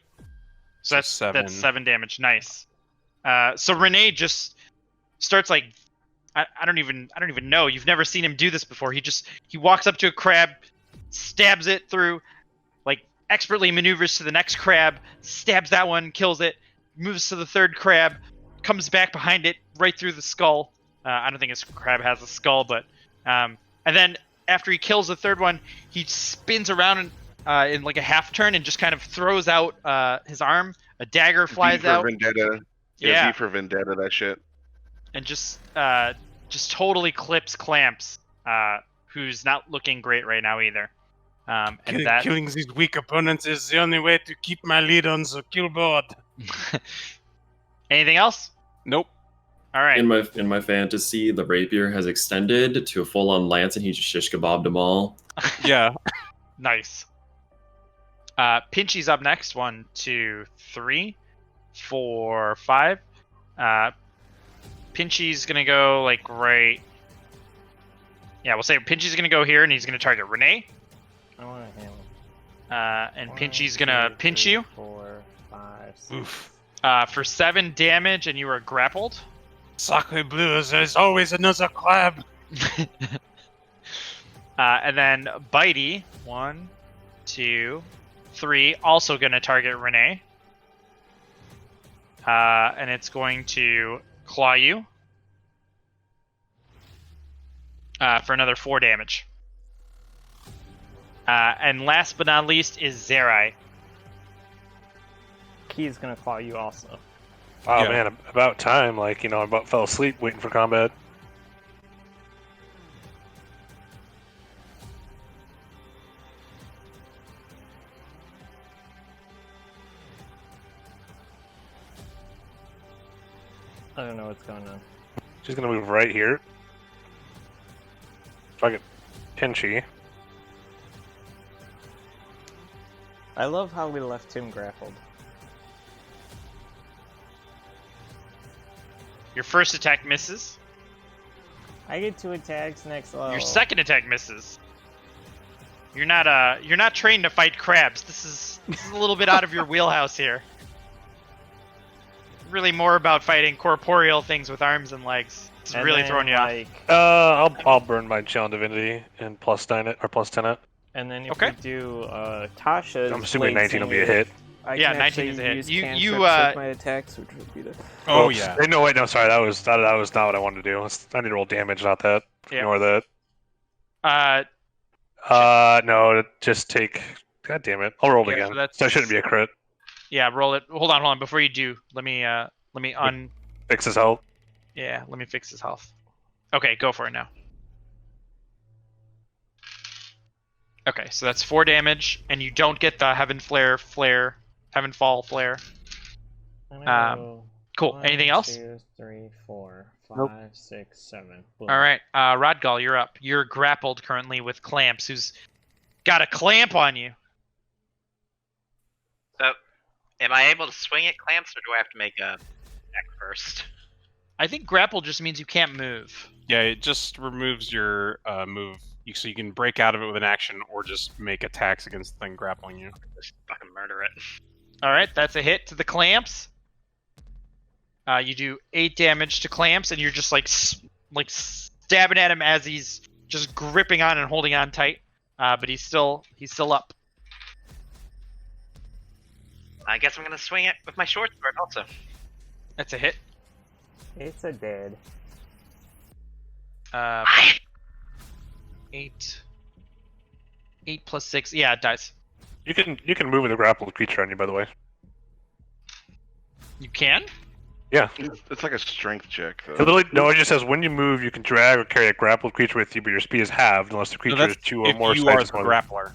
So that's seven. 7 damage. Nice. So Renee just starts like I don't even know. You've never seen him do this before. He walks up to a crab, stabs it through, like expertly maneuvers to the next crab, stabs that one, kills it, moves to the third crab, comes back behind it right through the skull. I don't think his crab has a skull, but and then after he kills the third one, he spins around in like a half turn and just kind of throws out his arm. A dagger flies V for out. Vendetta. Yeah. V for Vendetta, that shit. And just totally clips Clamps, who's not looking great right now either. And that Killing these weak opponents is the only way to keep my lead on the kill board. Anything else? Nope. All right. In my fantasy, the rapier has extended to a full-on lance, and he just shish kebabbed them all. Yeah. Nice. Pinchy's up next. 1, 2, 3, 4, 5. Pinchy's gonna go like right Yeah, we'll say Pinchy's gonna go here, and he's gonna target Renee. I want to handle. And Pinchy's gonna pinch you. 4, 5, 6. Oof. For 7 damage, and you are grappled. Sacre bleu, there's always another crab. And then Bitey, 1, 2, 3, also gonna target Renee. And it's going to claw you for another 4 damage. And last but not least is Zerai. Key's gonna claw you also. Oh Yeah. man, about time. Like, I about fell asleep waiting for combat. I don't know what's going on. She's gonna move right here. Fucking Pinchy. I love how we left him grappled. Your first attack misses. I get 2 attacks next level. Your second attack misses. You're not trained to fight crabs. This is a little bit out of your wheelhouse here. Really more about fighting corporeal things with arms and legs. It's And really then, throwing you off. I'll burn my Challenge Divinity and +9 it or +10 it. And then if Okay. we do Tasha's I'm assuming Blade 19 will be a Singer, hit. I Yeah, can 19 is actually a hit. use You- cantrips you, with my attacks, which would be the... Oh, Oops. yeah. No, wait, no, sorry. That was not what I wanted to do. I need to roll damage, not that. Yeah. Ignore that. No, just take. God damn it! I'll roll it Yeah, again. so that's- That shouldn't be a crit. Yeah, roll it. Hold on. Before you do, let me Fix his health. Yeah, let me fix his health. Okay, go for it now. Okay, so that's 4 damage, and you don't get the Heaven Fall Flare. Cool. 1, Anything else? 2, 3, 4, 5, Nope. 6, 7. Boom. All right, Rodgal, you're up. You're grappled currently with Clamps, who's got a clamp on you. So, am I able to swing at clamps, or do I have to make a attack first? I think grapple just means you can't move. Yeah, it just removes your move, so you can break out of it with an action, or just make attacks against the thing grappling you. Just fucking murder it. All right, that's a hit to the Clamps. You do 8 damage to Clamps, and you're just like stabbing at him as he's just gripping on and holding on tight. But he's still up. I guess I'm gonna swing it with my short sword also. That's a hit. It's a dead. 8 plus 6. Yeah, it dies. You can move with a grappled creature on you, by the way. You can? Yeah. It's like a strength check, though. It literally, no, it just says when you move, you can drag or carry a grappled creature with you, but your speed is halved unless the So creature that's is 2 or if more you are sizes the smaller. grappler.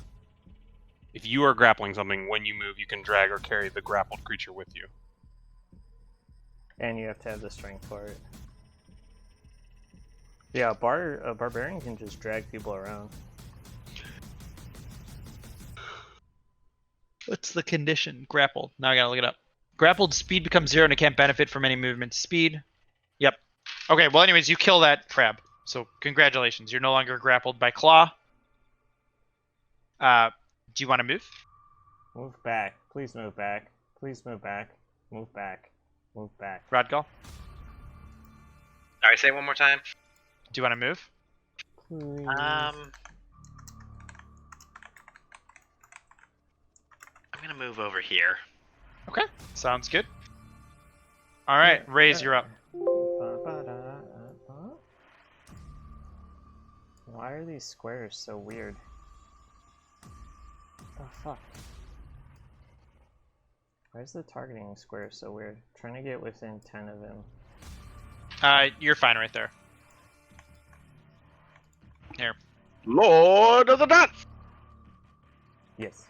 If you are grappling something, when you move, you can drag or carry the grappled creature with you. And you have to have the strength for it. Yeah, a barbarian can just drag people around. What's the condition? Grappled. Now I gotta look it up. Grappled speed becomes 0 and it can't benefit from any movement speed. Yep. Okay, well anyways, you kill that crab. So congratulations. You're no longer grappled by Claw. Do you want to move? Move back. Please move back. Please move back. Move back. Move back. Rodgal, Sorry, say it one more time. do you want to move? Please. I'm gonna move over here. Okay, sounds good. All right, Raise, you're up. Why are these squares so weird? Oh fuck. Why is the targeting square so weird? Trying to get within 10 of him. You're fine right there. Here. Lord of the Nuts! Yes.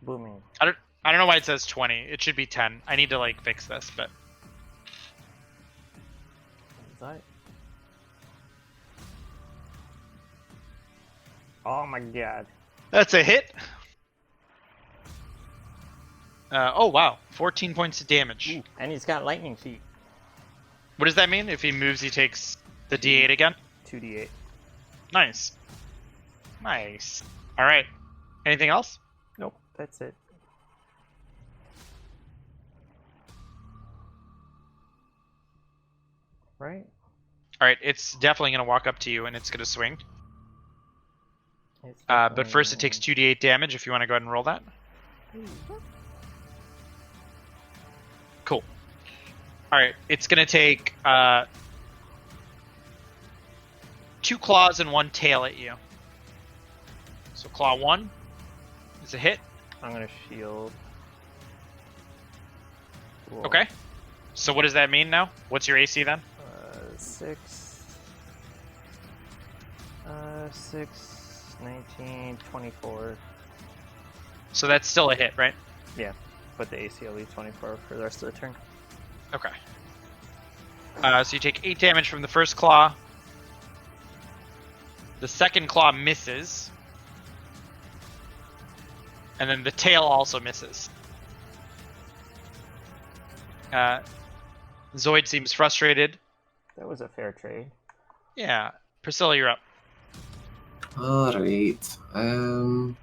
Booming. I don't know why it says 20. It should be 10. I need to like fix this, but Is that? Oh my god. that's a hit. Oh wow, 14 points of damage. And he's got lightning feet. What does that mean? If he moves, he takes the D8 again. 2d8. Nice. Nice. All right. Anything else? Nope, that's it. Right? All right. It's definitely going to walk up to you, and it's going to swing. It's But first, it definitely- takes 2d8 damage. If you want to go ahead and roll that. Cool. All right. It's going to take 2 claws and 1 tail at you. So claw 1 is a hit. I'm gonna shield. Cool. Okay. So what does that mean now? What's your AC then? 6, 19, 24. So that's still a hit, right? Yeah, but the AC will be 24 for the rest of the turn. Okay. So you take 8 damage from the first claw. The second claw misses. And then the tail also misses. Zoid seems frustrated. That was a fair trade. Yeah. Priscilla, you're up. Alright. I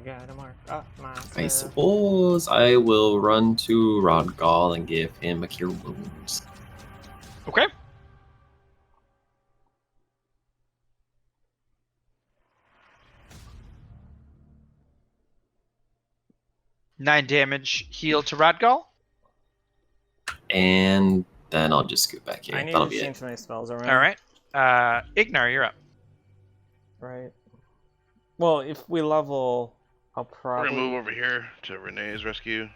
got a mark up myself. I suppose I will run to Rodgal and give him a cure wounds. Okay. Nine damage heal to Rodgal. And then I'll just scoot back here. I need That'll to be change it. my spells around. All right. Ignar, you're up. Right. Well, if we level, I'll We're probably... gonna move over here to Renee's rescue.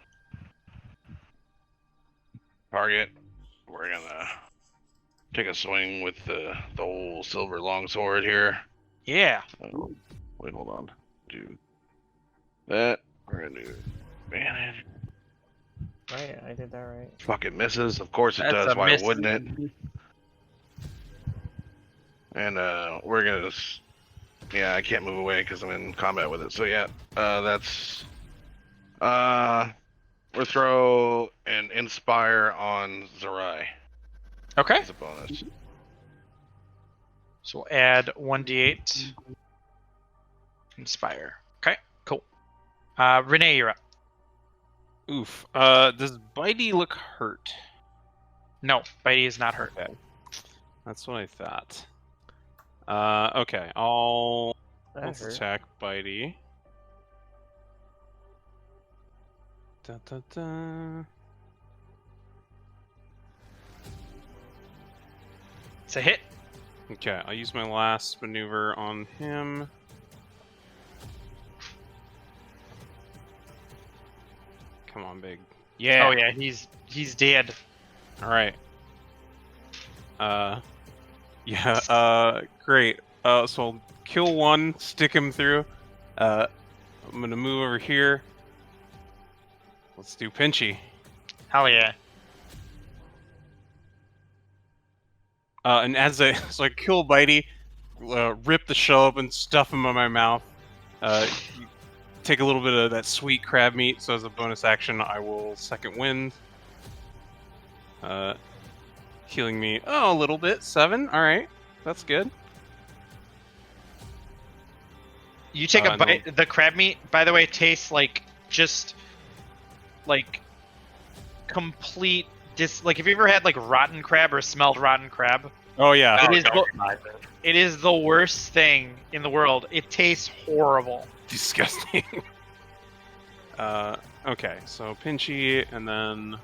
Target. We're gonna take a swing with the old silver longsword here. Yeah. Oh, wait, hold on. Do that. We're gonna do advantage. Right, I did that right. Fucking misses. Of course it That's does. a Why miss. wouldn't it? And we're gonna. Yeah, I can't move away because I'm in combat with it. So yeah, that's. We'll throw an inspire on Zerai Okay. as a bonus. So we'll add 1d8. Inspire. Okay, cool. Renee, you're up. Oof. Does Bitey look hurt? No, Bitey is not hurt. Okay. That's what I thought. Okay. Let's hurt. attack Bitey. Da, da, da. It's a hit. Okay, I'll use my last maneuver on him. Come on, big. Yeah. Oh yeah, he's dead. All right. Yeah. Great. So I'll kill one, stick him through. I'm gonna move over here. Let's do Pinchy. Hell yeah. And as I kill Bitey, rip the shell open, stuff him in my mouth. Take a little bit of that sweet crab meat. So as a bonus action, I will second wind. Healing me a little bit. 7. All right, that's good. You take a bite. The crab meat, by the way, tastes like just like complete like have you ever had like rotten crab or smelled rotten crab? Oh yeah. It is the worst thing in the world. It tastes horrible. Disgusting. Okay, so Pinchy, and then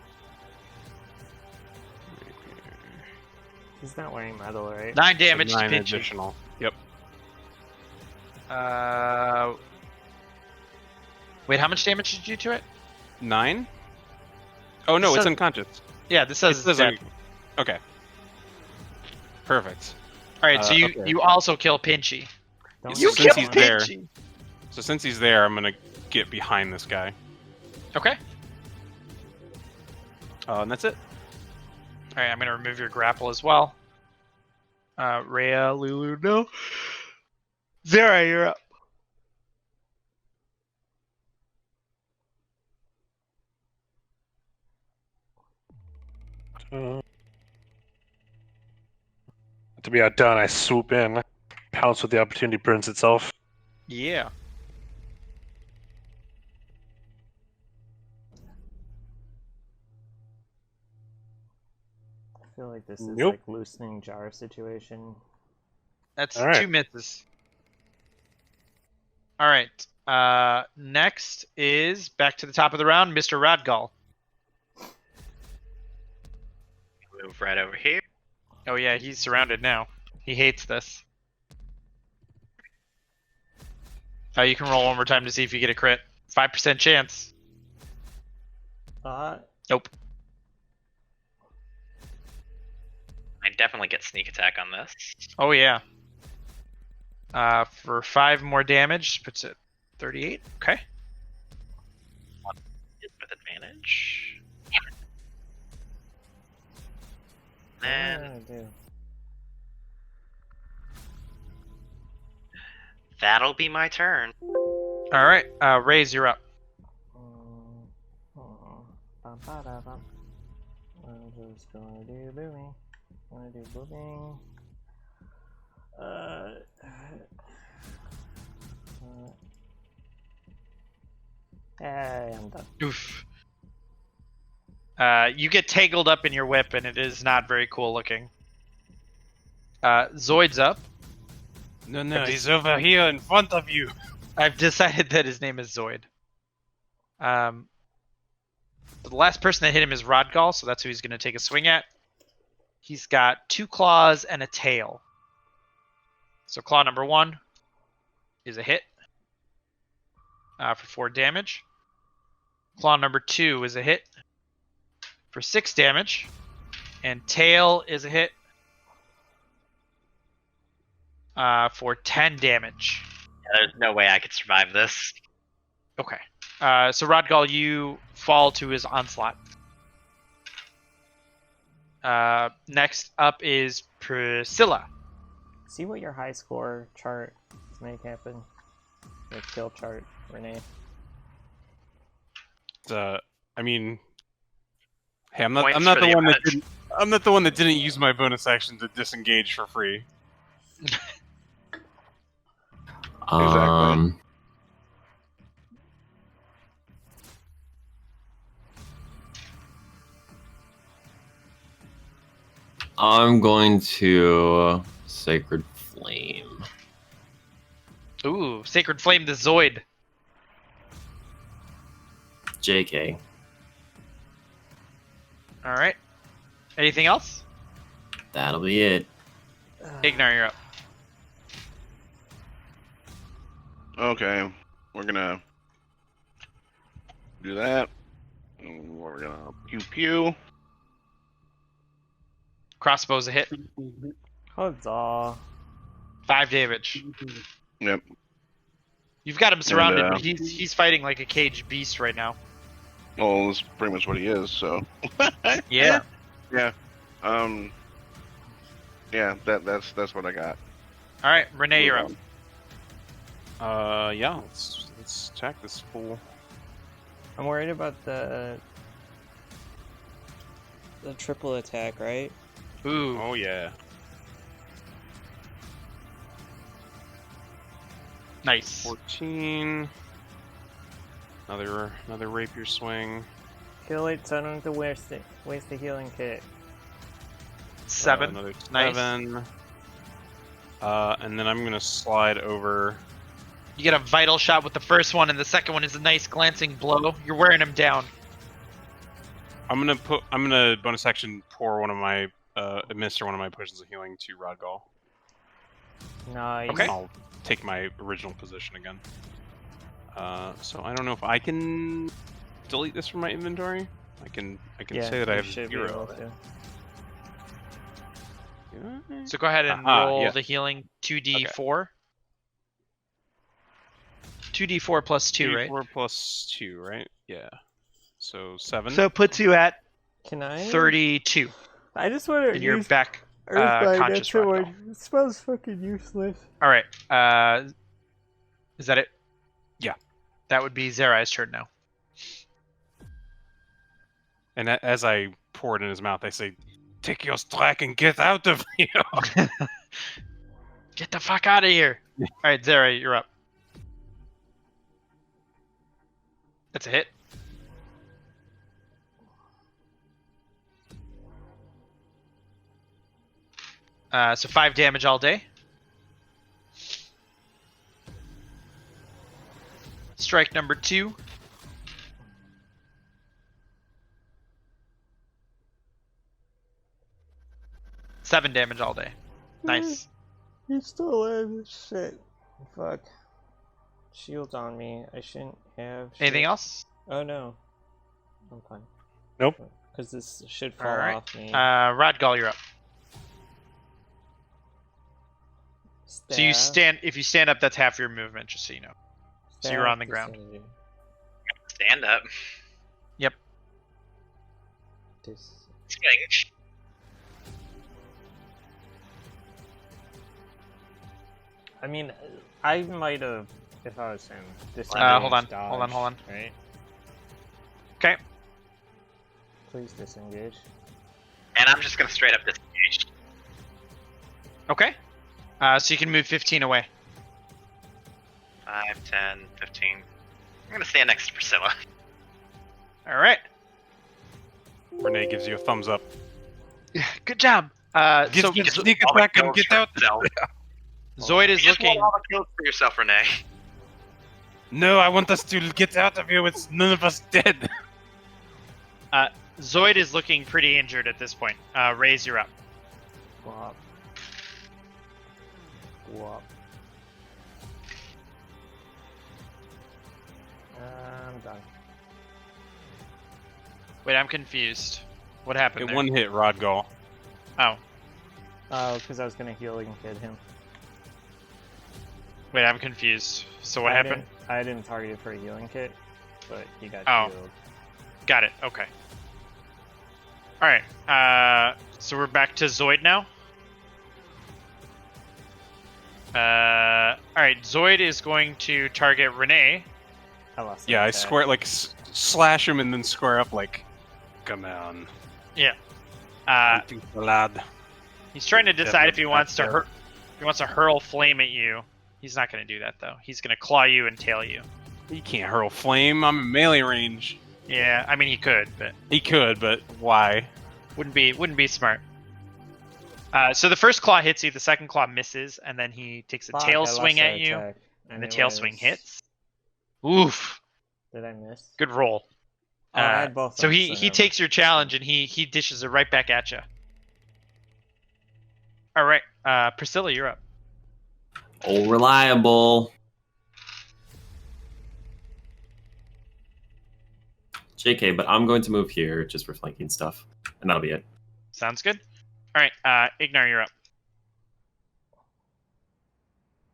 He's not wearing metal, right? 9 damage to 9 Pinchy. additional. Yep. Wait, how much damage did you do to it? 9? Oh no, This it's says- unconscious. Yeah, this says It says dead. okay. Perfect. All right, so you okay. you also kill Pinchy. Don't You hurt since me. he's there. So since he's there, I'm gonna get behind this guy. Okay. And that's it. All right, I'm gonna remove your grapple as well. Rhea, Lulu, no. Zara, you're up. To be outdone, I swoop in, pounce with the opportunity presents itself. Yeah. I feel like this is Nope. like loosening jar situation. That's All right. 2 misses. All right. Next is back to the top of the round, Mr. Radgall. Move right over here. Oh yeah, he's surrounded now. He hates this. You can roll one more time to see if you get a crit. 5% chance. Nope. I definitely get sneak attack on this. Oh yeah. For 5 more damage, puts it 38. Okay. Hit with advantage. Then that'll be my turn. All right. Raise, you're up. I'm just gonna do booming. Gonna do booming. Hey, I'm done. Oof. You get tangled up in your whip, and it is not very cool looking. Zoid's up. No, he's over here in front of you. I've decided that his name is Zoid. The last person that hit him is Rodgall, so that's who he's going to take a swing at. He's got 2 claws and a tail. So claw number 1 is a hit for 4 damage. Claw number 2 is a hit for 6 damage. And tail is a hit for 10 damage. There's no way I could survive this. Okay. So Rodgall, you fall to his onslaught. Next up is Priscilla. See what your high score chart to make happen. Your kill chart, Renee. I mean, hey, I'm not Points the for the one that event. I'm not the one that didn't use my bonus action to disengage for free. Exactly. I'm going to Sacred Flame. Ooh, Sacred Flame the Zoid. JK. All right. Anything else? That'll be it. Ignar, you're up. Okay, we're gonna do that. And we're gonna pew pew. Crossbow's a hit. Huzzah. 5 damage. Yep. You've got him surrounded, And, but he's fighting like a caged beast right now. Well, that's pretty much what he is. So. Yeah. Yeah. Yeah. That's what I got. All right, Renee, you're up. Yeah, let's attack this fool. I'm worried about the triple attack, right? Ooh. Oh yeah. Nice. 14. Another rapier swing. Kill it so I don't have to waste the healing kit. 7. Another Nice. 7. And then I'm gonna slide over. You get a vital shot with the first one, and the second one is a nice glancing blow. You're wearing him down. I'm gonna bonus action pour one of my administer one of my potions of healing to Rodgall. Nice. Okay. I'll take my original position again. So I don't know if I can delete this from my inventory. I can Yeah, say that I you have should be 0 able of it. to. Yeah. So go ahead and Aha, roll yeah. the healing 2d4. 2d4 plus 2, right? 4 plus 2, right? Yeah. So 7. So it puts you at Can I? 32. I just want to And you're use back Earthbind conscious, extra Rodgall. one. It smells fucking useless. All right. Is that it? Yeah. That would be Zerai's turn now. And as I pour it in his mouth, I say, take your strike and get out of here. Get the fuck out of here! All right, Zera, you're up. That's a hit. So 5 damage all day. Strike number 2. Seven damage all day. Nice. He's still in. Shit. Fuck. Shield's on me. I shouldn't have. Anything else? Oh no. I'm fine. Nope. Because this should fall Alright. off me. Rodgal, you're up. So you Staff. if you stand up, that's half your movement, just so you know. So you're Staff on the ground. disadvantage. Stand up. Swing. I mean, I might have, if I was him, hold on, dodge, hold on. Right? Okay. Please disengage. And I'm just gonna straight up disengage. Okay. So you can move 15 away. 5, 10, 15. I'm gonna stand next to Priscilla. All right. Renee gives you a thumbs up. Good job. So Get sneak attack and get out. Zoid is You just want looking. all the kills for yourself, Renee. No, I want us to get out of here with none of us dead. Zoid is looking pretty injured at this point. Raise, you're up. Swap. Swap. I'm done. Wait, I'm confused. What happened It there? one hit Rodgal. Oh, Oh, because I was gonna healing kid him. wait, I'm confused. So what happened? I didn't target for a healing kit, but he got Oh. healed. Got it. Okay. All right. So we're back to Zoid now. All right. Zoid is going to target Renee. I lost. Yeah, an I attack. square like slash him and then square up like, come on. Yeah. Too lad. He's trying to decide if he wants to Definitely. He wants to hurl flame at you. He's not going to do that though. He's going to claw you and tail you. He can't hurl flame. I'm in melee range. Yeah, I mean he could, but He could, but why? wouldn't be smart. So the first claw hits you, the second claw misses, and then he takes a Fuck, tail I lost swing that at you, attack. and the it tail was- swing hits. Oof! Did I miss? Good roll. Oh, I had both So of them, he never mind. takes your challenge and he dishes it right back at you. All right, Priscilla, you're up. Oh, reliable. JK, but I'm going to move here just for flanking stuff, and that'll be it. Sounds good. All right, Ignar, you're up.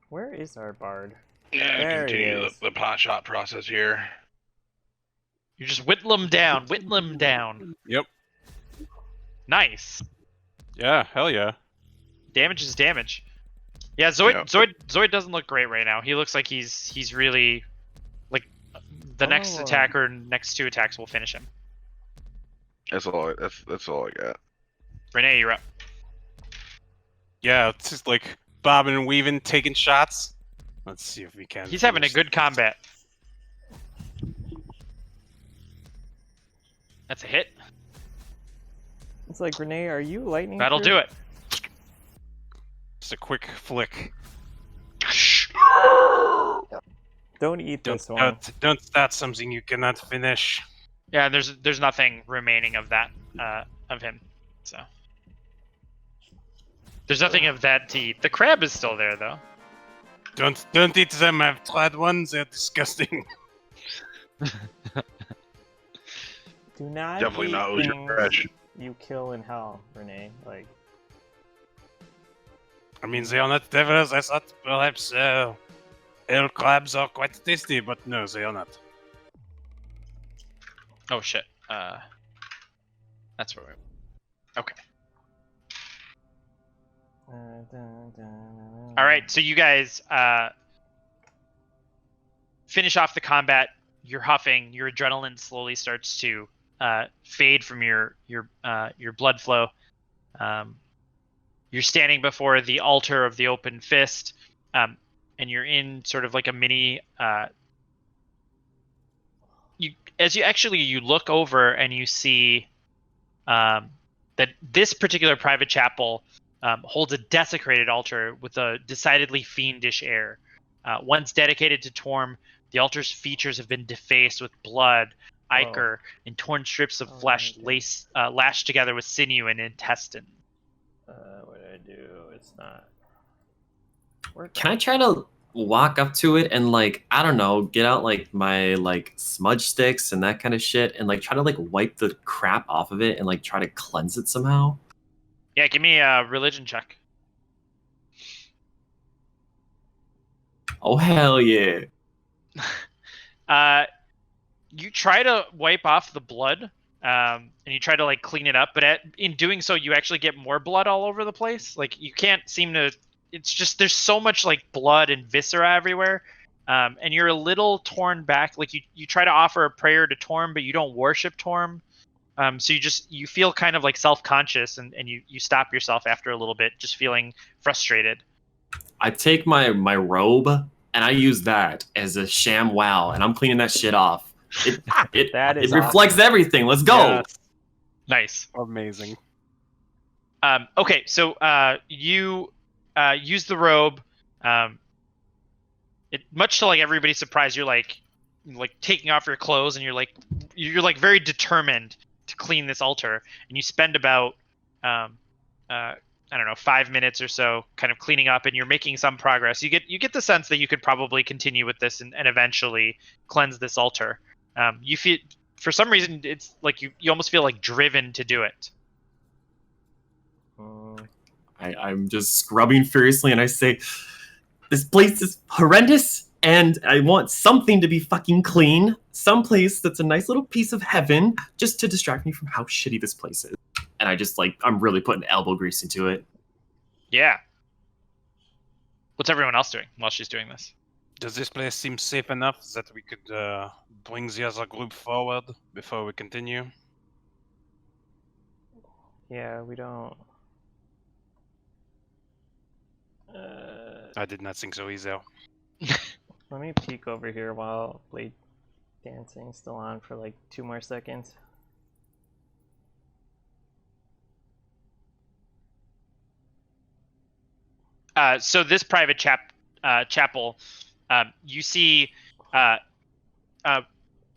Where is our bard? Yeah, There he continue is. the pot shot process here. You just whittle him down. Whittle him down. Yep. Nice. Yeah, hell yeah. Damage is damage. Yeah, Zoid Yeah. Zoid doesn't look great right now. He looks like he's really like the next Oh. attack or next two attacks will finish him. That's all. That's all I got. Renee, you're up. Yeah, it's just like bobbing and weaving, taking shots. Let's see if we can. He's having a good combat. That's a hit. It's like, Renee, are you lightning? That'll Cure? do it. Just a quick flick. Don't eat this one. Don't start something you cannot finish. Yeah, there's nothing remaining of that of him. So there's nothing of that to eat. The crab is still there though. Don't eat them. I've tried one. They're disgusting. Do not Definitely eat not Ocean things Fresh. you kill in hell, Renee. Like, I mean, they are not devils. I thought perhaps hell crabs are quite tasty, but no, they are not. Oh shit. That's where we. Okay. All right. So you guys finish off the combat. You're huffing. Your adrenaline slowly starts to fade from your blood flow. You're standing before the altar of the open fist, and you're in sort of like a mini. You look over and you see that this particular private chapel holds a desecrated altar with a decidedly fiendish air. Once dedicated to Torm, the altar's features have been defaced with blood, ichor, and torn strips of flesh lashed together with sinew and intestine. What did I do? It's not. Can I try to walk up to it and like, I don't know, get out like my like smudge sticks and that kind of shit and like try to like wipe the crap off of it and like try to cleanse it somehow? Yeah, give me a religion check. Oh hell yeah. You try to wipe off the blood, and you try to like clean it up, but in doing so, you actually get more blood all over the place. Like you can't seem to. It's just there's so much like blood and viscera everywhere, and you're a little torn back. Like you try to offer a prayer to Torm, but you don't worship Torm. So you feel kind of like self-conscious, and you stop yourself after a little bit, just feeling frustrated. I take my robe and I use that as a sham wow, and I'm cleaning that shit off. It reflects awesome. Everything. Let's go. Yes. Nice. Amazing. Okay, so you use the robe. Much to like everybody's surprise, you're like taking off your clothes, and you're like very determined to clean this altar, and you spend about I don't know, 5 minutes or so kind of cleaning up, and you're making some progress. You get the sense that you could probably continue with this and eventually cleanse this altar. You feel, for some reason, it's like you almost feel like driven to do it. I'm just scrubbing furiously and I say, this place is horrendous and I want something to be fucking clean. Some place that's a nice little piece of heaven just to distract me from how shitty this place is. And I just like, I'm really putting elbow grease into it. Yeah. What's everyone else doing while she's doing this? Does this place seem safe enough that we could bring the other group forward before we continue? Yeah, we don't. I did not think so either. Let me peek over here while Blade Dancing's still on for like 2 more seconds. So this private chapel, you see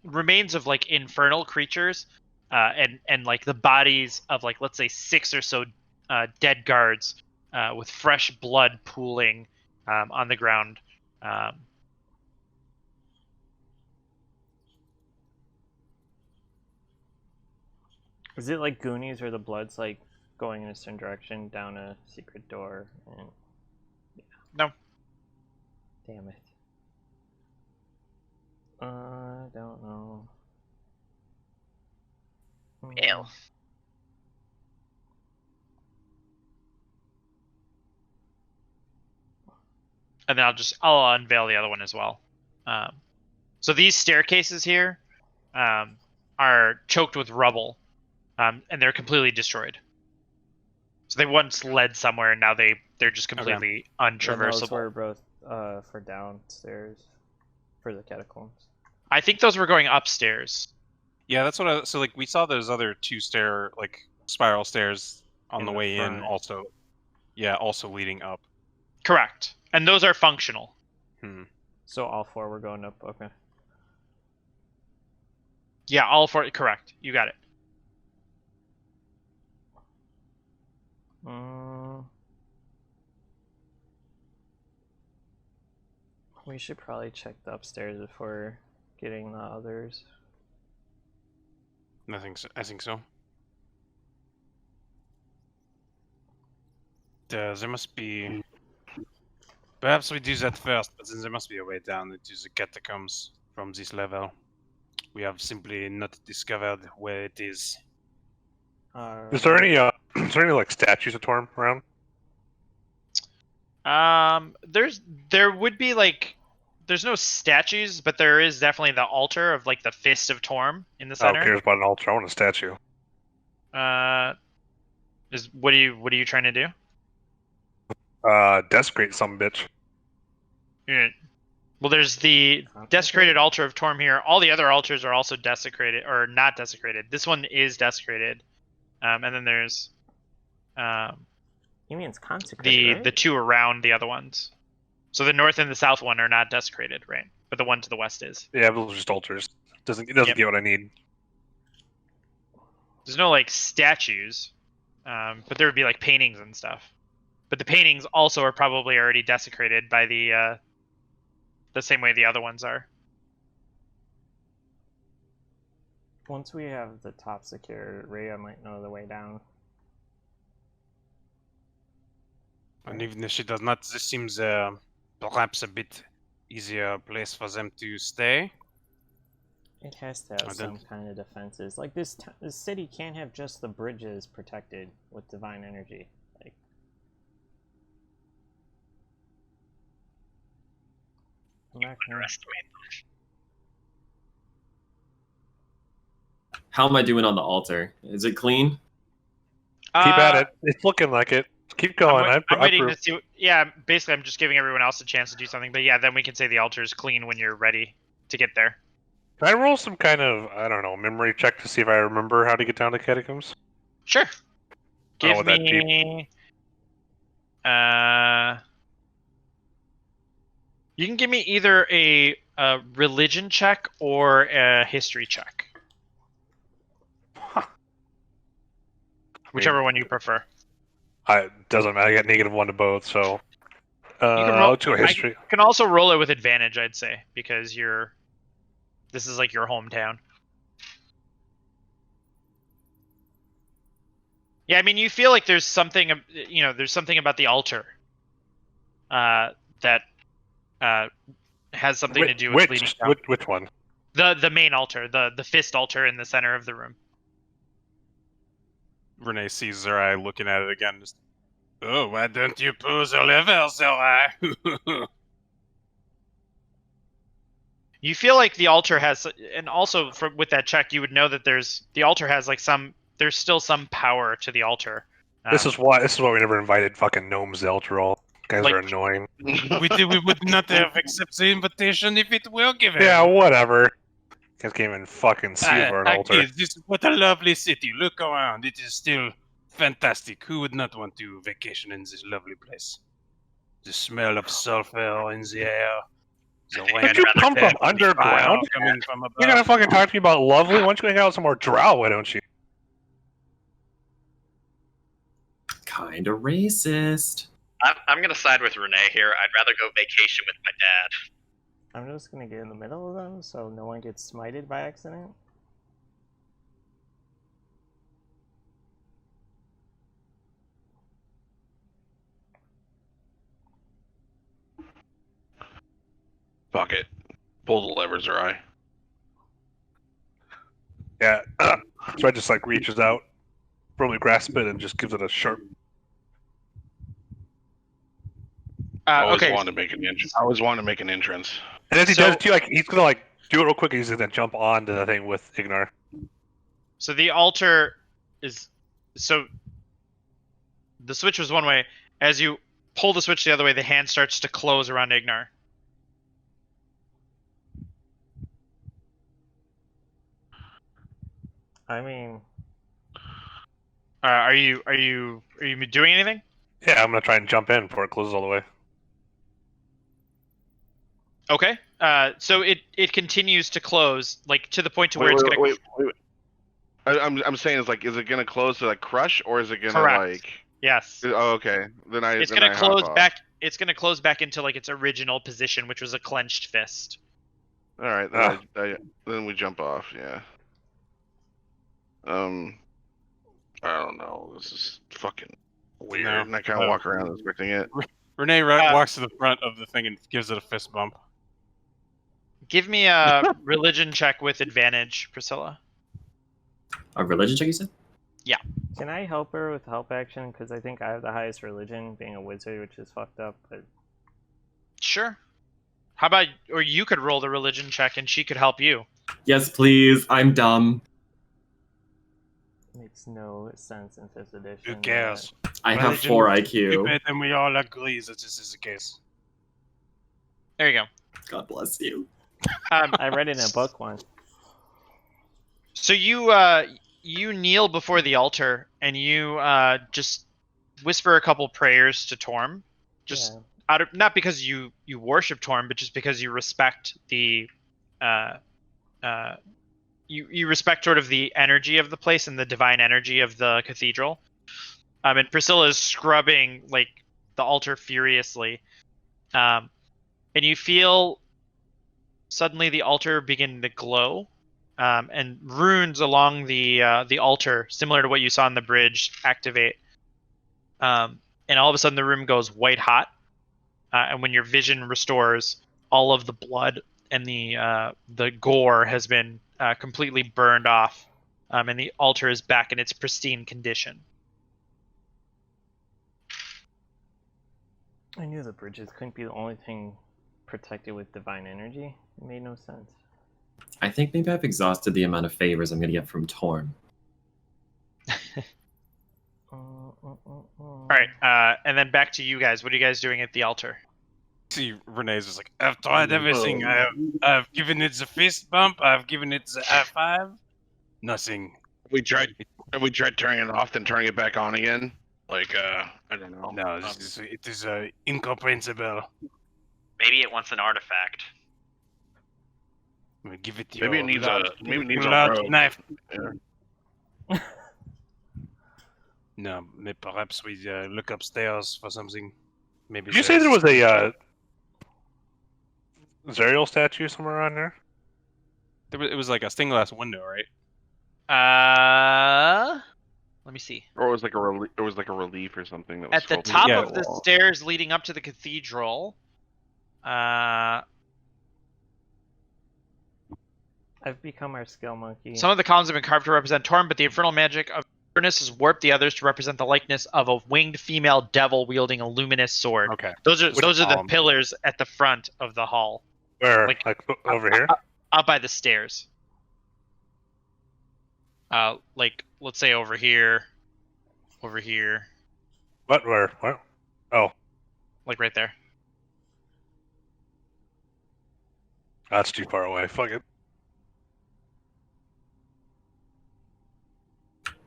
remains of like infernal creatures, and like the bodies of like, let's say 6 or so dead guards, with fresh blood pooling on the ground. Is it like Goonies where the blood's like going in a certain direction down a secret door? And yeah. No. Damn it. I don't know. Ew. And then I'll unveil the other one as well. So these staircases here are choked with rubble, and they're completely destroyed. So they once led somewhere, and now they're just completely untraversable. Those were both for downstairs for the catacombs. I think those were going upstairs. Yeah, that's what so like we saw those other 2 spiral stairs on the way front. in also. Yeah, also leading up. Correct. And those are functional. So all 4 were going up, okay. Yeah, all 4, correct. You got it. We should probably check the upstairs before getting the others. I think so. There must be... Perhaps we do that first, but then there must be a way down into the catacombs from this level. We have simply not discovered where it is. Is there any like statues of Torm around? There would be like, there's no statues, but there is definitely the altar of like the Fist of Torm in the center. Who cares about an altar? I want a statue. What are you trying to do? Desecrate some bitch. Yeah. Well, there's the desecrated altar of Torm here. All the other altars are also desecrated, or not desecrated. This one is desecrated. And then there's You mean it's consecrated, right? the two around the other ones. So the north and the south one are not desecrated, right? But the one to the west is. Yeah, those are just altars. It doesn't get what I need. There's no like statues, but there would be like paintings and stuff. But the paintings also are probably already desecrated by the same way the other ones are. Once we have the top secure, Rhea might know the way down. And even if she does not, this seems perhaps a bit easier place for them to stay. It has to have some kind of defenses. Like this city can't have just the bridges protected with divine energy. Like, I'm not gonna underestimate. How am I doing on the altar? Is it clean? Keep at it. It's looking like it. Keep going. I'm waiting to see. Yeah, basically, I'm just giving everyone else a chance to do something. But yeah, then we can say the altar is clean when you're ready to get there. Can I roll some kind of, I don't know, memory check to see if I remember how to get down to catacombs? Sure. I don't Give know what me. You can give me either a religion check or a history check. Whichever one you prefer. It doesn't matter. I got -1 to both, so. You can roll. Let's go history. You can also roll it with advantage, I'd say, because this is like your hometown. Yeah, I mean, you feel like there's something about the altar that has something to do with leading down. Which one? The main altar, the fist altar in the center of the room. Renee sees Zerai looking at it again. Just, oh, why don't you pull the lever, Zerai? You feel like the altar has, and also with that check, you would know that the altar has like there's still some power to the altar. This is why we never invited fucking gnomes to the altar roll. Guys are annoying. we would not have accepted the invitation if it were given. Yeah, whatever. Guys can't even fucking see for an altar. What a lovely city. Look around. It is still fantastic. Who would not want to vacation in this lovely place? The smell of sulfur in the air. Did you come from underground? Coming from above. You're gonna fucking talk to me about lovely? Why don't you hang out with some more drow, why don't you? Kinda racist. I'm gonna side with Renee here. I'd rather go vacation with my dad. I'm just gonna get in the middle of them so no one gets smited by accident. Fuck it. Pull the levers, or I. Yeah. So I just like reaches out, probably grasp it, and just gives it a sharp. I always wanted to make an entrance. I always wanted to make an entrance. And as he does too, like he's gonna like do it real quick. He's gonna jump onto the thing with Ignar. So the altar is the switch was one way. As you pull the switch the other way, the hand starts to close around Ignar. I mean, are you doing anything? Yeah, I'm gonna try and jump in before it closes all the way. Okay. So it continues to close, like to the point to where Wait. I'm saying, is it gonna close to like crush, or is it gonna Correct. like? Yes. Oh, okay. It's gonna close back. It's gonna close back into like its original position, which was a clenched fist. All right. Then we jump off. Yeah. I don't know. This is fucking weird. No. And I kind of walk around expecting it. Renee walks to the front of the thing and gives it a fist bump. Give me a religion check with advantage, Priscilla. A religion check, you said? Yeah. can I help her with help action? Because I think I have the highest religion, being a wizard, which is fucked up. But Sure. How about, or you could roll the religion check and she could help you. Yes, please. I'm dumb. Makes no sense in 5th edition. Who cares? I have 4 IQ. And we all agree that this is the case. There you go. God bless you. I read it in a book once. So you kneel before the altar and you just whisper a couple prayers to Torm, just out of, not because you worship Torm, but just because you respect the you respect sort of the energy of the place and the divine energy of the cathedral. And Priscilla is scrubbing like the altar furiously, and you feel suddenly the altar begin to glow. And runes along the altar, similar to what you saw on the bridge, activate. And all of a sudden, the room goes white hot. And when your vision restores, all of the blood and the gore has been completely burned off, and the altar is back in its pristine condition. I knew the bridges couldn't be the only thing protected with divine energy. It made no sense. I think maybe I've exhausted the amount of favors I'm going to get from Torm. All right, and then back to you guys. What are you guys doing at the altar? See, Renee's just like, I've tried everything. I've given it the fist bump. I've given it the high five. Nothing. We tried turning it off, then turning it back on again. Like, I don't know. No, it is incomprehensible. Maybe it wants an artifact. Give it Maybe it needs a large knife. Yeah. No, perhaps we look upstairs for something. Maybe. Did you say there was a Zerial statue somewhere around there? It was like a stained glass window, right? Let me see. Or it was like a relief or something that was At the sculpted. top Yeah. of the stairs leading up to the cathedral. I've become our skill monkey. Some of the columns have been carved to represent Torm, but the infernal magic of Avernus has warped the others to represent the likeness of a winged female devil wielding a luminous sword. Okay. Those are the column? pillars at the front of the hall, Where? Like- Like over here? up by the stairs. Like let's say over here, What? Where? What? Oh, like right there. that's too far away. Fuck it.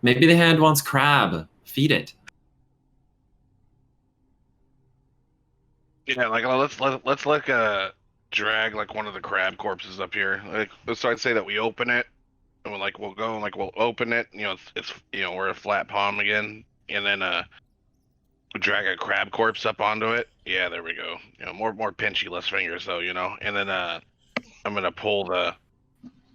Maybe the hand wants crab. Feed it. Yeah, like let's like drag like one of the crab corpses up here. Like, so I'd say that we open it, and we'll go and we'll open it. You know, it's we're a flat palm again, and then drag a crab corpse up onto it. Yeah, there we go. You know, more pinchy, less fingers though. You know, and then I'm gonna pull the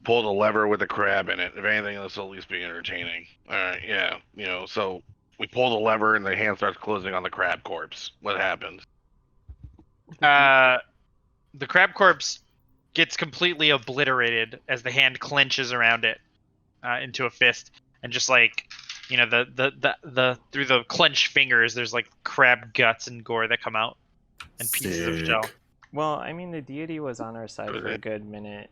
lever with the crab in it. If anything, this will at least be entertaining. All right, yeah. You know, so we pull the lever and the hand starts closing on the crab corpse. What happens? The crab corpse gets completely obliterated as the hand clenches around it into a fist, and just like the through the clenched fingers, there's like crab guts and gore that come out, and pieces of shell. Well, I mean, the deity was on our side for a good minute.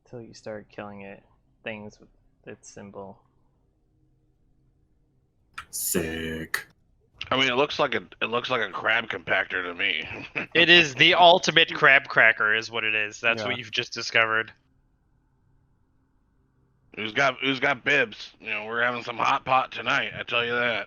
Till you start killing things with its symbol. Sick. I mean, it looks like a crab compactor to me. It is the ultimate crab cracker, is what it is. That's what you've just discovered. Who's got bibs? You know, we're having some hot pot tonight. I tell you that.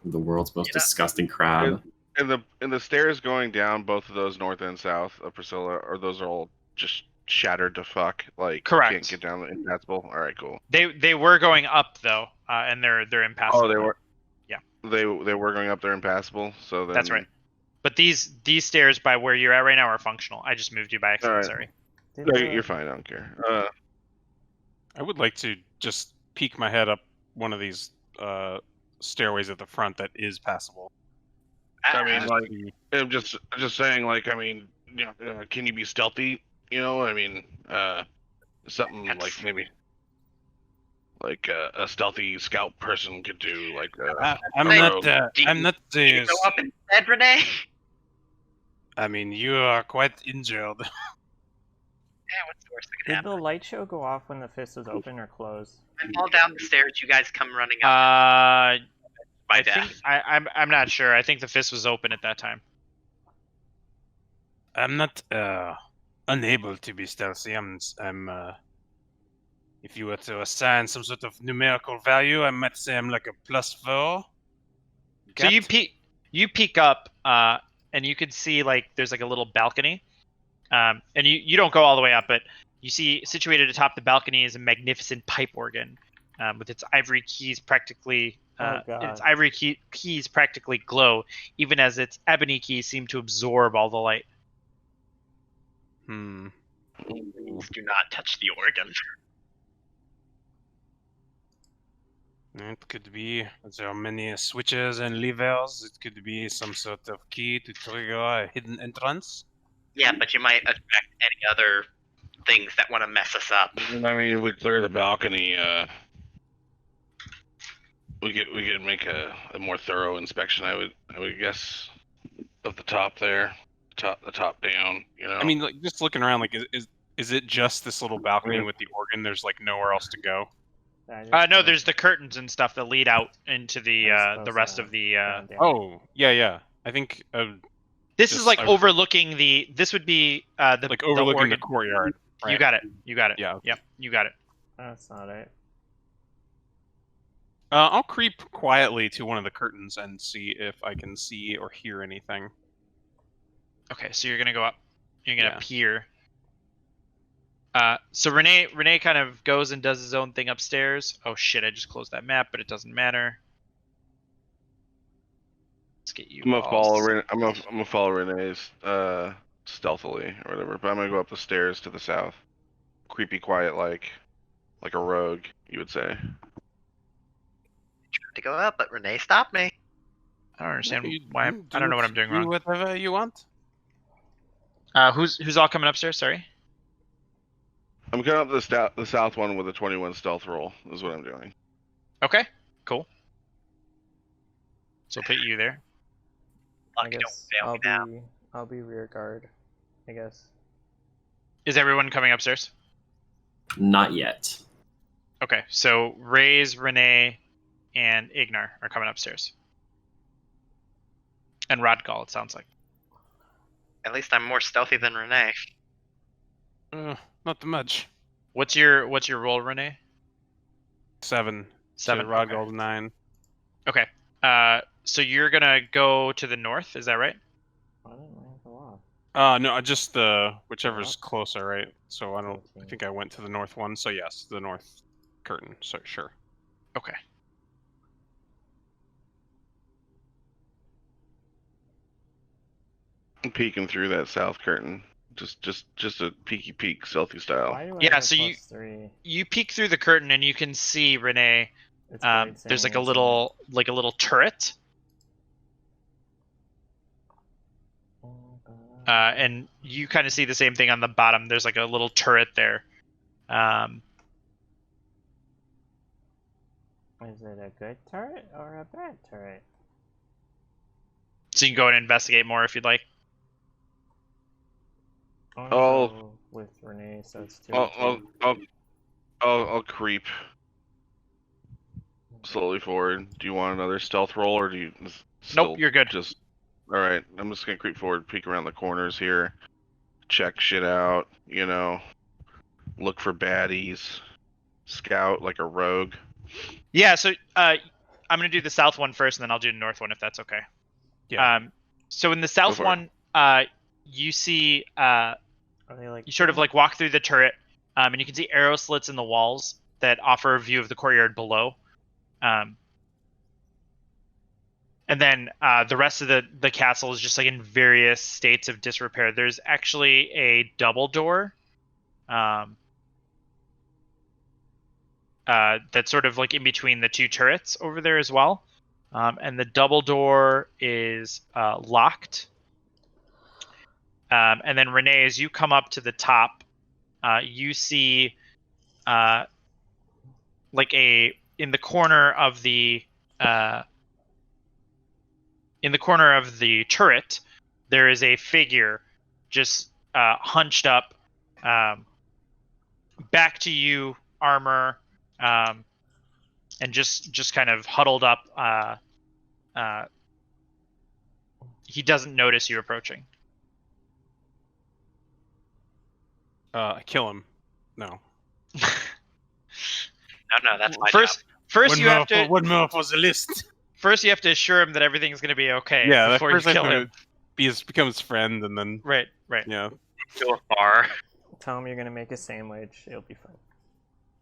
The world's most disgusting crab. And the stairs going down, both of those north and south of Priscilla, are those all just shattered to fuck? Like, correct. Can't get down the impassable. All right, cool. They were going up though, and they're impassable. Oh, they were. Yeah. They were going up there impassable. So then. That's right. But these stairs by where you're at right now are functional. I just moved you by accident. Sorry. No, you're fine. I don't care. I would like to just peek my head up one of these stairways at the front that is passable. I mean, like, I'm just saying, like, I mean, you know, can you be stealthy? You know, I mean, something like maybe, like a stealthy scout person could do, like. I'm not the. Do you go up instead, Renee? I mean, you are quite injured. what's the worst that can Did happen? the light show go off when the fist was open or closed? I fall down the stairs. You guys come running up. I My think death. I'm not sure. I think the fist was open at that time. I'm not unable to be stealthy. If you were to assign some sort of numerical value, I might say I'm like a +4. So you peek up, and you can see like there's like a little balcony, and you don't go all the way up, but you see situated atop the balcony is a magnificent pipe organ, with its ivory keys practically. Its ivory keys practically glow, even as its ebony keys seem to absorb all the light. Please do not touch the organ. It could be, there are many switches and levers. It could be some sort of key to trigger a hidden entrance. Yeah, but you might attract any other things that want to mess us up. I mean, if we clear the balcony, we could make a more thorough inspection. I would guess of the top there, the top down. You know. I mean, like just looking around, like is it just this little balcony with the organ? There's like nowhere else to go. No, there's the curtains and stuff that lead out into the rest of the. Oh, yeah. I think. This is like overlooking the. This would be the like overlooking the courtyard. Right? You got it. Yeah. Yep. You got it. That's not it. I'll creep quietly to one of the curtains and see if I can see or hear anything. Okay, so you're gonna go up. You're gonna peer. So Renee kind of goes and does his own thing upstairs. Oh shit! I just closed that map, but it doesn't matter. Let's get you. I'm gonna follow Renee's stealthily or whatever, but I'm gonna go up the stairs to the south, creepy quiet like a rogue, you would say. I tried to go up, but Renee stopped me. I don't understand why. I don't know what I'm doing wrong. Do whatever you want. Who's all coming upstairs? Sorry. I'm going up the south one with a 21 stealth roll. Is what I'm doing. Okay, cool. So put you there. I guess I'll be rear guard, I guess. Is everyone coming upstairs? Not yet. Okay, so Raze, Renee, and Ignar are coming upstairs. And Rodgal, it sounds like. At least I'm more stealthy than Renee. Not much. What's your roll, Renee? 7. 7. So Rodgal's 9. Okay. So you're gonna go to the north, is that right? I didn't really go off. No, just whichever's closer, right? So I think I went to the north one. So yes, the north curtain. So sure. Okay. I'm peeking through that south curtain. Just a peeky peek, stealthy style. Yeah, so you peek through the curtain and you can see Renee. There's like a little turret. And you kind of see the same thing on the bottom. There's like a little turret there. Is it a good turret or a bad turret? So you can go and investigate more if you'd like. I'll with Renee, so it's 2. I'll creep slowly forward. Do you want another stealth roll, or do you? Nope, you're good. All right. I'm just gonna creep forward, peek around the corners here, check shit out. You know, look for baddies, scout like a rogue. Yeah. So I'm gonna do the south one first, and then I'll do the north one if that's okay. Yeah. So in the south one, you see you sort of like walk through the turret, and you can see arrow slits in the walls that offer a view of the courtyard below. And then the rest of the castle is just like in various states of disrepair. There's actually a double door that's sort of like in between the two turrets over there as well. And the double door is locked. And then Renee, as you come up to the top, you see like in the corner of the turret, there is a figure just hunched up, back to you, armor, and just kind of huddled up. He doesn't notice you approaching. I kill him. No. No, that's my First, job. first you have to. One more for the list. First, you have to assure him that everything's going to be okay. Yeah, before you first I kill have him. to become his friend, and then Right. yeah, To a bar. Tell him you're gonna make a sandwich. It'll be fine.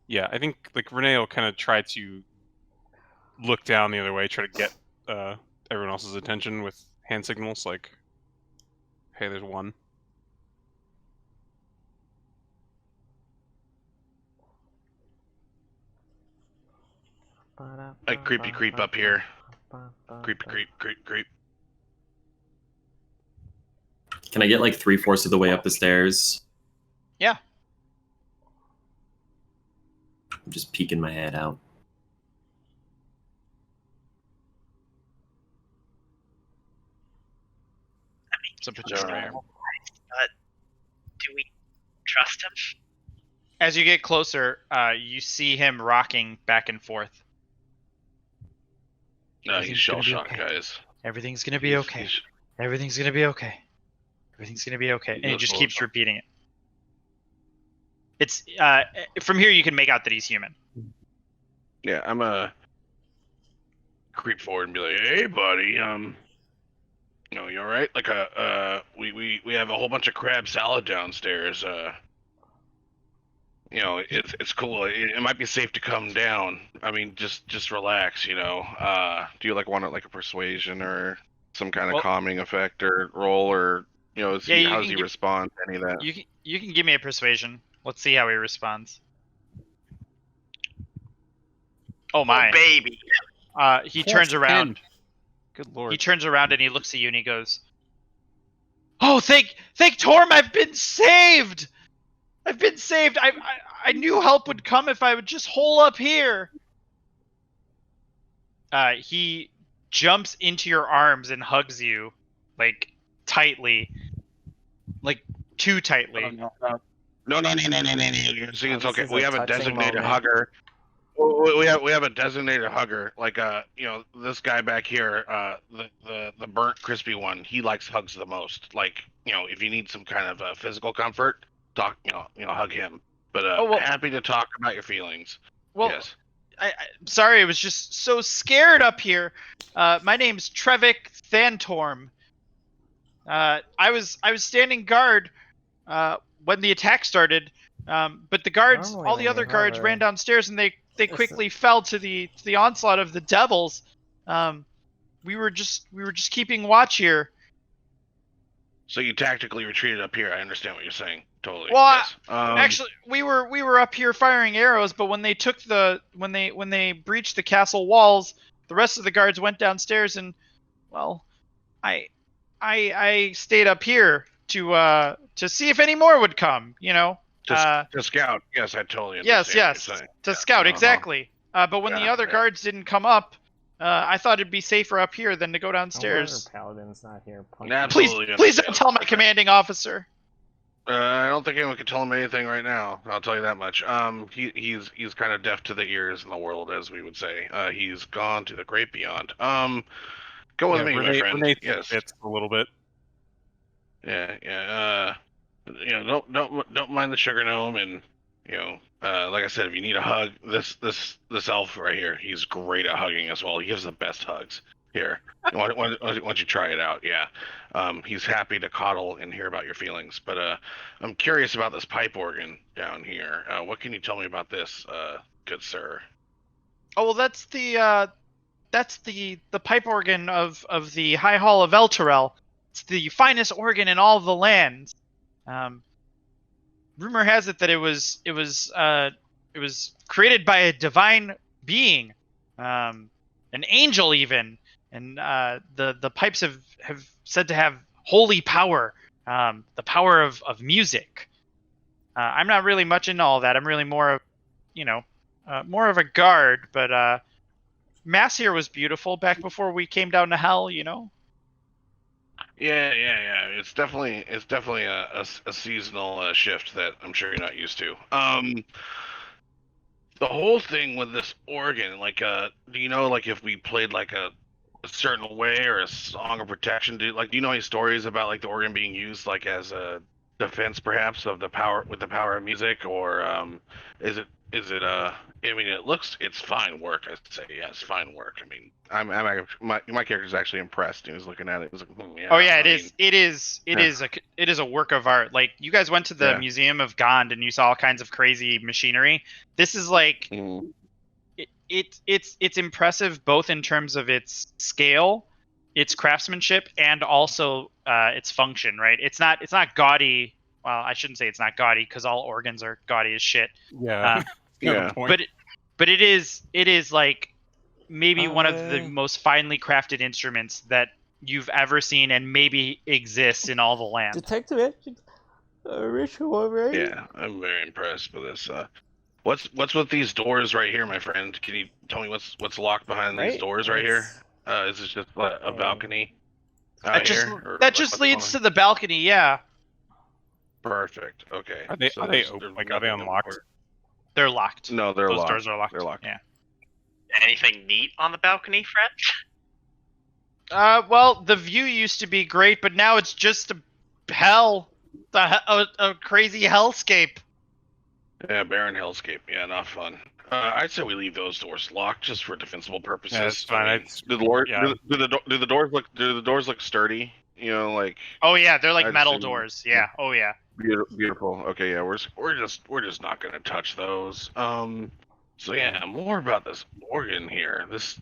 yeah. I think like Renee will kind of try to look down the other way, try to get everyone else's attention with hand signals, like, "Hey, there's one." Like creep up here. Creep. Can I get like 3/4 of the way up the stairs? Yeah. I'm just peeking my head out. So put you right. Do we trust him? As you get closer, you see him rocking back and forth. No, he's shell shocked, guys. Everything's gonna be okay. Everything's gonna be okay. Everything's gonna be okay. And he just keeps repeating it. It's from here you can make out that he's human. Yeah, I'm a creep forward and be like, "Hey, buddy, you know, you all right? Like we have a whole bunch of crab salad downstairs. You know, it's cool. It might be safe to come down. I mean, just relax. You know. Do you like want like a persuasion or some kind of calming effect or roll, or you know, how does he respond to any of that? You can give me a persuasion. Let's see how he responds. Oh my baby! He turns around. Good lord. He turns around and he looks at you and he goes, "Oh, thank Torm! I've been saved! I've been saved! I knew help would come if I would just hole up here." He jumps into your arms and hugs you, like, tightly. Like, too tightly. No. See, it's okay. We have a designated moment. hugger. We have a designated hugger. Like you know, this guy back here, the burnt crispy one. He likes hugs the most. Like, you know, if you need some kind of physical comfort, talk. You know, hug him. But happy to talk about your feelings. Well, yes. I'm sorry, I was just so scared up here. My name's Trevik Thantorm. I was standing guard when the attack started, but the guards, Normally all the when other you guards, hover- ran downstairs and they quickly fell to the onslaught of the devils. We were just keeping watch here. So you tactically retreated up here. I understand what you're saying. Totally. Well, yes. Actually, we were up here firing arrows, but when they took when they breached the castle walls, the rest of the guards went downstairs, and well, I stayed up here to see if any more would come. You know. To scout. Yes, I totally understand. Yes, what you're saying. to scout, exactly. But when the other yeah. guards didn't come up, I thought it'd be safer up here than to go downstairs. Paladin's not here. Absolutely Please don't understand. tell my commanding officer. I don't think anyone can tell him anything right now. I'll tell you that much. He's kind of deaf to the ears in the world, as we would say. He's gone to the great beyond. Go with me, my friend. Renee Yes. fits a little bit. Yeah. You know, don't mind the sugar gnome, and you know, like I said, if you need a hug, this elf right here, he's great at hugging as well. He gives the best hugs. Here, why don't you try it out? Yeah, he's happy to coddle and hear about your feelings. But I'm curious about this pipe organ down here. What can you tell me about this, good sir? Oh well, that's the pipe organ of the High Hall of Elturel. It's the finest organ in all the lands. Rumor has it that it was created by a divine being, an angel even, and the pipes have said to have holy power, the power of music. I'm not really much into all that. I'm really more of, more of a guard. But Mass here was beautiful back before we came down to hell. You know. Yeah. It's definitely a seasonal shift that I'm sure you're not used to. The whole thing with this organ, like, do you know, like, if we played like a certain way or a song of protection, do you know any stories about like the organ being used like as a defense, perhaps, of the power with the power of music, or is it I mean, it's fine work. I say, yeah, it's fine work. I mean, my character's actually impressed. He was looking at it. He was like, yeah. Oh yeah, I it mean, it is a work of art. Like, you guys went to the Yeah. Museum of Gond and you saw all kinds of crazy machinery. This is like mm, it's impressive both in terms of its scale, its craftsmanship, and also its function. Right? It's not gaudy. Well, I shouldn't say it's not gaudy, because all organs are gaudy as shit. Yeah. Yeah. But it is like maybe one of the most finely crafted instruments that you've ever seen, and maybe exists in all the land. Detective ritual, right? Yeah, I'm very impressed with this. What's with these doors right here, my friend? Can you tell me what's locked behind these doors right here? Is this just a balcony out here? Or That just leads to the balcony. Yeah, Perfect. Okay. Are they So are they there's open? Like, are nothing they that would unlocked? work. they're locked. No, they're Those locked. doors are locked. They're locked. Yeah. Anything neat on the balcony, Fred? Well, the view used to be great, but now it's just hell. A crazy hellscape. Yeah, barren hellscape. Yeah, not fun. I'd say we leave those doors locked just for defensible purposes. Yeah, that's fine. I mean, do the doors look sturdy? You know, like, Oh yeah, they're like I'd metal assume- doors. Yeah. Oh yeah. beautiful. Okay, yeah, we're just not gonna touch those. So yeah, more about this organ here. This,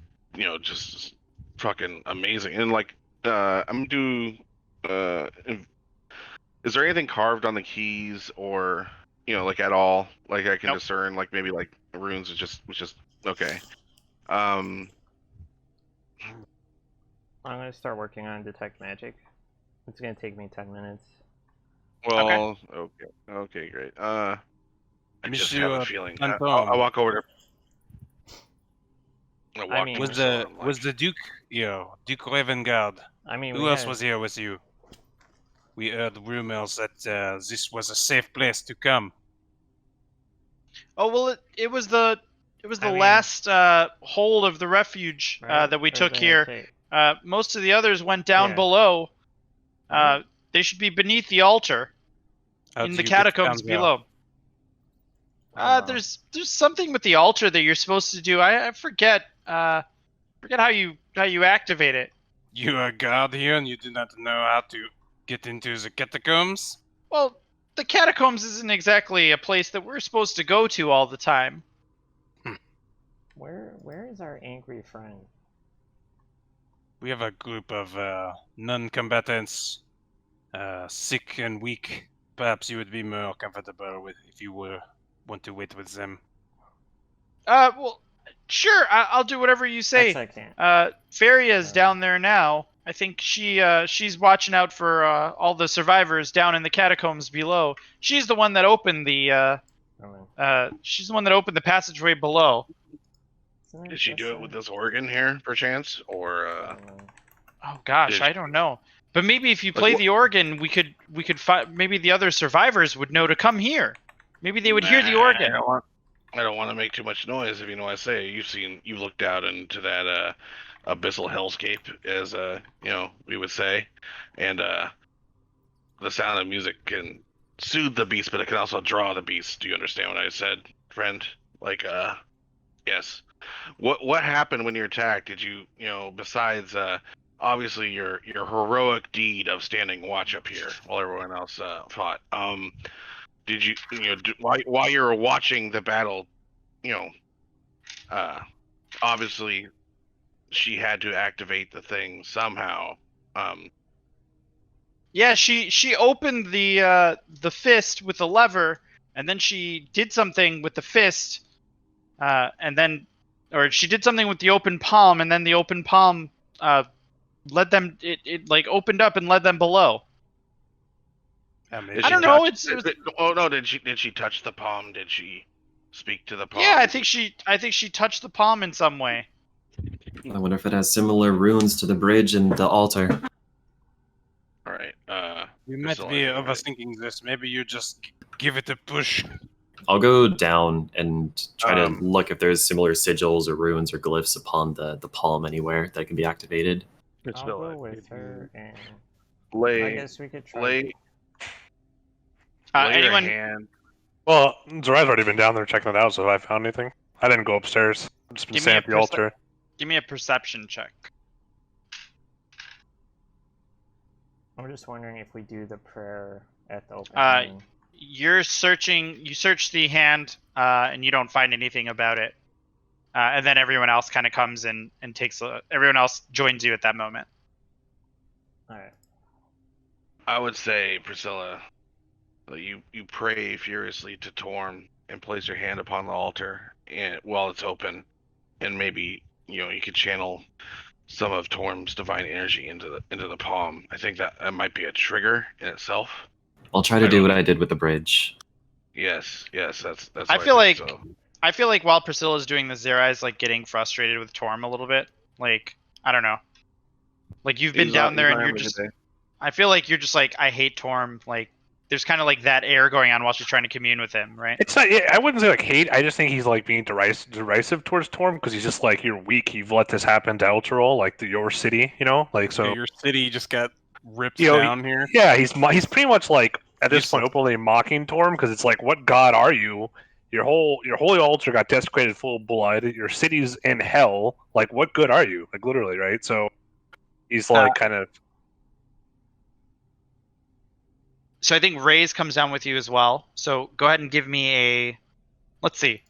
just fucking amazing. And like, I'm do. Is there anything carved on the keys, or like at all? Like I can Nope. discern, like maybe like runes. It's just okay. Um, I'm gonna start working on detect magic. It's gonna take me 10 minutes. well, okay, great. I just have a Monsieur feeling. Anton. I'll walk over to. I'll walk mean- to Was Priscilla the and, was the Duke Duke Ravengard? I mean, Who else was here with you? We heard rumors that this was a safe place to come. Oh well, it was the I mean- last hold of the refuge that we took here. Most of the others went down Yeah. below. Mhm. They should be beneath the altar How in do the you get catacombs down there? below. There's something with the altar that you're supposed to do. I forget how you activate it. You are a guard here and you do not know how to get into the catacombs? Well, the catacombs isn't exactly a place that we're supposed to go to all the time. Where is our angry friend? We have a group of non-combatants, sick and weak. Perhaps you would be more comfortable with if you want to wait with them. Well, sure. I'll do whatever you say. That's I can't. Feria's down there now. I think she's watching out for all the survivors down in the catacombs below. She's the one that opened the she's the one that opened the passageway below. Did she do it with this organ here, perchance, or? Oh gosh, Did- I don't know. But maybe if you Like play what- the organ, we could maybe the other survivors would know to come here. Maybe they would hear the organ. I don't want to make too much noise, if you know what I say. You've looked out into that abyssal hellscape, as we would say, and the sound of music can soothe the beast, but it can also draw the beast. Do you understand what I said, friend? Like, yes. What happened when you were attacked? Did you, besides obviously your heroic deed of standing watch up here while everyone else fought, did you, while you were watching the battle, obviously she had to activate the thing somehow. Yeah, she opened the fist with the lever, and then she did something with the fist, or she did something with the open palm, and then the open palm led them. It like opened up and led them below. Did I she don't know, touch- Oh no! Did she touch the palm? Did she speak to the palm? Yeah, I think she touched the palm in some way. I wonder if it has similar runes to the bridge and the altar. You might Priscilla, be right? overthinking this. Maybe you just give it a push. I'll go down and try to Um, look if there's similar sigils or runes or glyphs upon the palm anywhere that can be activated. I'll go with her, and I Lay, guess we could try. lay, lay your anyone? hand. Well, Zorai's already been down there checking it out, so have I found anything? I didn't go upstairs. I've just been Give me standing a at the altar. Give me a perception check. I'm just wondering if we do the prayer at the open. You're searching. You search the hand, and you don't find anything about it. And then everyone else kind of comes in and takes. Everyone else joins you at that moment. All right. I would say, Priscilla, that you pray furiously to Torm and place your hand upon the altar and while it's open, and maybe you could channel some of Torm's divine energy into the palm. I think that might be a trigger in itself. I'll try to do what I did with the bridge. Yes, that's. I what feel think, like so. I feel like while Priscilla's doing this, Zerai's like getting frustrated with Torm a little bit. Like, I don't know. Like you've been down there and you're just. I feel like you're just like, I hate Torm. Like there's kind of like that air going on while she's trying to commune with him, right? It's not. I wouldn't say like hate. I just think he's like being derisive towards Torm because he's just like, you're weak. You've let this happen to Elturol, like your city. Like so. Okay, your city just got ripped You know, down here. Yeah, he's pretty much like at this Useless. point openly mocking Torm because it's like, what god are you? Your holy altar got desecrated full of blood. Your city's in hell. Like, what good are you? Like, literally, right? So he's like kind of. So I think Raze comes down with you as well. So go ahead and give me a. Let's see.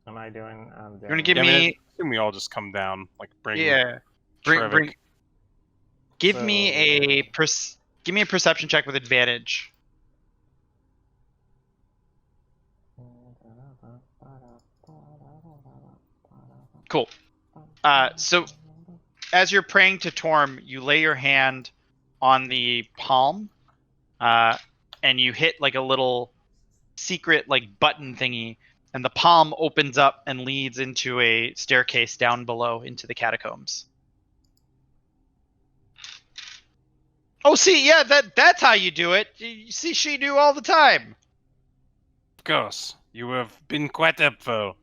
Am I doing? You're gonna give I me. mean, I assume we all just come down, like bring. Yeah. Bring. Give me a Give me a perception check with advantage. Cool. So as you're praying to Torm, you lay your hand on the palm, and you hit like a little secret like button thingy, and the palm opens up and leads into a staircase down below into the catacombs. Oh, see, yeah, that's how you do it. You see, she do all the time. Of course, you have been quite helpful.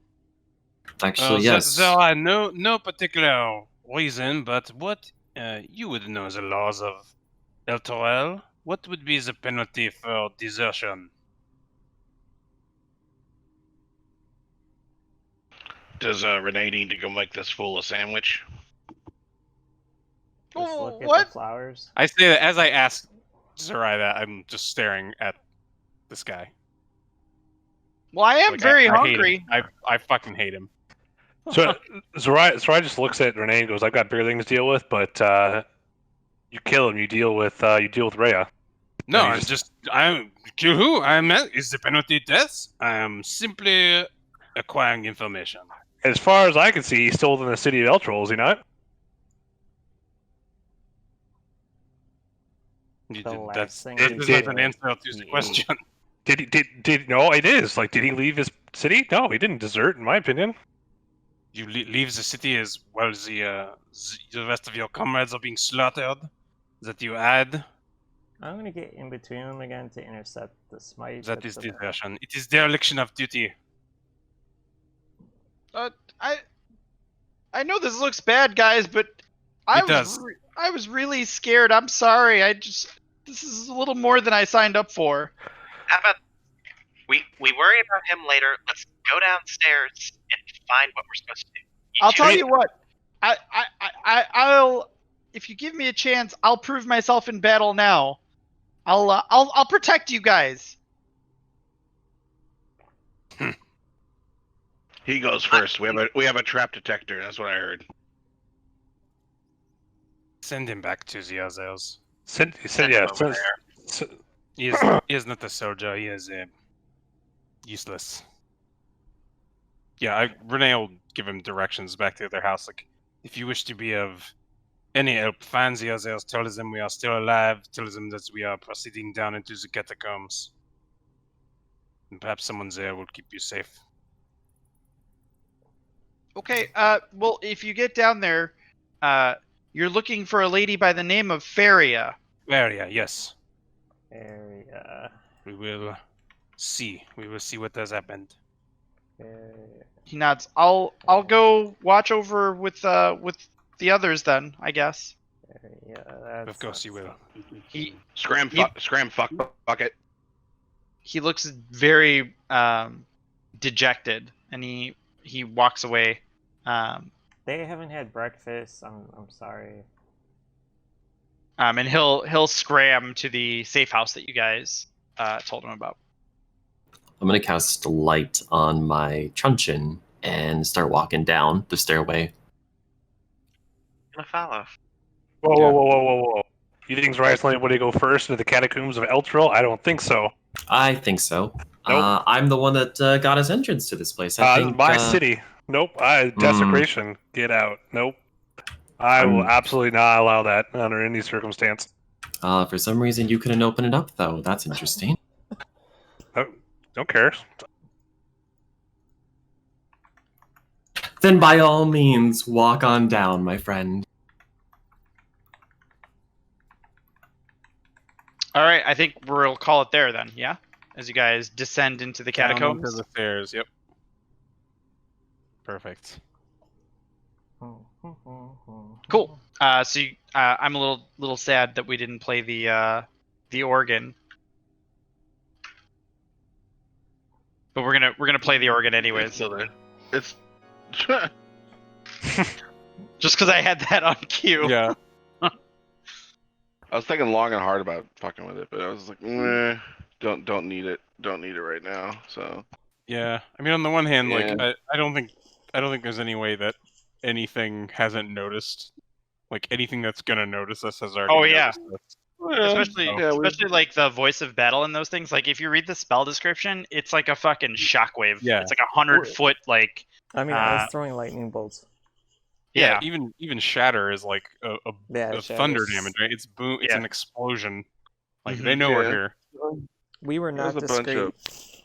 Actually, yes. There are no particular reason, but what you would know the laws of Elturel. What would be the penalty for desertion? Does Renee need to go make this fool a sandwich? Just look at What? the flowers. I say that as I ask Zerai that, I'm just staring at this guy. Well, I am Like, very I hate hungry. him. I fucking hate him. So Zerai just looks at Renee and goes, "I've got bigger things to deal with, but you kill him. You deal with Rhea." No, you I'm kill who? Is the penalty death? I am simply acquiring information. As far as I can see, he's still in the city of Elturol, is he not? Last thing That's he not an did, answer to the question. Did no? It is like, did he leave his city? No, he didn't desert, in my opinion. You leave the city as well as the rest of your comrades are being slaughtered. That you add. I'm gonna get in between them again to intercept the smite. That is desertion. It is dereliction of duty. I know this looks bad, guys, but I was really scared. I'm sorry. This is a little more than I signed up for. How about we worry about him later? Let's go downstairs and find what we're supposed to do. I'll tell you what. I'll if you give me a chance, I'll prove myself in battle now. I'll protect you guys. He goes first. We have a trap detector. That's what I heard. Send him back to the others. He is not a soldier. He is useless. Yeah, Renee will give him directions back to their house. Like, if you wish to be of any help, find the others. Tell them we are still alive. Tell them that we are proceeding down into the catacombs. And perhaps someone there will keep you safe. Okay. Well, if you get down there, you're looking for a lady by the name of Faria. Faria, yes. Area. We will see. We will see what has happened. Area. He nods. I'll go watch over with the others then, I guess. Area. That's Of course you will. Scram fuck bucket. He looks very dejected, and he walks away. They haven't had breakfast. I'm sorry. And he'll scram to the safe house that you guys told him about. I'm gonna cast light on my truncheon and start walking down the stairway. I'm gonna follow. Whoa. You think Rice Lane would go first into the catacombs of Eltril? I don't think so. I think so. Nope. I'm the one that got us entrance to this place. I think my city. Nope. Desecration. Get out. Nope. I will absolutely not allow that under any circumstance. For some reason, you couldn't open it up, though. That's interesting. Don't care. Then by all means, walk on down, my friend. All right, I think we'll call it there then. Yeah, as you guys descend into the Down catacombs. into the stairs. Yep. Perfect. Cool. So I'm a little sad that we didn't play the organ, but we're gonna play the organ anyways. It's Just because I had that on cue. Yeah. I was thinking long and hard about fucking with it, but I was like, meh, don't need it. Don't need it right now. So Yeah. I mean, on the one hand, Yeah. like I don't think there's any way that anything hasn't noticed. Like anything that's gonna notice us has already. Oh, yeah. noticed us. Especially like the voice of battle and those things. Like if you read the spell description, it's like a fucking shockwave. Yeah. It's like 100-foot like. I mean, I was throwing lightning bolts. Yeah. Even shatter is like a thunder shatters. damage, right? It's boom. It's Yeah. an explosion. Like Mhm. they know we're Yeah. here. We were not There's a bunch discreet.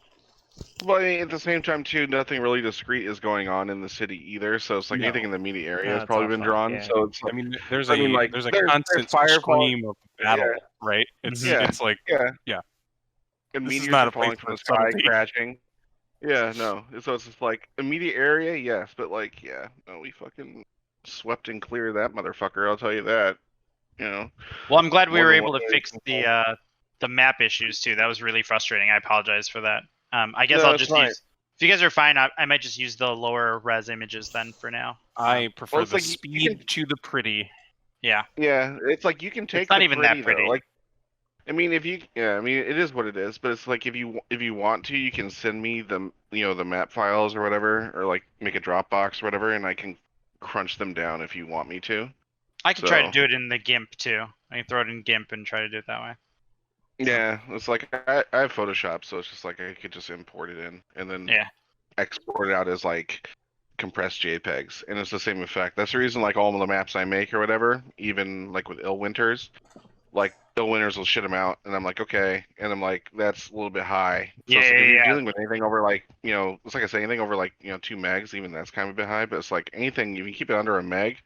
Well, I mean, at the same time, too, nothing really discreet is going on in the city either. So it's like No. anything in the immediate area No, has it's probably all been fine, drawn. yeah. So it's I like, mean, there's I a mean, like, there's a there's constant firefall- scream of battle, Yeah. right? It's Yeah. it's like yeah, yeah. and This is meteors not are a place falling for from the the sky, subtlety. crashing. Yeah, no. So it's just like immediate area, yes, but like, yeah, no, we fucking swept and cleared that motherfucker. I'll tell you that. You know. Well, I'm glad we More were than able one to way fix to the map issues too. That was really frustrating. I apologize for that. I guess No, I'll it's just fine. use. If you guys are fine, I might just use the lower res images then for now. I prefer Well, it's the like you speed can- to the pretty. Yeah. Yeah, it's like you can take. not the even that though. pretty. Like, I mean, if you, yeah, I mean, it is what it is. But it's like if you want to, you can send me the the map files or whatever, or like make a Dropbox or whatever, and I can crunch them down if you want me to. I can try to So- do it in the GIMP too. I can throw it in GIMP and try to do it that way. Yeah, it's like I have Photoshop, so it's just like I could just import it in and then Yeah. export it out as like compressed JPEGs, and it's the same effect. That's the reason, like all of the maps I make or whatever, even like with Ill Winters, like Ill Winters will shit them out, and I'm like, okay, and I'm like, that's a little bit high. So Yeah, it's like, if you're yeah. dealing with anything over like, it's like I say, anything over like 2 megs, even that's kind of a bit high. But it's like anything, if you keep it under a meg,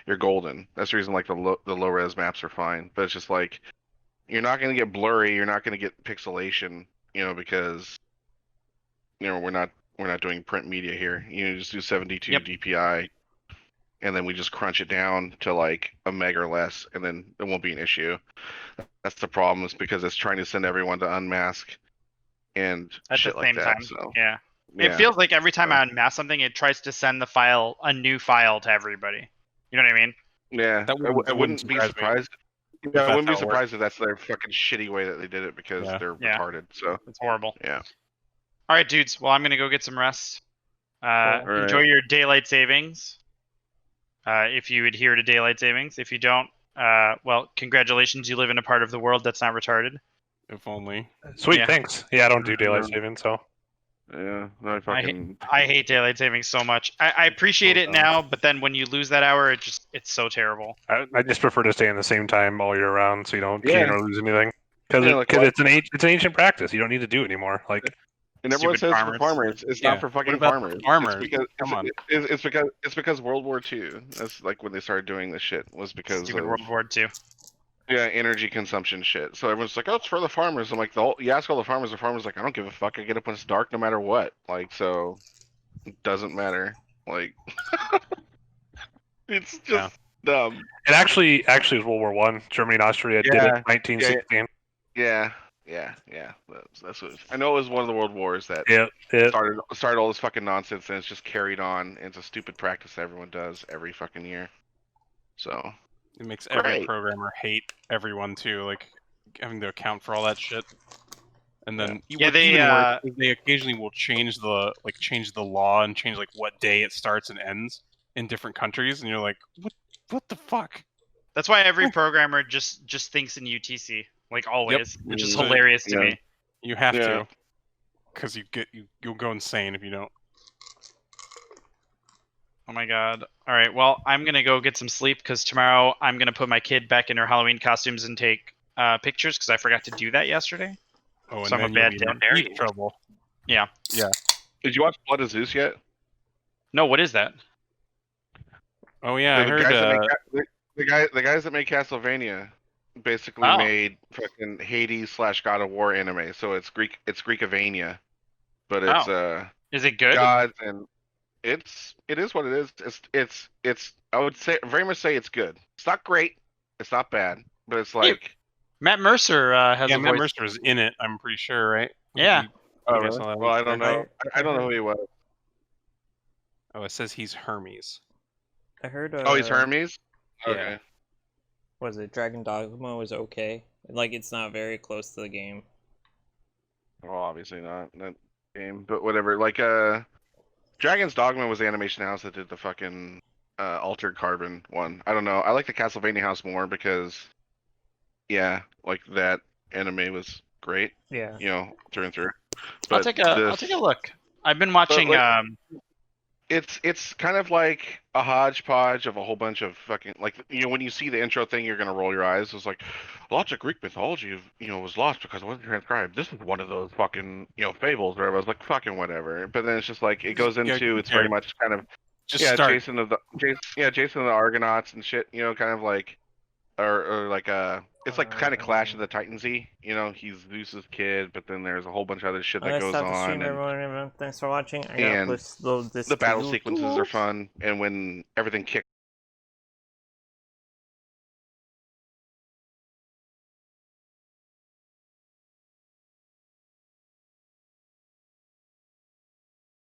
you're golden. That's the reason like the low res maps are fine. But it's just like you're not gonna get blurry, you're not gonna get pixelation, because we're not doing print media here. You just do 72 Yep. DPI, and then we just crunch it down to like a meg or less, and then it won't be an issue. That's the problem, is because it's trying to send everyone to unmask and At shit the like same that. time. So Yeah. yeah. It feels like every time I unmask something, it tries to send a new file to everybody. You know what I mean? Yeah, That I wouldn't wouldn't be surprise me. surprised. If Yeah, I that's wouldn't be how it works. surprised if that's their fucking shitty way that they did it, because Yeah. they're Yeah. retarded. So It's horrible. yeah. All right, dudes. Well, I'm gonna go get some rest. Cool. Enjoy your daylight savings. If you adhere to daylight savings. If you don't, well, congratulations. You live in a part of the world that's not retarded. If only. Sweet, Yeah. thanks. Yeah, I don't do daylight saving, so Yeah, no, I fucking. I hate daylight savings so much. I appreciate it now, but then when you lose that hour, it's so terrible. I just prefer to stay in the same time all year round, so you don't gain Yeah. or lose anything. Because Yeah, like what? it's an ancient practice. You don't need to do it anymore. Like And everyone Stupid says farmers. for farmers. It's Yeah. not for fucking What about farmers. farmers? It's because Come on. it's because World War II. That's like when they started doing this shit, was because Stupid of World War II. energy consumption shit. So everyone's like, "Oh, it's for the farmers." I'm like, you ask all the farmers like, "I don't give a fuck. I get up when it's dark, no matter what." Like, so it doesn't matter. Like, it's just dumb. It actually was World War One. Germany and Austria did it in 1916. Yeah. That's what I know. It was one of the world wars that started all this fucking nonsense, and it's just carried on. It's a stupid practice that everyone does every fucking year. So it makes every programmer hate everyone too, like having to account for all that shit. And then they occasionally will change the law and change like what day it starts and ends in different countries, and you're like, what the fuck? That's why every programmer just thinks in UTC, like always, which is hilarious to me. You have to, because you'll go insane if you don't. Oh my god. All right, well, I'm going to go get some sleep because tomorrow I'm going to put my kid back in her Halloween costumes and take pictures because I forgot to do that yesterday. Oh, and so I'm a bad dad. In trouble. Yeah. Did you watch Blood of Zeus yet? No, what is that? Oh yeah, I heard the guys that made Castlevania basically made fucking Hades / God of War anime. So it's Greekavania, but it's is it good? Gods and it is what it is. It's I would say very much say it's good. It's not great. It's not bad, but it's like Matt Mercer has a voice. Matt Mercer's in it. I'm pretty sure, right? Yeah. Really? Well, I don't know. I don't know who he was. Oh, it says he's Hermes. I heard. He's Hermes. Okay. Yeah. Was it Dragon Dogma was okay? Like it's not very close to the game. Well, obviously not that game, but whatever. Like Dragon's Dogma was the animation house that did the fucking Altered Carbon one. I don't know. I like the Castlevania house more because like that anime was great. Yeah. You know, through and through. But I'll take a look. I've been watching It's kind of like a hodgepodge of a whole bunch of fucking when you see the intro thing, you're gonna roll your eyes. It's like lots of Greek mythology, was lost because it wasn't transcribed. This is one of those fucking fables. Where I was like fucking whatever. But then it's just like it goes into it's very much kind of Jason of the Argonauts and shit. Kind of like or like it's like kind of Clash of the Titans-y. He's Zeus's kid, but then there's a whole bunch of other shit that goes on. Everyone, thanks for watching. The battle sequences are fun, and when everything kicks